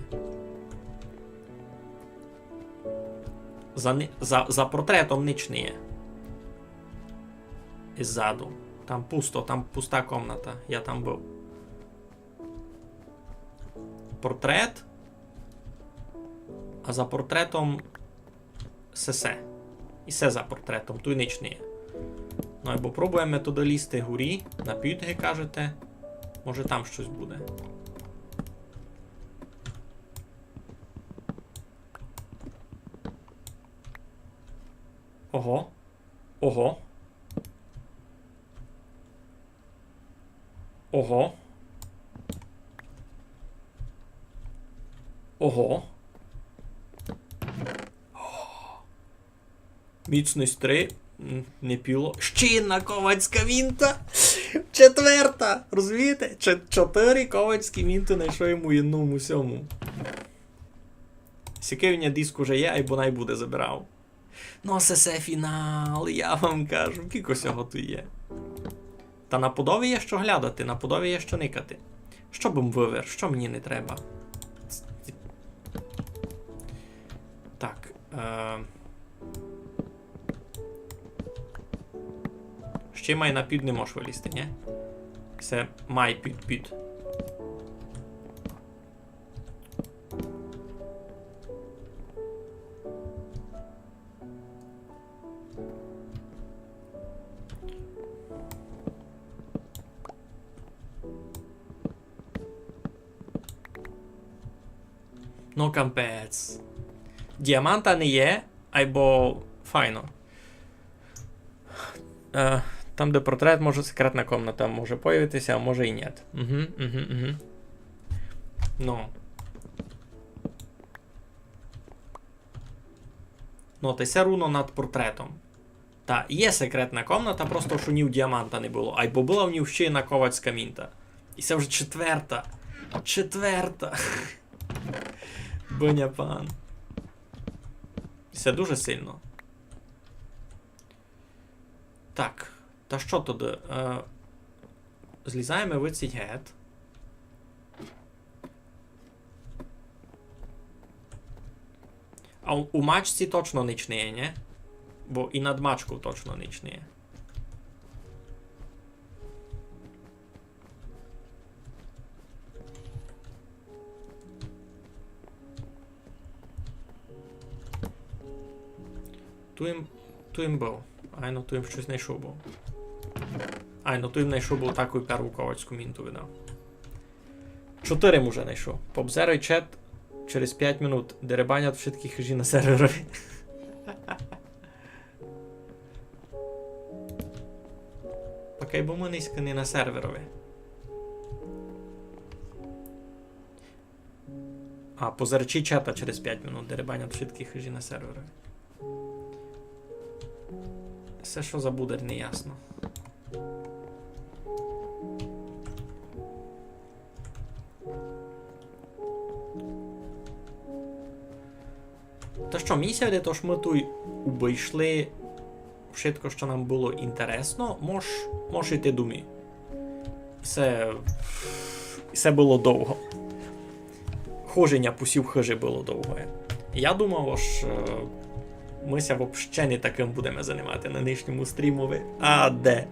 За портретом ніч не є. І ззаду. Там пусто, там пуста комната. Я там був. Портрет. А за портретом сесе. І се за портретом. Тут ніч не є. Ну, або пробуємо туди лізти горі, на підги, кажете. Може там щось буде. Ого. Ого. Ого. Ого. Міцність 3. Не піло. Ще одна ковальська мінта. Четверта. Розумієте? 4 ковальські мінти знайшов йому одному всьому. Сікевня диск уже є, або най буде забирав. Ну, це фінал, я вам кажу. Кілько всього тут є. Та на подові є що глядати, на подові є що никати. Що б вивер, що мені не треба? Так. Ще май на під не можеш вилізти, ні? Це май під. Ну, кампець. Діаманта не є, або файно. Там, де портрет, може секретна комната може появитися, а може і ні. Угу. Ну. Ну, та ся руно над портретом. Та є секретна комната, просто що ні в діаманта не було. Або була в ній ще одна ковальська мінта. І це вже четверта. Четверта. Боня пан. Це дуже сильно. Так. Та що туди? Злізаємо в цей гет. А у мачці точно ніч не є, не? Бо і над мачку точно ніч не є. Tu їм був. Ай, ну tu їм щось знайшов був. Ай, ну tu їм знайшов був таку перву ковальську мінту видав. 4 вже знайшов. Пообзерай чат через 5 минут. Деребанять всі хижі на серверові. Поки бо ми низько не на серверові. А, позерчи чата через 5 минут. Деребанять всі хижі на серверові. Все, що за буде, не ясно. Та що, місія, де то ж ми тут обійшли все, що нам було інтересно, мож йти думі. Це було довго. Хоження посів хижі було довго. Я думав, що ми ся взагалі не таким будемо займати на нинішньому стрімові. А де?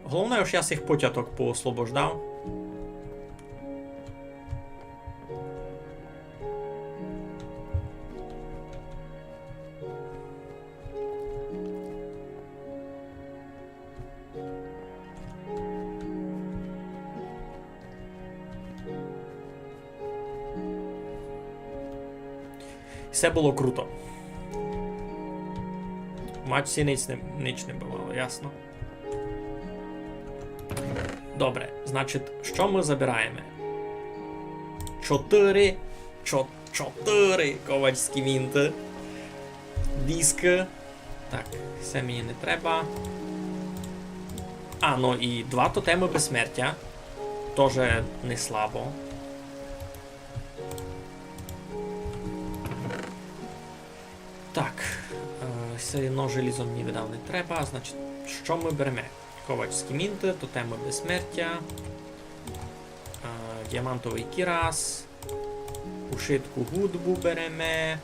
Головне, що я цих потяток поосвобождав. Все було круто. В матчі ніч не бувало, ясно? Добре, значить, що ми забираємо? 4 ковальські мінти. Диски. Так, це мені не треба. А, ну і 2 тотеми безсмертя. Тоже не слабо. Так, все одно желізо мені видав не треба, значить, що ми беремо? Ковальські мінти, тотеми безсмертя, діамантовий кірас, ушитку гудбу беремо,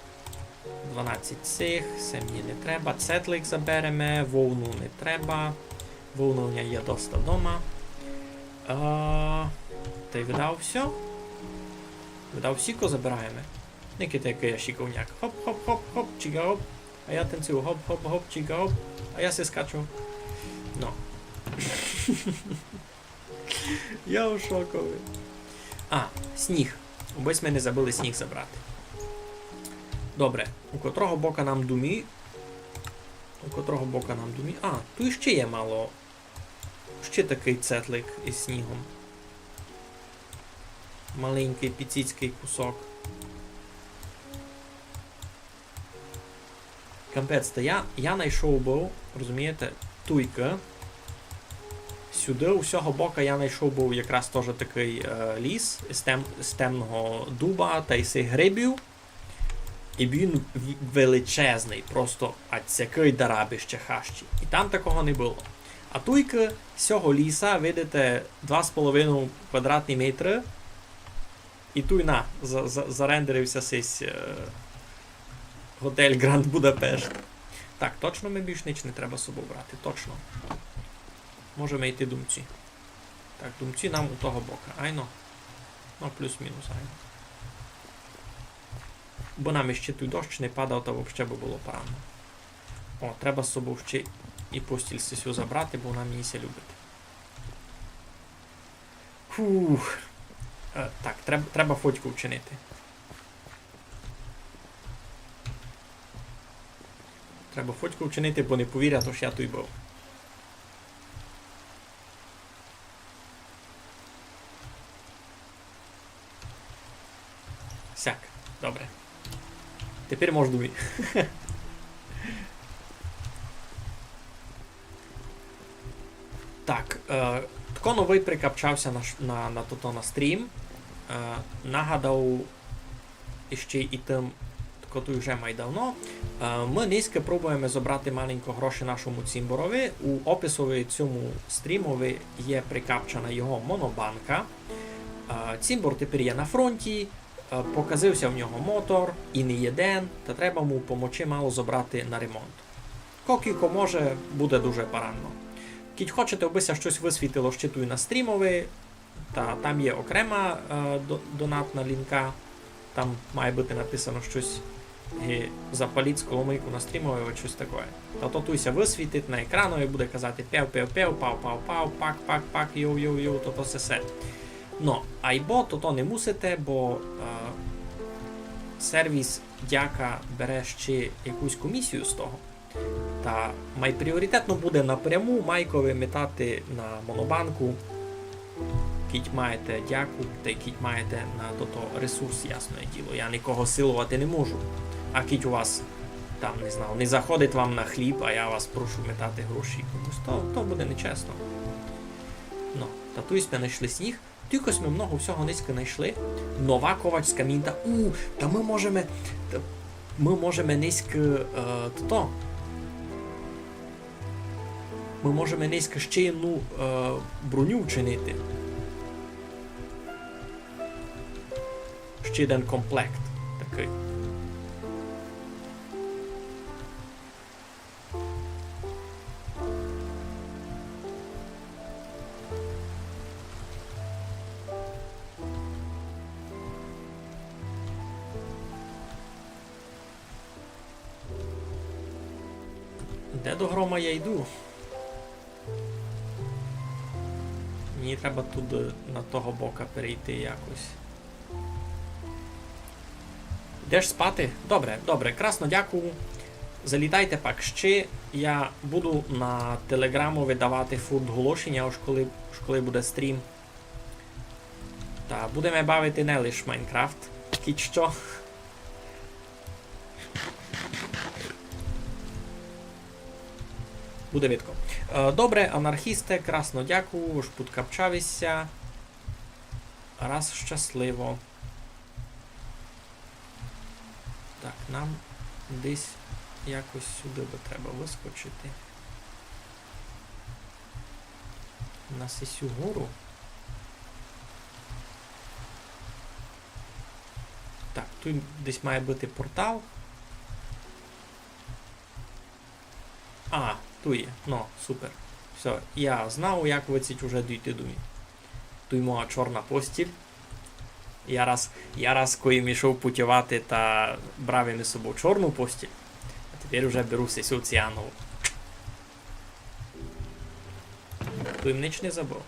12 цих, це мені не треба, цетлик заберемо, вовну не треба, вовну у мене є доста вдома. Та й видав все? Видав всіко забираємо. Никита, який я шиковняк. Хоп-хоп-хоп-хоп, чіга-хоп. А я танцюю хоп-хоп-хоп, чіга-хоп. А я се скачу. Ну. Я у шокові. А, сніг. Ось ми не забули сніг забрати. Добре, у котрого бока нам думі? У котрого бока нам думі? А, тут ще є мало. Ще такий цетлик із снігом. Маленький піцицький кусок. Капець, та я знайшов був, розумієте, туйка. Сюди, у всього бока я знайшов був якраз теж такий ліс з темного дуба та й цих грибів. І він величезний, просто ацякий дарабище хащі. І там такого не було. А туйка з цього ліса, видите, 2,5 квадратні метри. І туйна зарендерився сись готель Гранд Будапешт. Так, точно ми більш ніч не треба з собою брати, точно. Можемо йти думці. Так, думці нам у того бока. Айно. Ну, плюс-мінус, айно. Бо нам іще той дощ не падав, то взагалі би було погано. О, треба з собою ще і постіль сесю забрати, бо вона мені ся любить. Фух. Так, треба фотку вчинити. Треба фотку вчинити, бо не повірять, то ж я той був. Сяк, добре. Тепер можу думати. Так, тако новий прикапчався на стрім. Нагадав іще і тим, коту вже май давно. Ми низько пробуємо забрати маленько гроші нашому Цімборові. У описові цьому стрімові є прикапчена його монобанка. Цімбор тепер є на фронті. Показився в нього мотор і не єден, та треба му помочи мало забрати на ремонт. Кокілько може, буде дуже поранно. Кіть хочете, обися щось висвітило, щитуй на стрімові, та там є окрема донатна лінка, там має бути написано щось запаліть коломийку на стрімові, або щось таке. Та то туйся висвітить на екрану і буде казати пев-пев-пев, пав-пав-пав, пак-пак-пак, йоу-йоу-йоу, то все. Но, айбо, то не мусите, бо сервіс дяка бере ще якусь комісію з того. Та пріоритетно буде напряму майкові метати на монобанку. Кіть маєте дяку, та й кіть маєте на то ресурс, ясне діло. Я нікого силувати не можу. А кіть у вас, там, не знаю, не заходить вам на хліб, а я вас прошу метати гроші комусь, то буде нечесно. Ну, та тут ми знайшли сніг. Тільки ми много всього низько знайшли. Нова ковачська мінта. Та ми можемо низько ми можемо низько ще одну броню вчинити. Ще один комплект такий. Де до грома я йду? Мені треба туди, на того бока перейти якось. Йдеш спати? Добре, красно, дякую. Залітайте пак ще. Я буду на телеграму видавати фурт-оголошення, аж коли буде стрім. Та будемо бавити не лише Майнкрафт. Кіть що. Буде видко. Добре, анархісте, красно дякую, ж підкапчавися. Раз щасливо. Так, нам десь якось сюди би треба вискочити. На сесю гору. Так, тут десь має бути портал. Тут є, супер. Все, я знав, як виціть уже дійти до мене. Тут моя чорна постіль. Я раз коли мішов путювати та брав я з собою чорну постіль, а тепер вже беру сесю ціанову. Тут їм ніч не забув.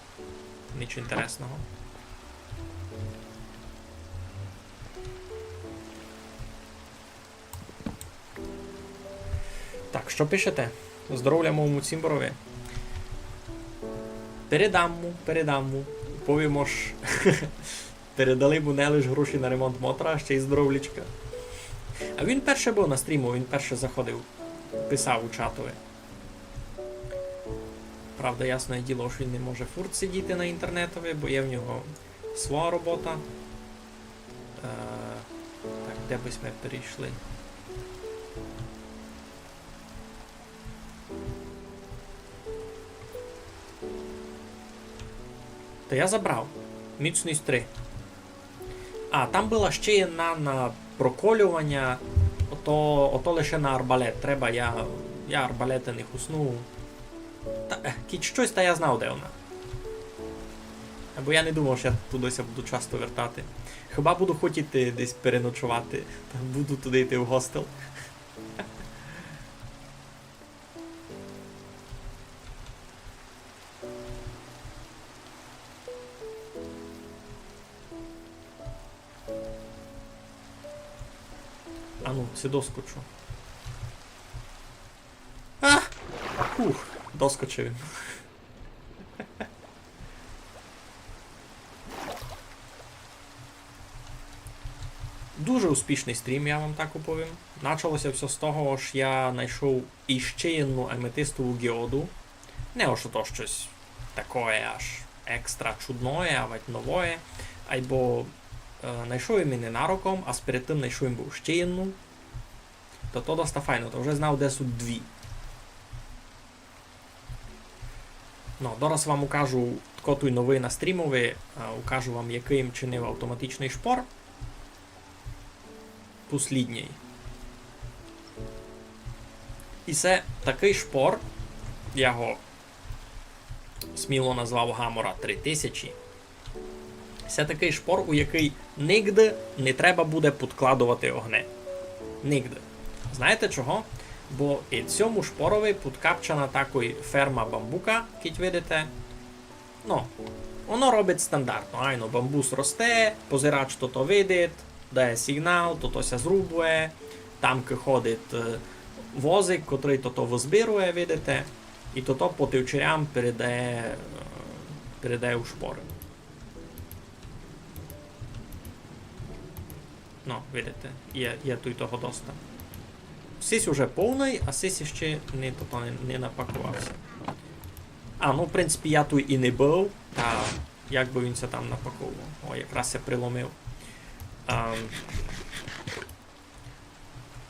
Ніч інтересного. Так, що пишете? Здоров'я моєму Цімборові. Передам му. Повімо ж. Передали му не лише гроші на ремонт мотора, а ще й здоровлячка. А він перше був на стріму, він перше заходив. Писав у чатові. Правда, ясне діло, що він не може фурт сидіти на інтернетові, бо є в нього своя робота. Так, де бись ми перейшли? Та я забрав. Міцність 3. А, там була ще одна на проколювання. Ото лише на арбалет. Треба, я арбалети не хуснув. Та, щось, та я знав, де вона. Або я не думав, що я тудися буду часто вертати. Хіба буду хотіти десь переночувати, та буду туди йти в гостел. А ну, це доскочу. А! Фух, доскочив. Дуже успішний стрім, я вам так оповім. Началося все з того, що я знайшов іще одну аметистову геоду. Не ось то щось таке аж екстра чудное, а ведь новое. Або знайшов їм ненароком, а перед тим знайшов їм був ще одну. То доста файно, то вже знав, де суть дві. Ну, зараз вам укажу той новий на стрімові, укажу вам, який їм чинив автоматичний шпор. Послідній. І це такий шпор, я його сміло назвав Гамора 3000. Це такий шпор, у який нігде не треба буде підкладувати огне. Нігде. Знаєте чого? Бо і цьому шпорові підкапчана такої ферма бамбука, як видите. Ну, воно робить стандартно. Айно, бамбус росте, позирач то видить, дає сигнал, то ся зрубує, там ходить возик, котрий то визбирує, видите, і то по тивчарям передає у шпори. Ну, видите, є тут того доста. Сись уже повний, а сись ще не напакувався. А, ну, в принципі, я тут і не був, та як би він це там напаковував. О, якраз я приломив.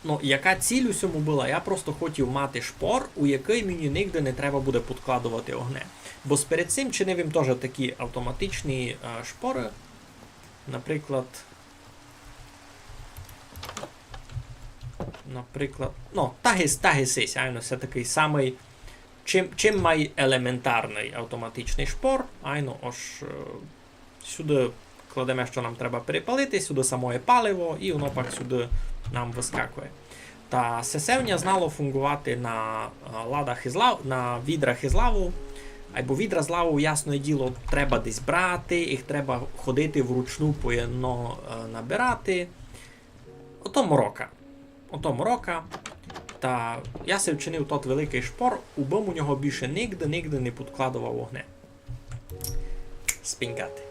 Ну, яка ціль у цьому була? Я просто хотів мати шпор, у який мені ніде не треба буде підкладувати огне. Бо перед цим чинив їм теж такі автоматичні шпори. Наприклад, ну, тагисись, айно, це такий самий, чим має елементарний автоматичний шпор, айно, ось сюди кладемо, що нам треба перепалити, сюди самое паливо, і воно пак сюди нам вискакує. Та сесевня знало фунгувати на ладах із лав, на відрах із лаву, або відра з лаву, ясне діло, треба десь брати, їх треба ходити вручну поєдно набирати. Ото морока. Та я се вчинив тот великий шпор, убом у нього більше нігде не підкладував вогне. Спінгати.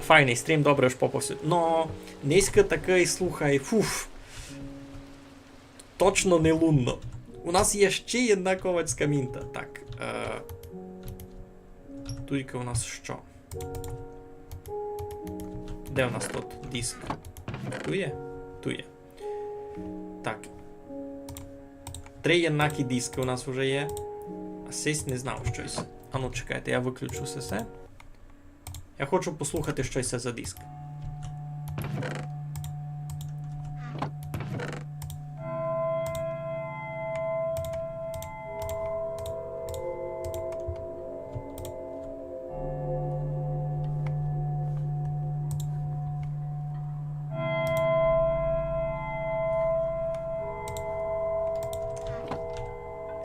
Файний стрім, добре ж попався. Но низько такий, слухай, точно не лунно. У нас є ще одна ковацька мінта. Так. Туйка у нас що? Де у нас тут диск? Ту є? Ту є. Так. 3 єднакі диски у нас вже є. А сись не знав щось. А ну чекайте, я виключу все. Я хочу послухати, що це за диск.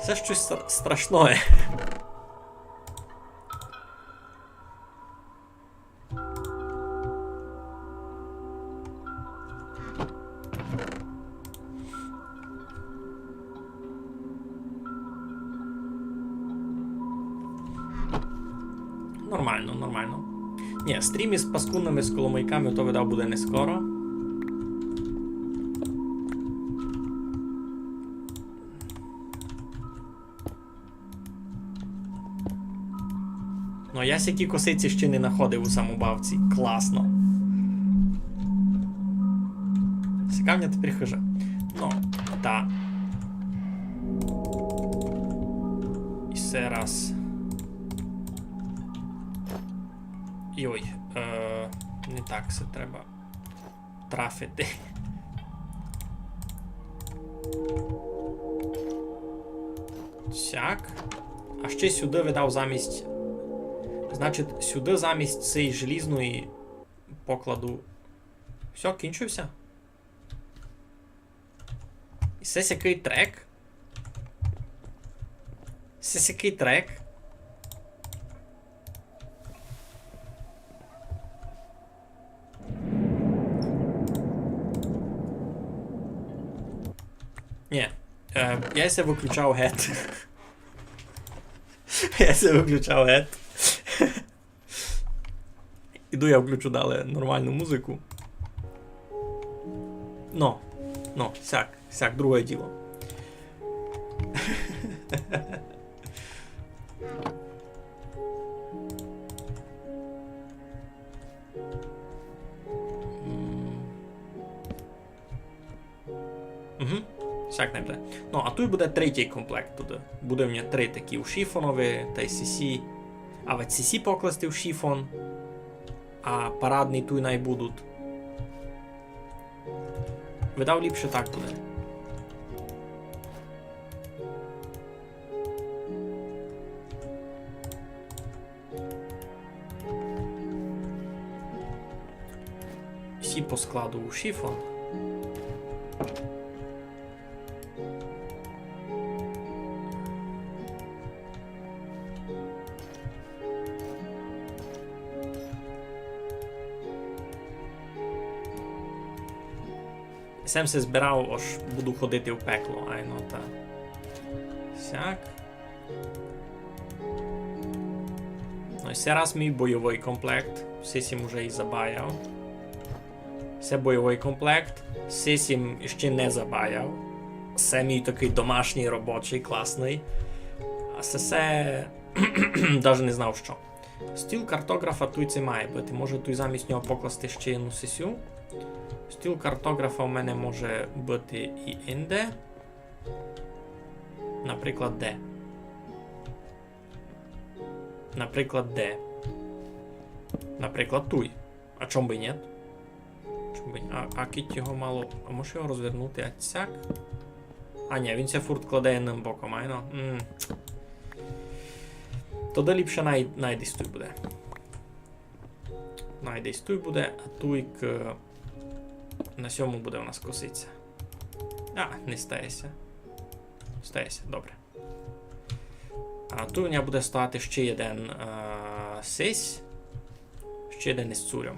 Це щось страшне. Ні, стрім із паскудними сколомийками то видав буде не скоро. Ну, я сякі косиці ще не знаходив у самобавці. Класно. Сякавня тепер хижа. Ну, та. І ще раз. Йой, не так все треба трафити. Сяк. А ще сюди видав замість. Значить, сюди замість цієї желізної покладу. Все, кінчився. І це який трек. Це який трек. Ні, я се виключав гет. Я се виключав гет. Іду я включу далі нормальну музику. Ну, сяк, друге діло. Сяк не буде. Ну, а тут буде третій комплект туди. Буде в мене 3 такі у шифонові, та й CC. А ведь CC покласти в шифон. А парадний туй най будуть. Видав ліпше так буде. Всі по складу у шифон. Сем се збирав, аж буду ходити в пекло, айно та. Сяк. Ну і ще раз мій бойовий комплект. Сисім уже і забаяв. Це бойовий комплект. Сисім ще не забаяв. Це мій такий домашній робочий, класний. А це навіть не знав що. Стіл картографа тут це має бути. Може тут замість нього покласти ще одну сесію. Стіл картографа у мене може бути і інде. Наприклад, де. Наприклад, де. Наприклад, туй. А чом би ні? Чом би ні? А кіт його мало... А може його розвернути? А цяк? А ні, він ся фурт кладе одним боком, айно. Тоді ліпше найдесь туй буде. Найдесь туй буде, а туй к... На сьому буде у нас косиця. А, не стається. Стається, добре. А тут у мене буде стати ще один сись. Ще один із цурем.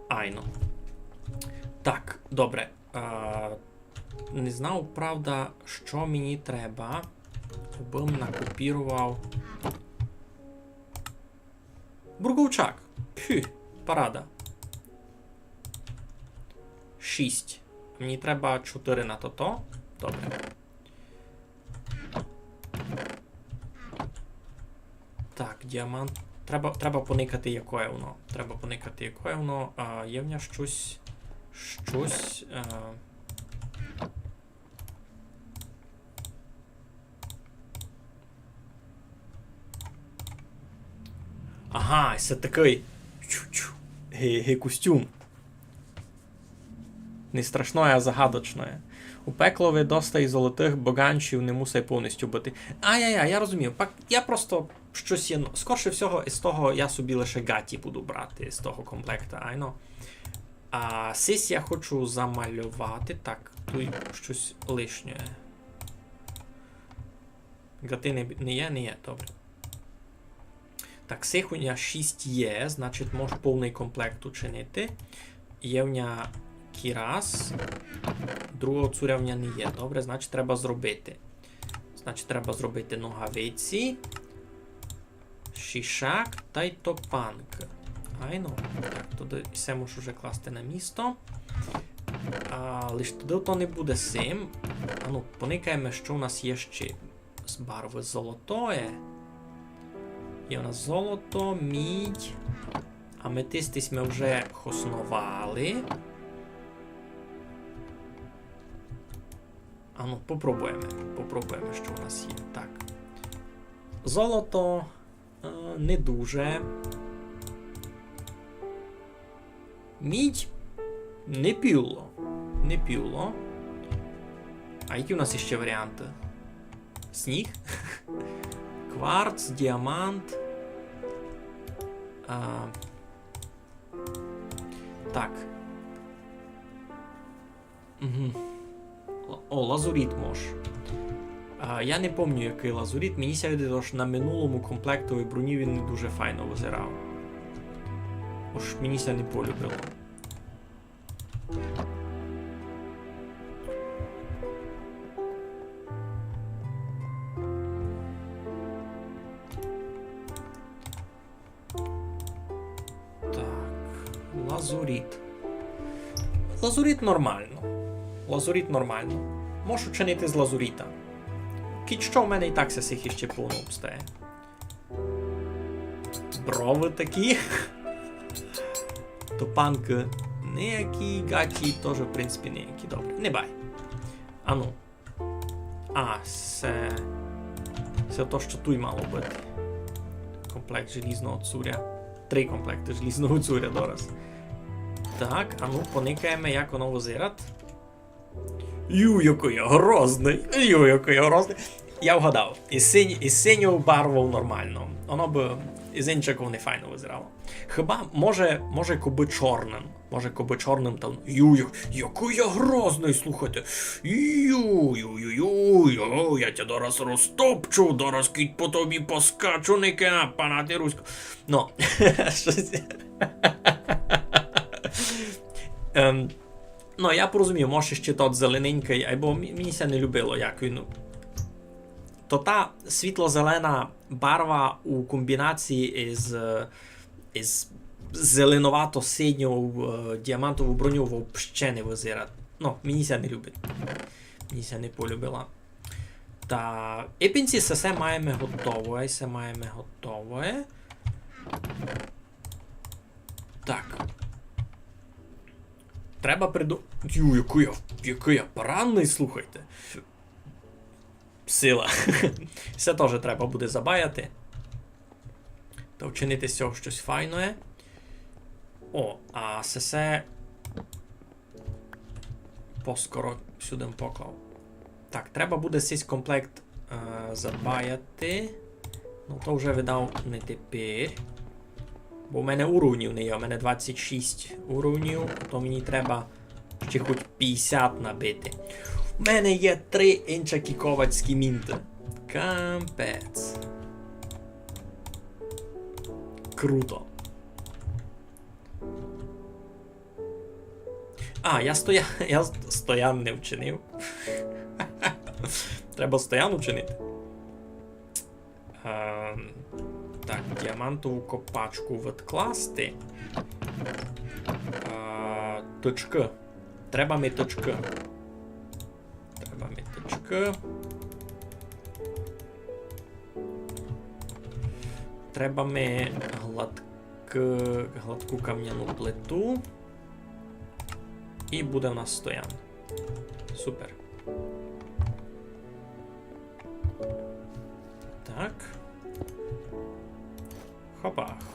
Айно. Так, добре. Не знав, правда, що мені треба, аби накопірував бурговчак. Пхі. Парада. 6. Мені треба 4 на то. Добре. Так, діамант. Треба поникати, яке воно. Треба поникати, яке воно. Є в мене щось. Ага, це такий. Костюм. Не страшное, а загадочне. У пеклові достай золотих боганчів не мусить повністю бути. Я розумію. Я просто щось є. Скорше всього, із того я собі лише гаті буду брати з того комплекта, айно. А сись я хочу замалювати. Так, тут щось лишнє. Гати не є, добре. Так, сихуня 6 є, значить можу повний комплект учинити. Є в мене кірас. Другого цуря в мене не є. Добре, значить треба зробити. Значить треба зробити ногавиці. Шишак та й топанк. Айно. Так, туди все мушу вже класти на місто. Лиш туди то не буде сим. Ну, поникаємо, що у нас є ще з барви золотое. Є у нас золото, мідь. Аметистись ми вже хоснували. Ну, попробуємо. Попробуємо, що у нас є. Так. Золото не дуже. Мідь не піло. Не піло. А які у нас ще варіанти? Сніг? Кварц, діамант. Так. Угу. О, лазуріт мож. Я не пам'ятаю, який лазуріт. Мені сяде, що на минулому комплектовій броні він не дуже файно визирав. Ож мені ся не полюбило. Лазуріт. Лазуріт нормально. Лазуріт нормально. Можу чинити з лазуріта. Кіт що в мене і так всіх іще повно обстає. Брови такі. Топанки ніякі, гаті теж, в принципі, ніякі. Добре, не бай. Ану. Це то, що тут мало бути. Комплект желізного цуря. 3 комплекти желізного цуря дораз. Так, ану, поникаємо, як воно визират. Який я грозний! Який я грозний! Я вгадав. Із синього барву нормально. Воно б із іншого не файно визирало. Хіба, може коби чорним. Може коби чорним там. Який я грозний, слухайте. Я тебе зараз розтопчу, зараз кіть по тобі поскачу, не капана, ти русько. Ну, щось. Ну, я порозумію, може ще тот зелененький, або мені це не любило, як він. То та світло-зелена барва у комбінації із зеленувато-синьою діамантову броню взагалі не визира. Ну, мені це не любить. Мені це не полюбила. Та епінці все маємо готове, Так. Треба який я поранний, слухайте. Сила. Все теж треба буде забаяти. Та вчинити з цього щось файне. О, а сесе поскоро сюди поклав. Так, треба буде цей комплект забаяти. Ну, то вже видав не тепер. Бо в мене уровнів не є, у мене 26 уровнів, то мені треба ще хоч 50 набити. У мене є 3 інчакіковацькі мінти. Кампець. Круто. Я стоян не вчинив. Треба стоян вчинити. Так, діамантову копачку відкласти. Точки. Треба ми точки. Треба ми гладку кам'яну плиту. І буде в нас стоян. Супер. Так.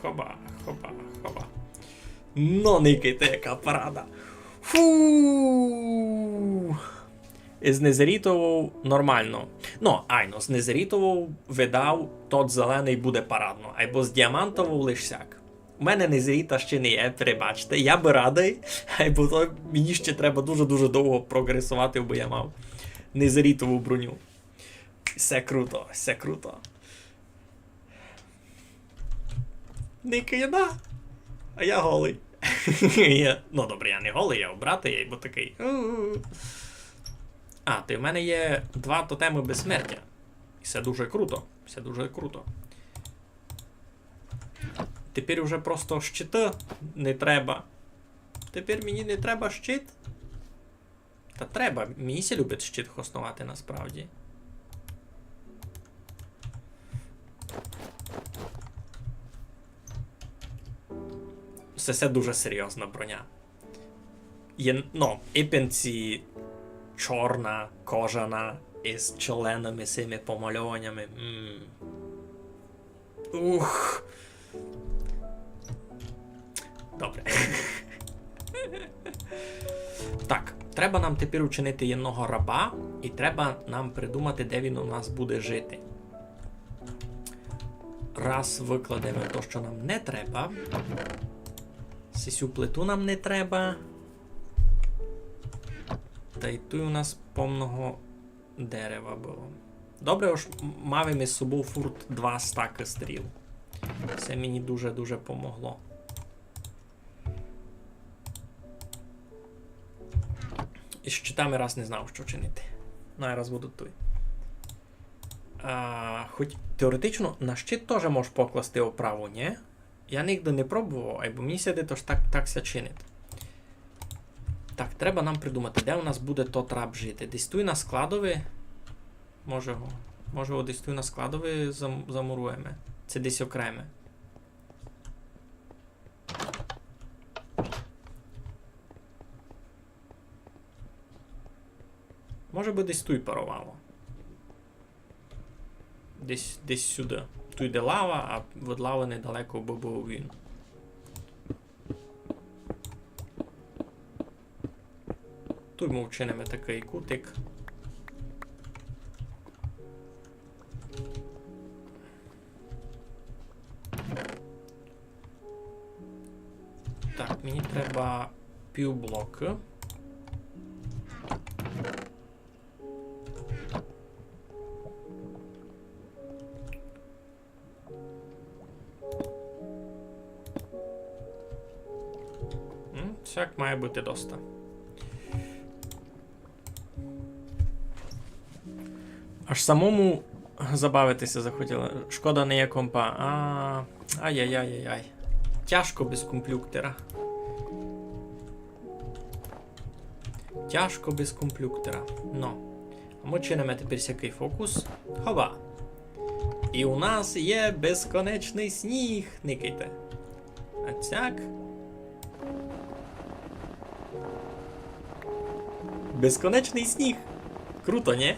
Хоба. Ну, никайте, яка парада. Фу. З Незерітового нормально. Ну, з Незерітового видав, тот зелений буде парадно. Або з діамантового лиш сяк. У мене Незеріта ще не є, перебачте. Я би радий, або то мені ще треба дуже-дуже довго прогресувати, бо я мав Незерітову броню. Все круто. Никида, а я голий. Ну, добре, я не голий, я обратий, бо такий. В мене є 2 тотеми безсмертя. І це дуже круто. Тепер уже просто щита не треба. Тепер мені не треба щит. Та треба. Місі любить щит хоснувати насправді. Це дуже серйозна броня. Є, ну, іпенці чорна, кожана, із членами цими помальованнями. Ух. Добре. Так, треба нам тепер учинити одного раба, і треба нам придумати, де він у нас буде жити. Раз викладемо те, що нам не треба. Цю плиту нам не треба. Та й тут у нас повного дерева було. Добре, ось мав із собою фурт 2 стаки стріл. Це мені дуже-дуже помогло. І з щитами раз не знав, що чинити. Ну, я раз буду тут. Хоч теоретично на щит теж можеш покласти оправу, ні? Я нігде не пробував, або мені сяде, то ж так ся чинить. Так, треба нам придумати, де у нас буде тот раб жити. Десь тут на складові. Може, десь тут на складові замуруємо. Це десь окреме. Може би десь тут парувало. Десь сюди. Тут йде лава, а від лави недалеко був він. Тут ми вчинимо такий кутик. Так, мені треба півблоки. Всяк має бути доста. Аж самому забавитися захотіла. Шкода, не є компа. Ай-яй-яй-яй. Тяжко без комплюктера. Тяжко без комплюктера. Ну. А ми чинимо тепер всякий фокус. Хова. І у нас є безконечний сніг. Никайте. А цяк. Безконечний сніг. Круто, не?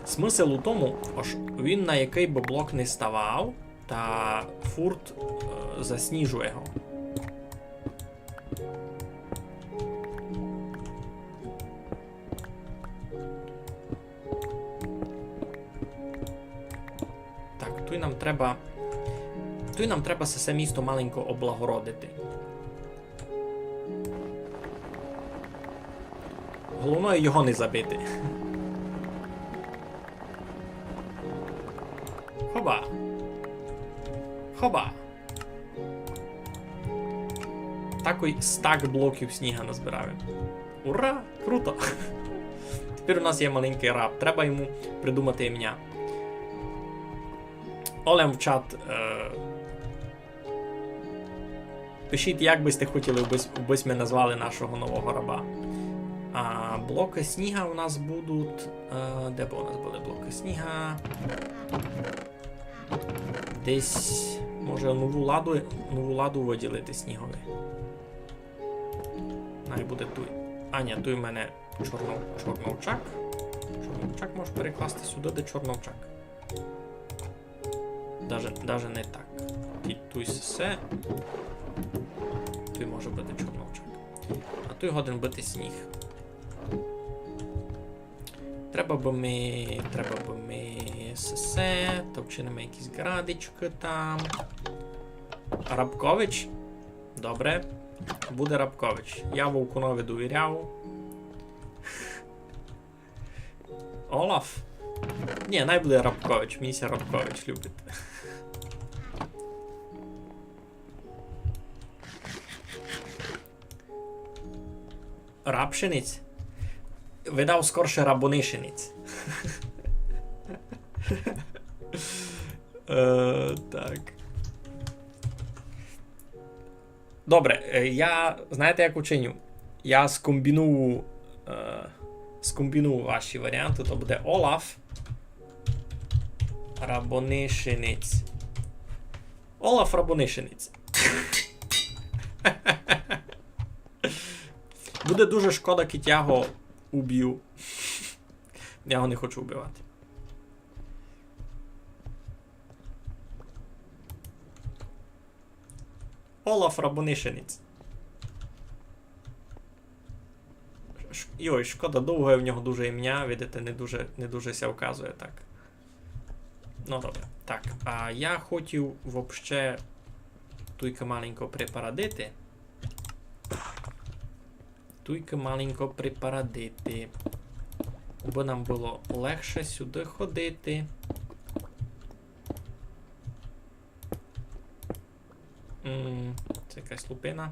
Смисл у тому, аж він на який би блок не ставав, та фурт засніжує його. Так, тут нам треба це місто маленько облагородити. Головне його не забити. Хоба. Хоба. Такий стак блоків сніга назбираємо. Ура! Круто! Тепер у нас є маленький раб. Треба йому придумати ім'я. Олем в чат. Пишіть, як би сте хотіли, бись ми назвали нашого нового раба. А блоки сніга у нас будуть... де б у нас були блоки сніга? Десь... Може нову ладу виділити снігові. Най буде тут. А, ні, тут у мене чорновчак. Чорновчак можеш перекласти сюди, де чорновчак. Даже не так. Тут все. Тут може бути чорновчак. А тут годен бити сніг. Треба б ми все, то вчинимо якісь градички там. Рабкович? Добре. Буде Рабкович. Я Вовкунові довіряв. Олаф? Ні, най буде Рабкович. Місія Рабкович любить. Рабшиниць? Видав скорше Рабонишиниць. Так. Добре, я, знаєте, як учиню? Я скомбіную ваші варіанти, то буде Олаф Рабонишинець. Олаф Рабонишинець. Буде дуже шкода, кіт я його уб'ю. Я його не хочу вбивати. Олаф Рабонишинець. Йой, шкода, довго в нього дуже ім'я, видите, не дуже ся вказує так. Ну добре. Так, а я хотів вообще туйка маленько припарадити. Бо нам було легше сюди ходити. Це якась лупина.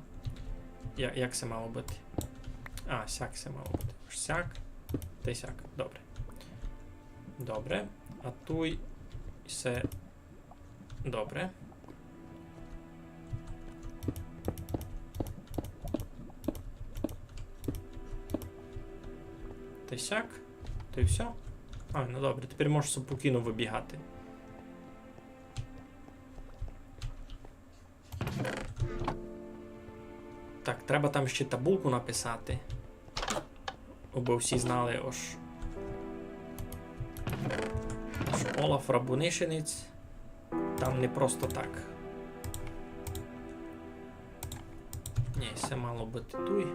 Як це мало бути? А, сяк це мало бути. Сяк та й сяк. Добре. Добре. А туй все добре. Та й сяк. То й все. А, ну добре, тепер можеш спокійно вибігати. Так, треба там ще табулку написати. Аби всі знали, що Олаф Рабонишинець там не просто так. Ні, це мало бути туй.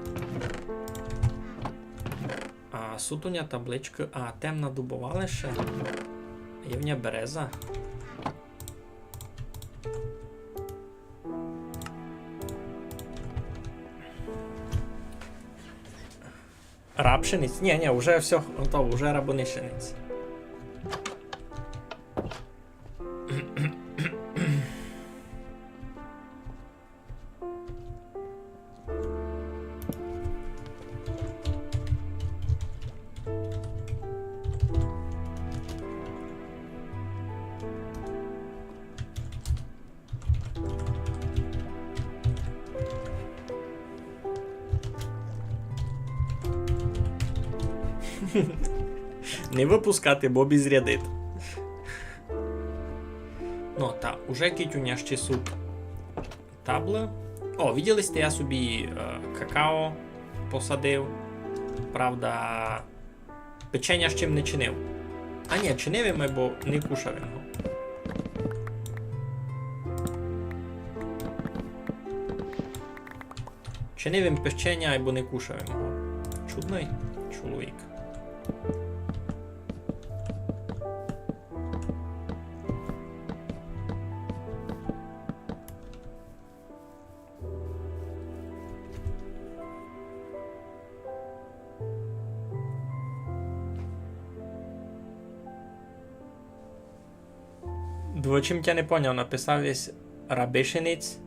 А сутуня табличка. А, темна дубова лише. Євня береза. Рабшинець? Ні, вже все готово, вже Рабонишинець. Не випускати, бо безрядит. Ну, та, уже кітюня ще суп табла. О, виділи сте, я собі какао посадив. Правда, печення з чим не чинив. А ні, чинив йому, бо не кушав його. Чинив їм печення, бо не кушав його. Чудний чоловік. Двочим тя не поняв, написав десь Рабишинець,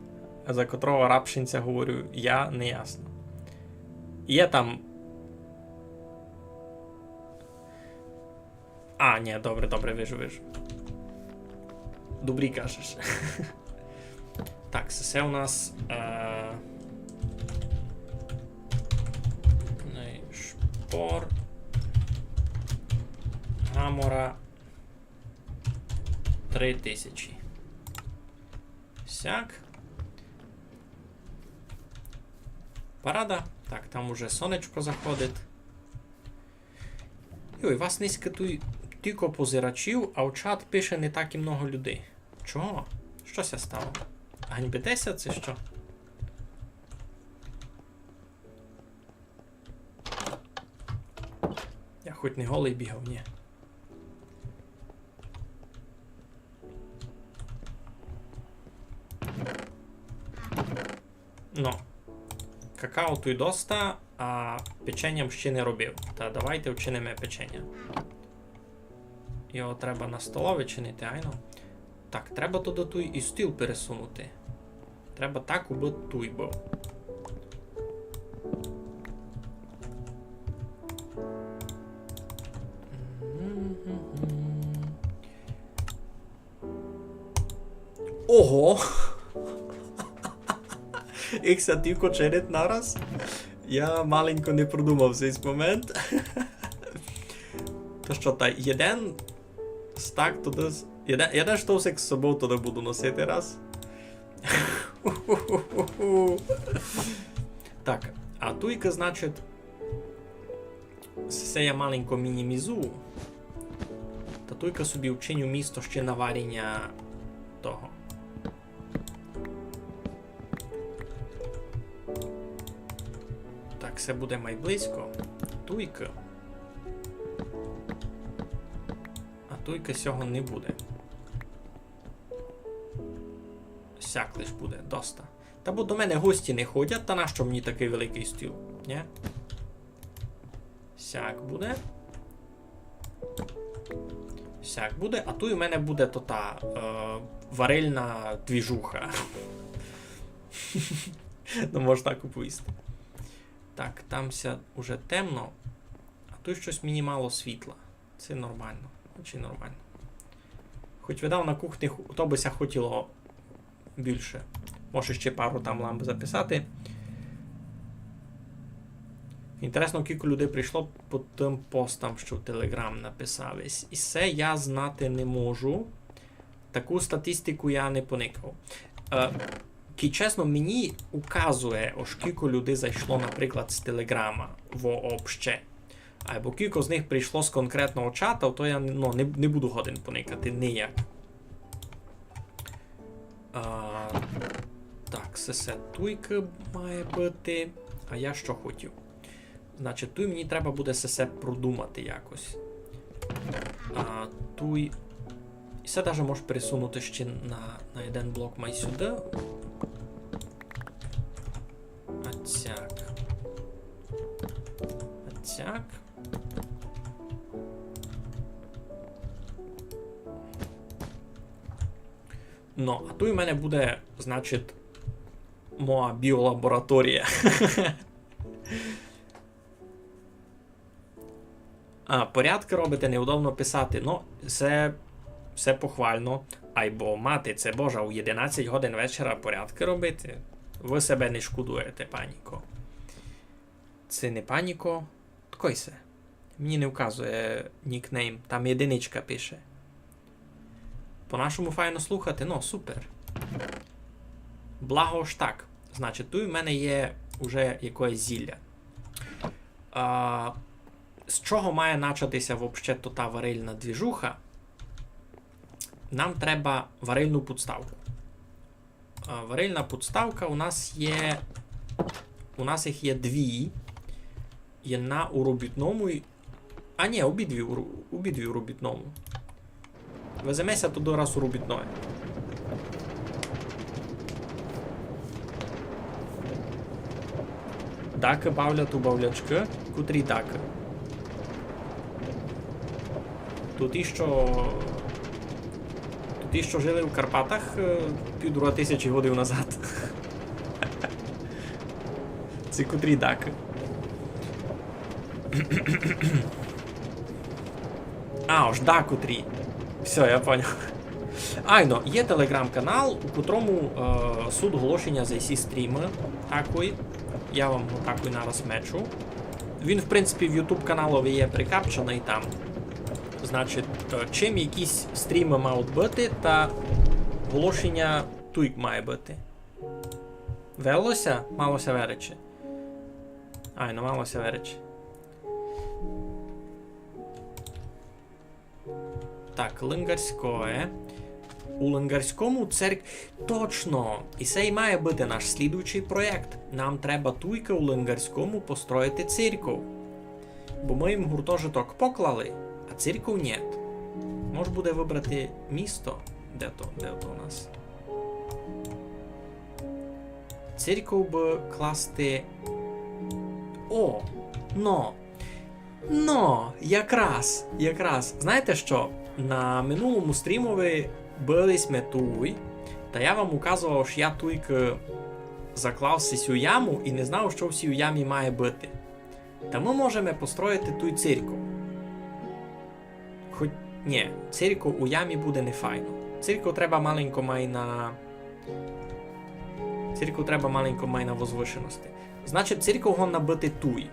за котрого рабшинця говорю я, не ясно. Є там. А, ні, добре, вижу. Добрі кажеш. Так, це у нас шпор Гамора 3000. Сяк. Парада. Так, там уже сонечко заходить. Йой, вас низько тільки позирачів, а в чат пише не так і много людей. Чого? Що ся стало? Ганьбитеся це що? Я хоч не голий бігав, ні. Ну. Какао тут доста, а печенням ще не робив. Та давайте вчинимо печення. Його треба на столові чинити, айно. Так, треба туди туй і стіл пересунути. Треба так уби туй був. Ого! Їх ся тільки черед нараз. Я маленько не продумав цей момент. То що, та єден стак туди... Єден штовсик з собою туди буду носити раз. Так, а туйка, значить, се я маленько мінімізую, та туйка собі вчиню місто ще на варіння того. Так, все буде майблизько. Туйка. А туйка сього не буде. Сяк лиш буде, доста. Та бо до мене гості не ходять, та нащо мені такий великий стіл? Ні? Сяк буде. Сяк буде, а тут у мене буде то та варильна двіжуха. Ну, можна так оповісти. Так, тамся уже темно, а тут щось мені мало світла. Це нормально, чи нормально. Хоч видав на кухні, то би ся хотіло більше. Може ще пару там ламп записати. Інтересно, кілька людей прийшло по тим постам, що в Telegram написали. І це я знати не можу. Таку статистику я не поникав. Чесно, мені указує, ось кілька людей зайшло, наприклад, з Телеграма вообще. Або кілька з них прийшло з конкретного чата, то я не буду годин поникати ніяк. Так, все туйка має бути. А я що хотів? Значить, туй мені треба буде все продумати якось. Туй... І це навіть можеш пересунути ще на один блок май сюди. Атяк. Атяк. Ну, а тут у мене буде, значить, моя біолабораторія. Порядки робити, неудобно писати. Ну, це все похвально. Айбо мати, це боже, у 11 годин вечора порядки робити. Ви себе не шкодуєте, паніко. Це не паніко. Ткойся. Мені не вказує нікнейм, там єдиничка пише. По-нашому файно слухати, ну, супер. Благо ж так. Значить, тут у мене є вже якесь зілля. З чого має початися взагалі та варильна двіжуха? Нам треба варильну підставку. Варильна підставка у нас є... У нас їх є дві. Одна у робітному і... А ні, обидві у робітному. Веземеся туди раз у робітної. Даки бавлять у бавлячки. Котрі даки? Тут і що жили в Карпатах 1500 годин назад. Це котрі даки? Ось котрі. Все, я поняв. Айно, є телеграм-канал, у котрому суд оголошення за всі стріми. Такий. Я вам його такий нараз мечу. Він, в принципі, в YouTube каналові є прикапчений там. Значить, чим якісь стріми мають бути, та оголошення тут має бути. Велося? Малося верече. Айно, малося верече. Так, Лингарське. У Лингарському Точно! І це і має бути наш слідуючий проєкт. Нам треба туйка у Лингарському построїти церкву. Бо ми їм гуртожиток поклали, а церкву нет. Може буде вибрати місто? Де то у нас? Церкву би класти... Якраз. Знаєте що? На минулому стрімові були ми туй, та я вам указував, що я туйки заклав сю яму і не знав, що в цій ямі має бути. Та ми можемо построїти туй церкву. Хоч, ні, церкву у ямі буде не файно. Цирков треба маленько май на возвишеності. Значить, цирков го набити туй.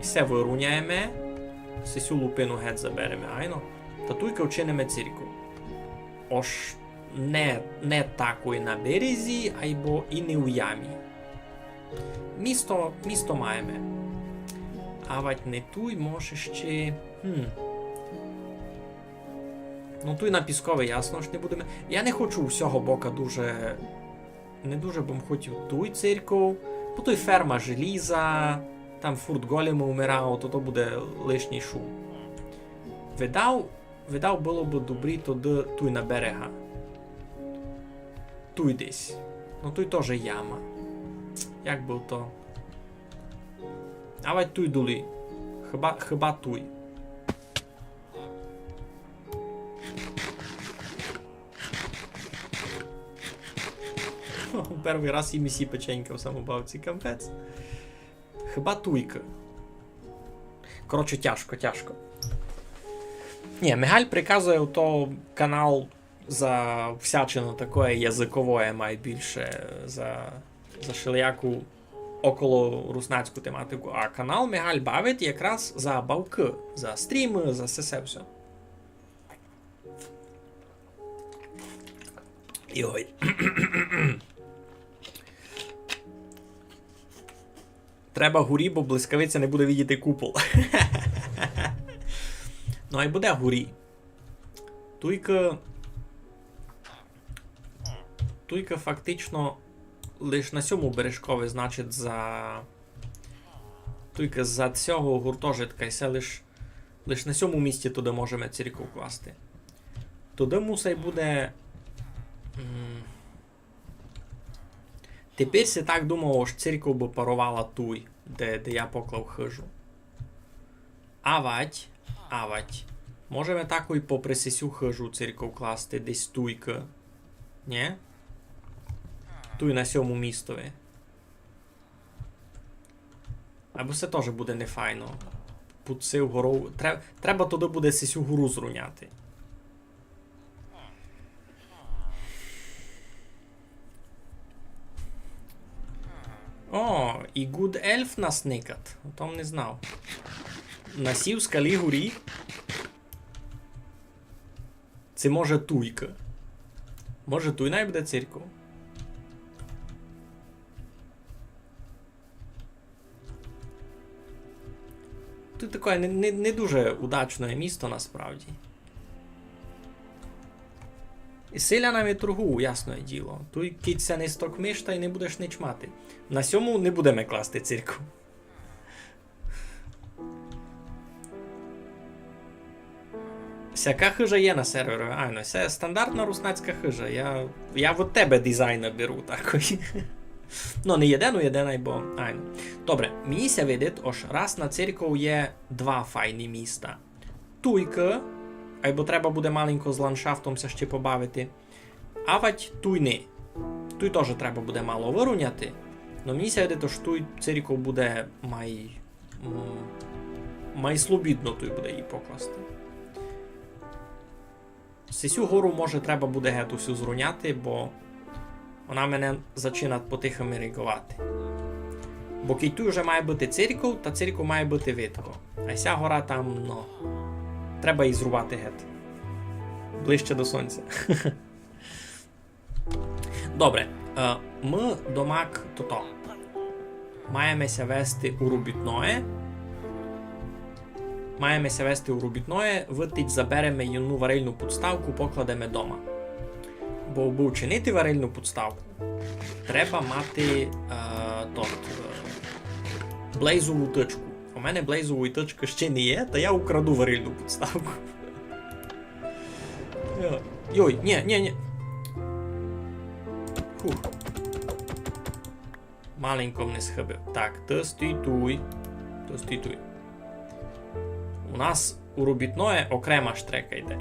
І се вируняємо, се сю лупину геть заберемо, айно? Та туйка вчинимо цирков. Ош не такої на березі, айбо і не у ямі. Місто маємо. А вать не туй, може ще... Ну туй на пісковий, ясно ж не будемо. Я не хочу всього бока дуже... Не дуже б хотів туй цирков. Бо той ферма желіза, там фурт голема умирав, то буде лишній шум. Видав було б добрі тоді туй на берега. Туй десь. Ну туй теж яма. Як би то... А вать туй долі. Хіба туй. Перший раз і місі печенька в самобавці, кампець. Хіба туйка. Коротше, тяжко. Ні, Мигаль приказує то канал за всячину такое язиковое має більше, за шилияку около руснацьку тематику. А канал Мигаль бавить якраз за бавки, за стріми, за все. Йой. Треба гурі, бо блискавиця не буде видіти купол. Ну, а й буде гурі. Туйка фактично лише на сьому бережкові, значить, Туйка за цього гуртожитка, і це лише на сьому місці туди можемо цирков класти. Туди мусай буде... Тепер си так думав, що цирков би парувала туй, де я поклав хижу. Авать. Можемо тако і попри сесю хижу цирков класти, десь туйка. Ні? Туй на сьому містові. Або це теж буде нефайно. Пуцив гору. Треба туди буде сесю гору зруняти. О, і Гуд Ельф нас никат. О том не знав. Насів скалі горі. Це може туйка. Може туй най буде цирков. Тут таке не дуже удачне місто насправді. І силя нам і торгу, ясне діло. Туй кіця не стокмиш, та й не будеш не чмати. На сьому не будемо класти цирку. Всяка хижа є на сервері. Айно, це стандартна руснацька хижа. Я від тебе дизайна беру такої. Ну, не єден, айбо. Айно. Добре, мені ся видить, ось раз на цирков є два файні міста. Туйка, айбо треба буде маленько з ландшафтом ся ще побавити. Авать туйни. Туй теж треба буде мало вируняти. Но мені ся видить, що туй цирков буде май слобідно туй буде її покласти. Сесю гору може треба буде гету всю зруняти, бо вона мене зачинає потихо ригувати. Бо тут вже має бути цирков, та цирков має бути видко. А ця гора там, ну, треба її зрубати геть. Ближче до сонця. Добре, ми домак то. Маємося вести у робітное. Витить заберемо юну варильну підставку, покладемо дома. Бо аби вчинити варильну підставку, треба мати блейзову тичку. У мене блейзової тички ще не є, та я украду варильну підставку. Йой, ні. Фух. Маленько не схибив. Так, ти стій туй. У нас у робітное окрема штрека йде.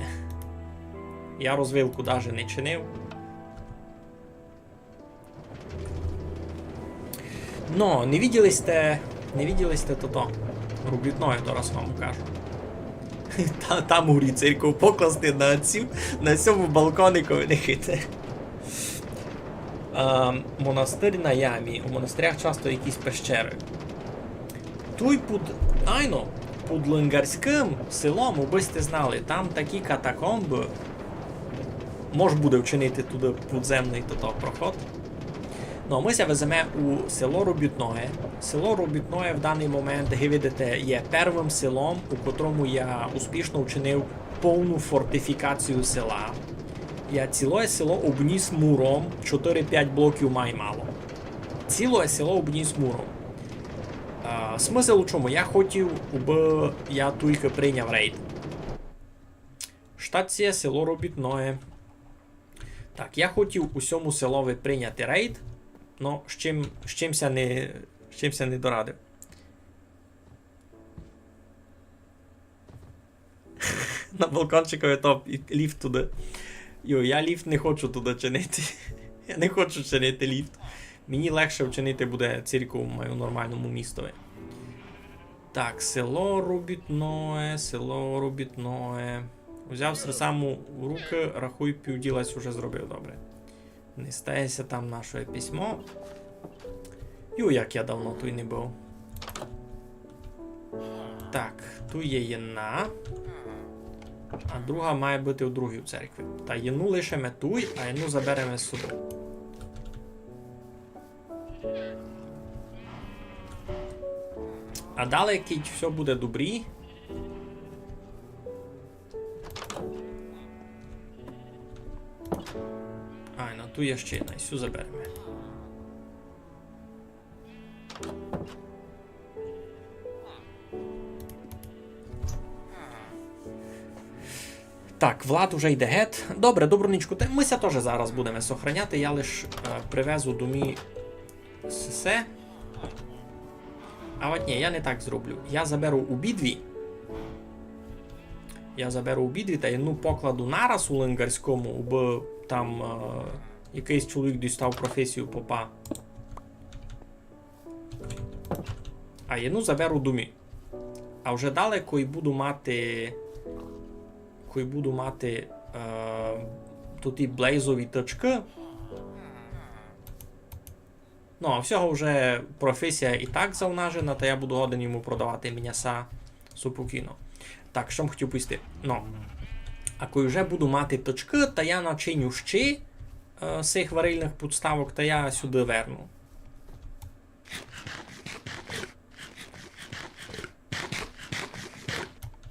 Я розвилку навіть не чинив. Но, не виділи сте то-то. Робітное, зараз вам кажу. там у церкву покласти на цьому балконику нехите. Монастир на ямі. У монастирях часто якісь пещери. Тут під Лингарським селом, аби сте знали, там такі катакомби. Мож буде вчинити туди підземний проход. Ну, ми ся веземо у село Робітное. Село Робітное в даний момент, як видите, є першим селом, у котрому я успішно вчинив повну фортифікацію села. Я ціле село обніс муром, 4-5 блоків май мало. Ціле село обніс муром. Смисл у чому? Я хотів, аби я тільки прийняв рейд. Штація село Робітное. Так, я хотів усьому селові прийняти рейд, но з чимся не дорадив. На балкончикові топ і ліфт туди. Я ліфт не хочу туди чинити. Я не хочу чинити ліфт. Мені легше вчинити буде церкву в моєму нормальному містові. Так, село Робітное. Взяв саму в руки, рахуй, півділась уже зробив добре. Не стається там наше письмо. Як я давно тут не був. Так, тут є єна. А друга має бути у другій церкві. Та єну лишимо тут, а єну заберемо з собою. А далі, коли все буде добрі, тут є ще одна, і всю заберемо. Так, Влад уже йде гет. Добре, доброничку. Ми ся теж зараз будемо сохраняти, я лише привезу до мій все. А от ні, я не так зроблю. Я заберу обидві. Та одну покладу нараз у Лингарському, бо там якийсь чоловік дістав професію попа. А одну заберу думі. А вже далеко і буду мати тут і блейзові точки. Ну, а всього вже професія і так завнажена, та я буду годен йому продавати м'яса супокійно. Так, що хотів поїсти? Ну, а коли вже буду мати точки, та я начиню ще з цих варильних підставок, та я сюди верну.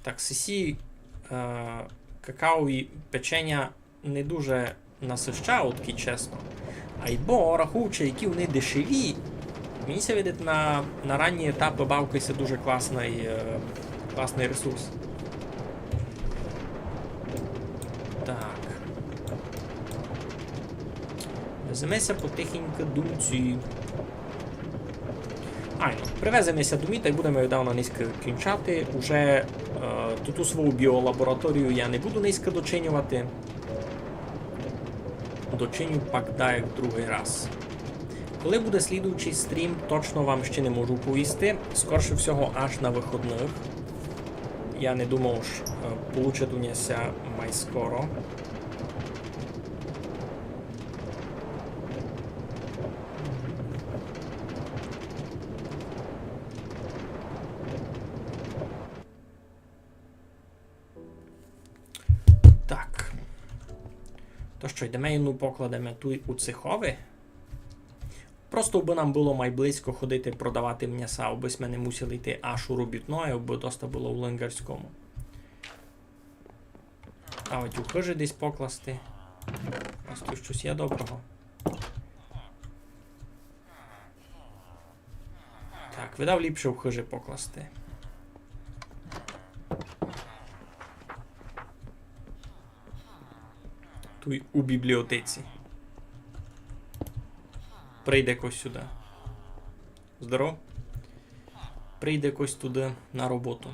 Так, сесі какаові печення не дуже насищають, чесно. Айбо, рахуючи, які вони дешеві, мені се видить на ранні етапи бавки це дуже класний ресурс. Так. Веземося потихеньку думці. Привеземося до міта і будемо віддавна низько кінчати. Уже ту свою біолабораторію я не буду низько дочинювати. Дочиню пак як другий раз. Коли буде слідуючий стрім, точно вам ще не можу повісти. Скорше всього, аж на виходних. Я не думав, що получить у нєся май скоро. Так. То що, йдемо і покладемо тут у цехові. Просто би нам було майблизько ходити продавати м'яса, аби ми не мусили йти аж у Робітное, аби доста було в Лингарському. А от у хижі десь покласти. Ось тут щось є доброго. Так, видав ліпше в хижі покласти. Тут у бібліотеці. Прийде когось сюди. Здоров. Прийде когось туди на роботу.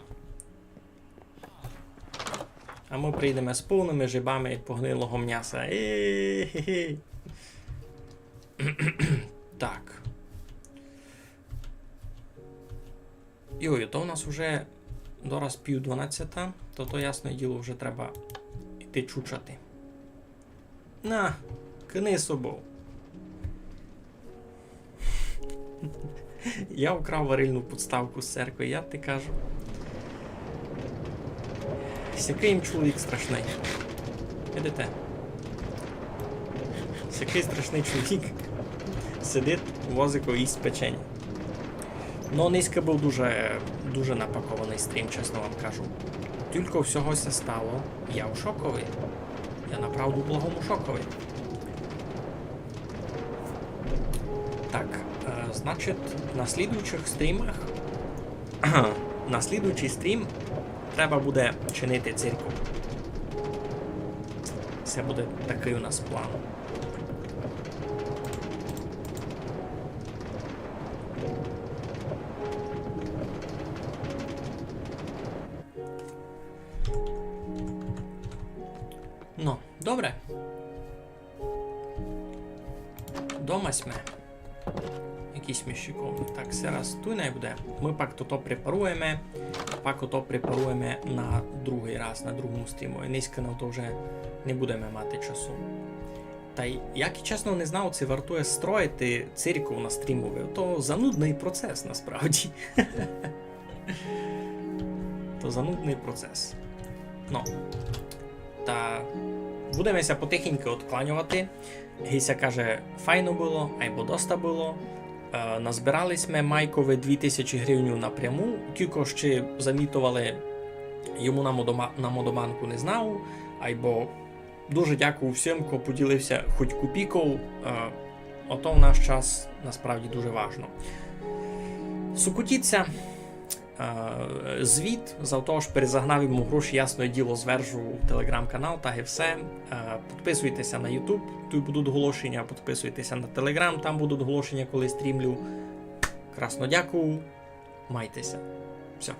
А ми прийдемо з повними жибами погнилого м'яса. Так. Йой, то у нас вже Дораз пів 12, то ясне діло вже треба йти чучати. На, кини собою. Я вкрав варильну підставку з церкви, я ти кажу. Сякий їм чоловік страшний. Видите? Сякий страшний чоловік. Сидить, возико їсть печення. Ну, низько був дуже напакований стрім, чесно вам кажу. Тільки всього все стало, я в шоковий. Я направду в благому шоковий. Так, значить, на слідуючих стрімах, на слідуючий стрім треба буде чинити церкву. Це буде такий у нас план. Ну, добре. Дома сме. Якісь міщиковні. Так, зараз тут не буде. Ми пак то препаруємо. Пак ото препаруємо на другий раз, на другому стріму. І низько на то вже не будемо мати часу. Та й, як і чесно не знав, це вартує строїти церкву на стрімові. То занудний процес, насправді. То занудний процес. Ну. Та будемося потихеньку відкланювати. Гися каже, файно було, або доста було. Назбирались ми Майкові 2000 гривень напряму. Кілько ще замітували йому на модоманку не знав. Або дуже дякую всім, хто поділився хоч копійкою. Ото в наш час насправді дуже важно. Сукутіться. Звіт, за того ж перезагнав йому гроші, ясне діло, звержу в телеграм-канал, так і все. Підписуйтеся на YouTube, тут будуть оголошення, підписуйтеся на Telegram, там будуть оголошення, коли стрімлю. Красно дякую, майтеся. Все.